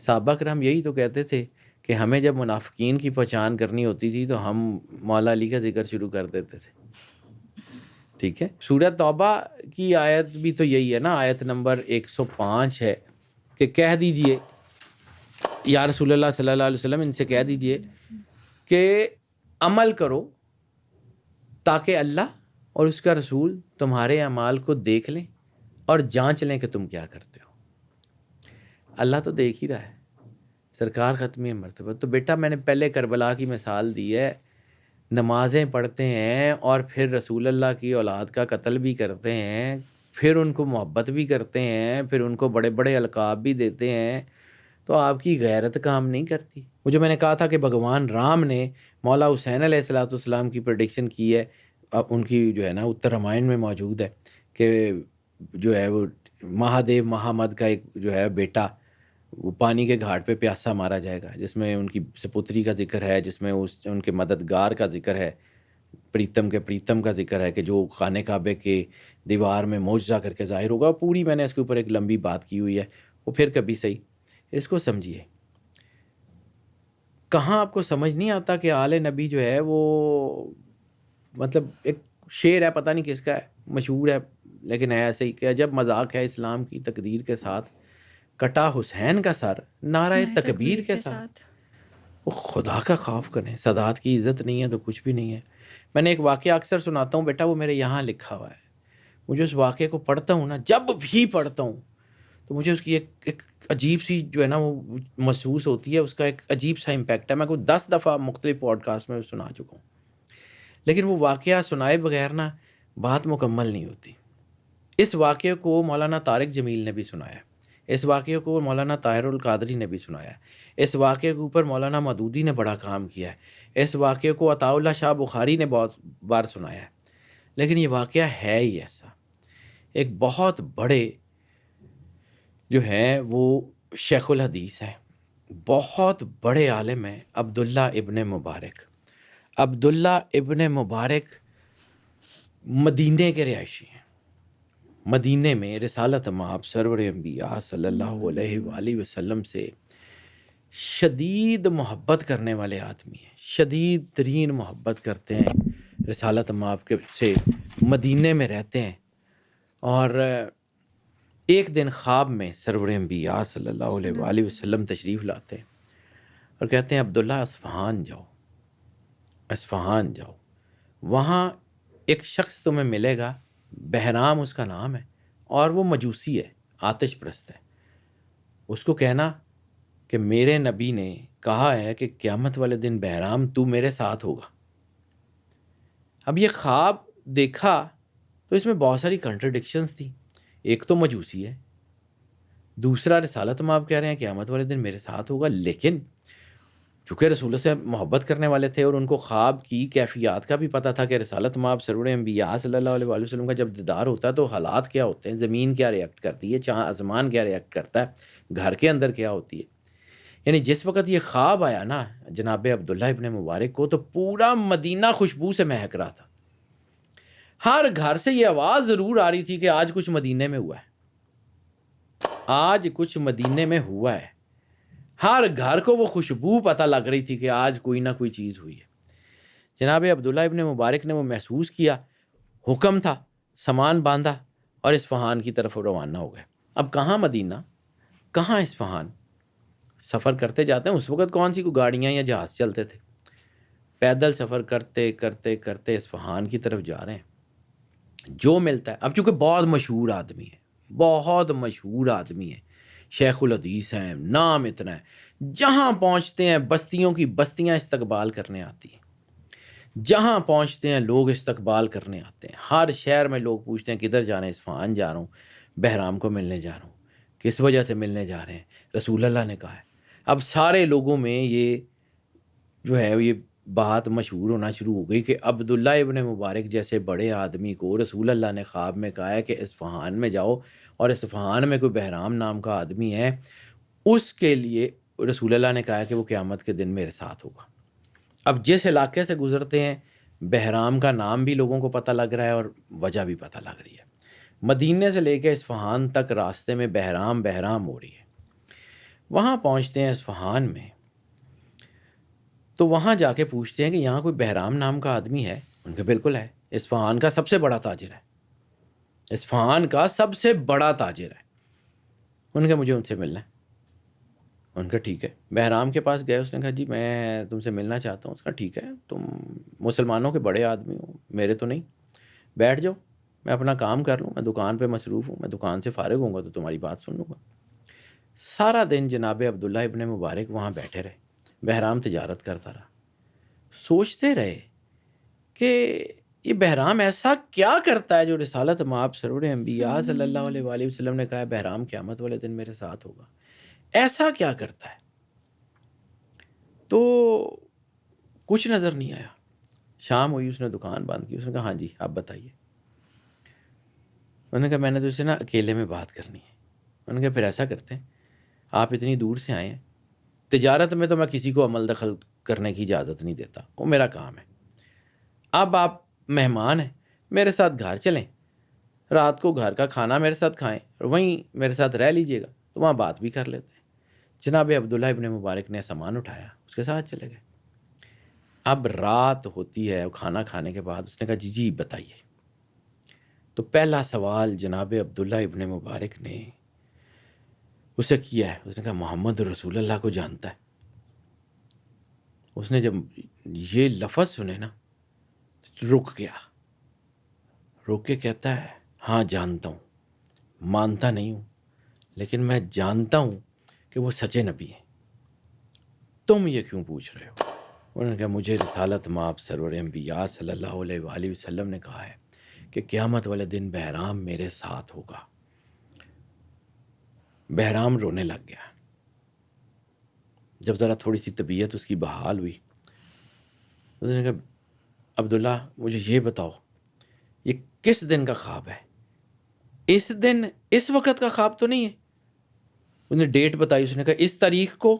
صحابہ کرام یہی تو کہتے تھے کہ ہمیں جب منافقین کی پہچان کرنی ہوتی تھی تو ہم مولا علی کا ذکر شروع کر دیتے تھے. ٹھیک ہے, سورہ توبہ کی آیت بھی تو یہی ہے نا, آیت نمبر 105 ہے کہ کہہ دیجئے یا رسول اللہ صلی اللہ علیہ وسلم ان سے کہہ دیجئے کہ عمل کرو تاکہ اللہ اور اس کا رسول تمہارے اعمال کو دیکھ لیں اور جانچ لیں کہ تم کیا کرتے ہو. اللہ تو دیکھ ہی رہا ہے. سرکار ختمی مرتبہ. تو بیٹا میں نے پہلے کربلا کی مثال دی ہے, نمازیں پڑھتے ہیں اور پھر رسول اللہ کی اولاد کا قتل بھی کرتے ہیں, پھر ان کو محبت بھی کرتے ہیں, پھر ان کو بڑے بڑے القاب بھی دیتے ہیں. تو آپ کی غیرت کام نہیں کرتی. وہ جو میں نے کہا تھا کہ بھگوان رام نے مولا حسین علیہ الصلوۃ والسلام کی پریڈکشن کی ہے, ان کی جو ہے نا اتر رامائن میں موجود ہے کہ جو ہے وہ مہادیو مہامد کا ایک جو ہے بیٹا وہ پانی کے گھاٹ پہ پیاسا مارا جائے گا, جس میں ان کی سپتری کا ذکر ہے, جس میں ان کے مددگار کا ذکر ہے, پریتم کا ذکر ہے کہ جو خانہ کعبے کے دیوار میں معجزہ کر کے ظاہر ہوگا. پوری میں نے اس کے اوپر ایک لمبی بات کی ہوئی ہے, وہ پھر کبھی صحیح. اس کو سمجھیے. کہاں آپ کو سمجھ نہیں آتا کہ آل نبی جو ہے وہ مطلب ایک شعر ہے, پتہ نہیں کس کا ہے, مشہور ہے لیکن ہے ایسے ہی کہ جب مذاق ہے اسلام کی تقدیر کے ساتھ, کٹا حسین کا سر نعرہ تکبیر کے ساتھ. وہ خدا کا خوف کریں, سادات کی عزت نہیں ہے تو کچھ بھی نہیں ہے. میں نے ایک واقعہ اکثر سناتا ہوں بیٹا, وہ میرے یہاں لکھا ہوا ہے. مجھے اس واقعے کو پڑھتا ہوں نا, جب بھی پڑھتا ہوں تو مجھے اس کی ایک عجیب سی جو ہے نا وہ محسوس ہوتی ہے, اس کا ایک عجیب سا امپیکٹ ہے. میں کوئی 10 دفعہ مختلف پوڈ کاسٹ میں سنا چکا ہوں, لیکن وہ واقعہ سنائے بغیر نا بات مکمل نہیں ہوتی. اس واقعے کو مولانا طارق جمیل نے بھی سنایا, اس واقعے کو مولانا طاہر القادری نے بھی سنایا, اس واقعے کے اوپر مولانا مودودی نے بڑا کام کیا ہے, اس واقعے کو عطا اللہ شاہ بخاری نے بہت بار سنایا ہے. لیکن یہ واقعہ ہے ہی ایسا. ایک بہت بڑے جو ہیں وہ شیخ الحدیث ہیں, بہت بڑے عالم ہیں, عبداللہ ابن مبارک. عبداللہ ابن مبارک مدینے کے رہائشی ہیں. مدینے میں رسالت مآب سرور انبیاء صلی اللہ علیہ وآلہ وسلم سے شدید محبت کرنے والے آدمی ہیں, شدید ترین محبت کرتے ہیں رسالت مآب کے سے مدینے میں رہتے ہیں، اور ایک دن خواب میں سرور انبیاء صلی اللہ علیہ وآلہ وسلم تشریف لاتے ہیں اور کہتے ہیں عبداللہ اصفہان جاؤ، اصفہان جاؤ، وہاں ایک شخص تمہیں ملے گا، بہرام اس کا نام ہے، اور وہ مجوسی ہے، آتش پرست ہے، اس کو کہنا کہ میرے نبی نے کہا ہے کہ قیامت والے دن بہرام تو میرے ساتھ ہوگا۔ اب یہ خواب دیکھا تو اس میں بہت ساری کنٹرڈکشنز تھی، ایک تو مجوسی ہے، دوسرا رسالت مآب کہہ رہے ہیں قیامت والے دن میرے ساتھ ہوگا، لیکن چونکہ رسول اللہ سے محبت کرنے والے تھے اور ان کو خواب کی کیفیات کا بھی پتہ تھا کہ رسالت مآب سرور انبیاء صلی اللہ علیہ وآلہ وسلم کا جب دیدار ہوتا ہے تو حالات کیا ہوتے ہیں، زمین کیا ریئیکٹ کرتی ہے، چاند آسمان کیا ریئیکٹ کرتا ہے، گھر کے اندر کیا ہوتی ہے۔ یعنی جس وقت یہ خواب آیا نا جناب عبداللہ ابن مبارک کو، تو پورا مدینہ خوشبو سے مہک رہا تھا، ہر گھر سے یہ آواز ضرور آ رہی تھی کہ آج کچھ مدینے میں ہوا ہے، آج کچھ مدینے میں ہوا ہے، ہر گھر کو وہ خوشبو پتہ لگ رہی تھی کہ آج کوئی نہ کوئی چیز ہوئی ہے۔ جناب عبداللہ ابن مبارک نے وہ محسوس کیا، حکم تھا، سامان باندھا اور اصفہان کی طرف روانہ ہو گئے۔ اب کہاں مدینہ، کہاں اصفہان؟ سفر کرتے جاتے ہیں، اس وقت کون سی کوئی گاڑیاں یا جہاز چلتے تھے، پیدل سفر کرتے کرتے کرتے اصفہان کی طرف جا رہے ہیں۔ جو ملتا ہے، اب چونکہ بہت مشہور آدمی ہے، بہت مشہور آدمی ہے، شیخ الحدیث ہیں، نام اتنا ہے، جہاں پہنچتے ہیں بستیوں کی بستیاں استقبال کرنے آتی ہیں، جہاں پہنچتے ہیں لوگ استقبال کرنے آتے ہیں، ہر شہر میں لوگ پوچھتے ہیں کدھر جا رہے ہیں، اصفہان جا رہا ہوں، بہرام کو ملنے جا رہا ہوں۔ کس وجہ سے ملنے جا رہے ہیں؟ رسول اللہ نے کہا ہے۔ اب سارے لوگوں میں یہ جو ہے یہ بات مشہور ہونا شروع ہو گئی کہ عبداللہ ابن مبارک جیسے بڑے آدمی کو رسول اللہ نے خواب میں کہا ہے کہ اصفہان میں جاؤ، اور اصفہان میں کوئی بہرام نام کا آدمی ہے، اس کے لیے رسول اللہ نے کہا ہے کہ وہ قیامت کے دن میرے ساتھ ہوگا۔ اب جس علاقے سے گزرتے ہیں بہرام کا نام بھی لوگوں کو پتہ لگ رہا ہے اور وجہ بھی پتہ لگ رہی ہے، مدینے سے لے کے اصفہان تک راستے میں بہرام بہرام ہو رہی ہے۔ وہاں پہنچتے ہیں اصفہان میں، تو وہاں جا کے پوچھتے ہیں کہ یہاں کوئی بہرام نام کا آدمی ہے؟ ان کا بالکل ہے، اصفہان کا سب سے بڑا تاجر ہے، اصفہان کا سب سے بڑا تاجر ہے۔ ان کا مجھے ان سے ملنا ہے۔ ان کا ٹھیک ہے، بہرام کے پاس گئے، اس نے کہا جی میں تم سے ملنا چاہتا ہوں۔ اس کا ٹھیک ہے، تم مسلمانوں کے بڑے آدمی ہو، میرے تو نہیں، بیٹھ جاؤ، میں اپنا کام کر لوں، میں دکان پہ مصروف ہوں، میں دکان سے فارغ ہوں گا تو تمہاری بات سن لوں گا۔ سارا دن جناب عبداللہ ابن مبارک وہاں بیٹھے رہے، بہرام تجارت کرتا رہا، سوچتے رہے کہ یہ بہرام ایسا کیا کرتا ہے جو رسالت مآب سرور انبیاء صلی اللہ علیہ وآلہ وسلم نے کہا ہے بہرام قیامت والے دن میرے ساتھ ہوگا، ایسا کیا کرتا ہے؟ تو کچھ نظر نہیں آیا۔ شام ہوئی، اس نے دکان بند کی، اس نے کہا ہاں جی آپ بتائیے۔ انہوں نے کہا میں نے تو اسے نا اکیلے میں بات کرنی ہے۔ انہوں نے کہا پھر ایسا کرتے ہیں، آپ اتنی دور سے آئے ہیں، تجارت میں تو میں کسی کو عمل دخل کرنے کی اجازت نہیں دیتا، وہ میرا کام ہے، اب آپ مہمان ہیں، میرے ساتھ گھر چلیں، رات کو گھر کا کھانا میرے ساتھ کھائیں اور وہیں میرے ساتھ رہ لیجئے گا، تو وہاں بات بھی کر لیتے ہیں۔ جناب عبداللہ ابن مبارک نے سامان اٹھایا، اس کے ساتھ چلے گئے۔ اب رات ہوتی ہے، کھانا کھانے کے بعد اس نے کہا جی جی بتائیے۔ تو پہلا سوال جناب عبداللہ ابن مبارک نے اسے کیا ہے، اس نے کہا محمد رسول اللہ کو جانتا ہے؟ اس نے جب یہ لفظ سنے نا رک گیا، رک کے کہتا ہے ہاں جانتا ہوں، مانتا نہیں ہوں، لیکن میں جانتا ہوں کہ وہ سچے نبی ہیں، تم یہ کیوں پوچھ رہے ہو؟ انہوں نے کہا مجھے رسالت مآب سرور انبیاء صلی اللہ علیہ وآلہ وسلم نے کہا ہے کہ قیامت والے دن بہرام میرے ساتھ ہوگا۔ بہرام رونے لگ گیا۔ جب ذرا تھوڑی سی طبیعت اس کی بحال ہوئی، اس نے کہا عبداللہ مجھے یہ بتاؤ یہ کس دن کا خواب ہے؟ اس دن اس وقت کا خواب تو نہیں ہے؟ اس نے ڈیٹ بتائی، اس نے کہا اس تاریخ کو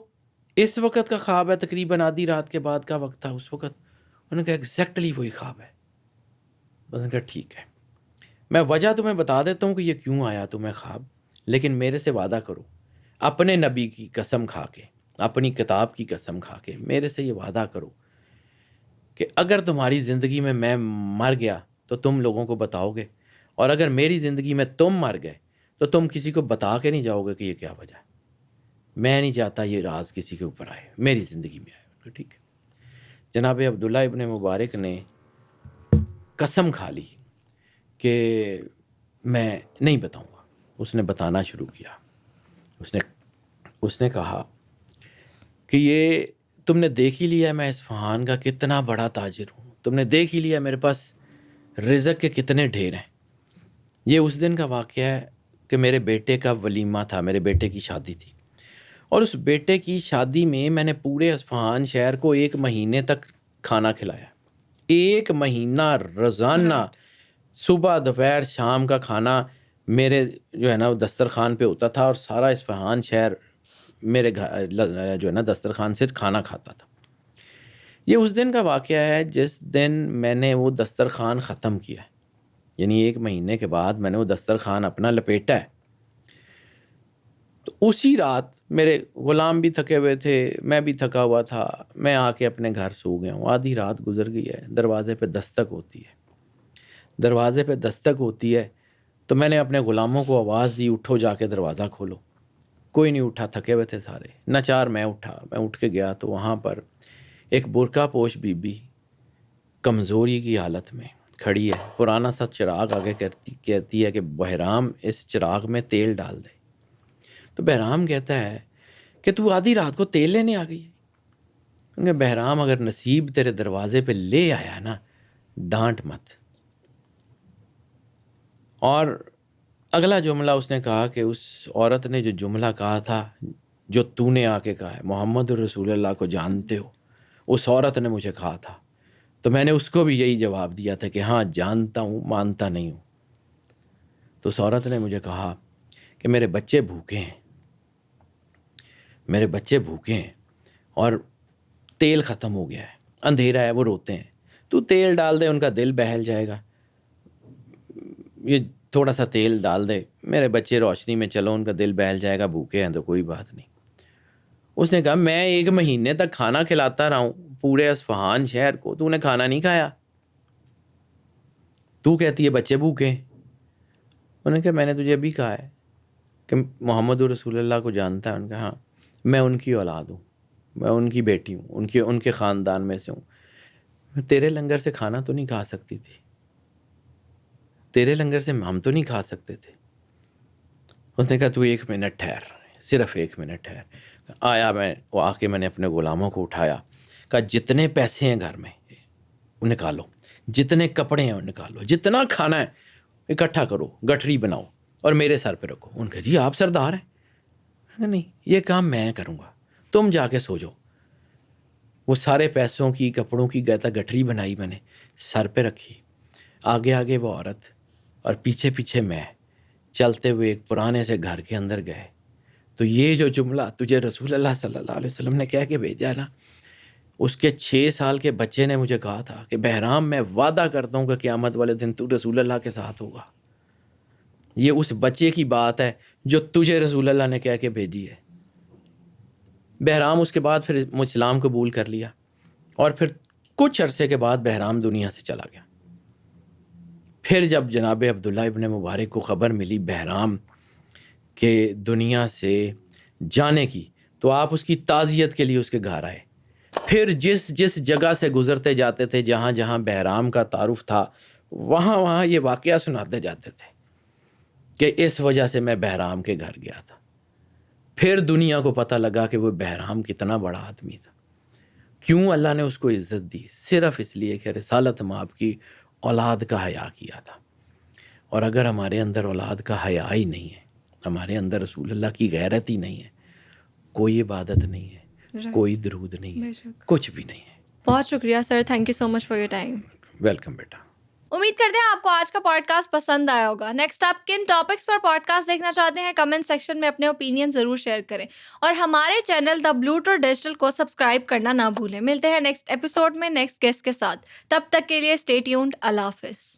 اس وقت کا خواب ہے، تقریباً آدھی رات کے بعد کا وقت تھا اس وقت۔ انہوں نے کہا ایگزیکٹلی وہی خواب ہے۔ اس نے کہا ٹھیک ہے، میں وجہ تمہیں بتا دیتا ہوں کہ یہ کیوں آیا تمہیں خواب، لیکن میرے سے وعدہ کرو، اپنے نبی کی قسم کھا کے، اپنی کتاب کی قسم کھا کے میرے سے یہ وعدہ کرو کہ اگر تمہاری زندگی میں مر گیا تو تم لوگوں کو بتاؤ گے، اور اگر میری زندگی میں تم مر گئے تو تم کسی کو بتا کے نہیں جاؤ گے کہ یہ کیا وجہ ہے۔ میں نہیں چاہتا یہ راز کسی کے اوپر آئے، میری زندگی میں آئے۔ ٹھیک ہے، جناب عبداللہ ابن مبارک نے قسم کھا لی کہ میں نہیں بتاؤں گا۔ اس نے بتانا شروع کیا۔ اس نے کہا کہ یہ تم نے دیکھ ہی لیا میں اصفہان کا کتنا بڑا تاجر ہوں، تم نے دیکھ ہی لیا میرے پاس رزق کے کتنے ڈھیر ہیں۔ یہ اس دن کا واقعہ ہے کہ میرے بیٹے کا ولیمہ تھا، میرے بیٹے کی شادی تھی، اور اس بیٹے کی شادی میں نے پورے اصفہان شہر کو 1 مہینے تک کھانا کھلایا۔ 1 مہینہ روزانہ صبح دوپہر شام کا کھانا میرے جو ہے نا دسترخوان پہ ہوتا تھا، اور سارا اصفہان شہر میرے گھر جو ہے نا دسترخوان سے کھانا کھاتا تھا۔ یہ اس دن کا واقعہ ہے جس دن میں نے وہ دسترخوان ختم کیا، یعنی 1 مہینے کے بعد میں نے وہ دسترخوان اپنا لپیٹا ہے۔ تو اسی رات میرے غلام بھی تھکے ہوئے تھے، میں بھی تھکا ہوا تھا، میں آ کے اپنے گھر سو گیا ہوں۔ آدھی رات گزر گئی ہے، دروازے پہ دستک ہوتی ہے۔ دروازے پہ دستک ہوتی ہے تو میں نے اپنے غلاموں کو آواز دی، اٹھو جا کے دروازہ کھولو۔ کوئی نہیں اٹھا، تھکے ہوئے تھے سارے۔ ناچار میں اٹھا، میں اٹھ کے گیا تو وہاں پر ایک برقع پوش بی بی کمزوری کی حالت میں کھڑی ہے، پرانا سا چراغ آگے کہتی ہے کہ بہرام اس چراغ میں تیل ڈال دے۔ تو بہرام کہتا ہے کہ تو آدھی رات کو تیل لینے آ گئی ہے؟ کہ بہرام اگر نصیب تیرے دروازے پہ لے آیا نا، ڈانٹ مت۔ اور اگلا جملہ اس نے کہا کہ اس عورت نے جو جملہ کہا تھا جو تو نے آ کے کہا ہے، محمد رسول اللہ کو جانتے ہو، اس عورت نے مجھے کہا تھا، تو میں نے اس کو بھی یہی جواب دیا تھا کہ ہاں جانتا ہوں، مانتا نہیں ہوں۔ تو اس عورت نے مجھے کہا کہ میرے بچے بھوکے ہیں، میرے بچے بھوکے ہیں اور تیل ختم ہو گیا ہے، اندھیرا ہے، وہ روتے ہیں، تو تیل ڈال دے، ان کا دل بہل جائے گا۔ یہ تھوڑا سا تیل ڈال دے، میرے بچے روشنی میں چلو، ان کا دل بہل جائے گا، بھوکے ہیں تو کوئی بات نہیں۔ اس نے کہا میں 1 مہینے تک کھانا کھلاتا رہا ہوں پورے اصفہان شہر کو، تو نے کھانا نہیں کھایا، تو کہتی ہے بچے بھوکے ہیں۔ انہوں نے کہا میں نے تجھے ابھی کہا ہے کہ محمد رسول اللہ کو جانتا ہے۔ ان کا ہاں، میں ان کی اولاد ہوں، میں ان کی بیٹی ہوں، ان کے خاندان میں سے ہوں۔ تیرے لنگر سے کھانا تو نہیں کھا سکتی تھی، تیرے لنگر سے ہم تو نہیں کھا سکتے تھے۔ اس نے کہا تو 1 منٹ ٹھہر، صرف 1 منٹ ٹھہر۔ آیا میں، وہ آ کے میں نے اپنے غلاموں کو اٹھایا، کہا جتنے پیسے ہیں گھر میں وہ نکالو، جتنے کپڑے ہیں وہ نکالو، جتنا کھانا ہے اکٹھا کرو، گٹھڑی بناؤ اور میرے سر پہ رکھو۔ ان کا جی آپ سردار ہیں؟ نہیں، یہ کام میں کروں گا، تم جا کے سو جاؤ۔ وہ سارے پیسوں کی، کپڑوں کی گٹھڑی بنائی، میں نے سر پہ رکھی، آگے آگے وہ عورت اور پیچھے پیچھے میں، چلتے ہوئے ایک پرانے سے گھر کے اندر گئے۔ تو یہ جو جملہ تجھے رسول اللہ صلی اللہ علیہ وسلم نے کہہ کے بھیجا نا، اس کے 6 سال کے بچے نے مجھے کہا تھا کہ بہرام میں وعدہ کرتا ہوں کہ قیامت والے دن تو رسول اللہ کے ساتھ ہوگا۔ یہ اس بچے کی بات ہے جو تجھے رسول اللہ نے کہہ کے بھیجی ہے۔ بہرام اس کے بعد پھر اسلام قبول کر لیا، اور پھر کچھ عرصے کے بعد بہرام دنیا سے چلا گیا۔ پھر جب جناب عبداللہ ابن مبارک کو خبر ملی بہرام کے دنیا سے جانے کی، تو آپ اس کی تعزیت کے لیے اس کے گھر آئے۔ پھر جس جس جگہ سے گزرتے جاتے تھے، جہاں جہاں بہرام کا تعارف تھا، وہاں وہاں یہ واقعہ سناتے جاتے تھے کہ اس وجہ سے میں بہرام کے گھر گیا تھا۔ پھر دنیا کو پتہ لگا کہ وہ بہرام کتنا بڑا آدمی تھا۔ کیوں اللہ نے اس کو عزت دی؟ صرف اس لیے کہ رسالت مآب کی اولاد کا حیا کیا تھا۔ اور اگر ہمارے اندر اولاد کا حیا ہی نہیں ہے، ہمارے اندر رسول اللہ کی غیرت ہی نہیں ہے، کوئی عبادت نہیں ہے، کوئی درود نہیں ہے، کچھ بھی نہیں ہے۔ بہت شکریہ sir, thank you so much for your time. Welcome بیٹا۔ امید کرتے ہیں آپ کو آج کا پوڈ کاسٹ پسند آیا ہوگا۔ نیکسٹ آپ کن ٹاپکس پر پوڈ کاسٹ دیکھنا چاہتے ہیں، کمنٹ سیکشن میں اپنے اوپینین ضرور شیئر کریں، اور ہمارے چینل دا بلوٹر ڈیجیٹل کو سبسکرائب کرنا نہ بھولیں۔ ملتے ہیں نیکسٹ ایپیسوڈ میں نیکسٹ گیسٹ کے ساتھ، تب تک کے لیے اسٹے ٹیونڈ۔ اللہ حافظ۔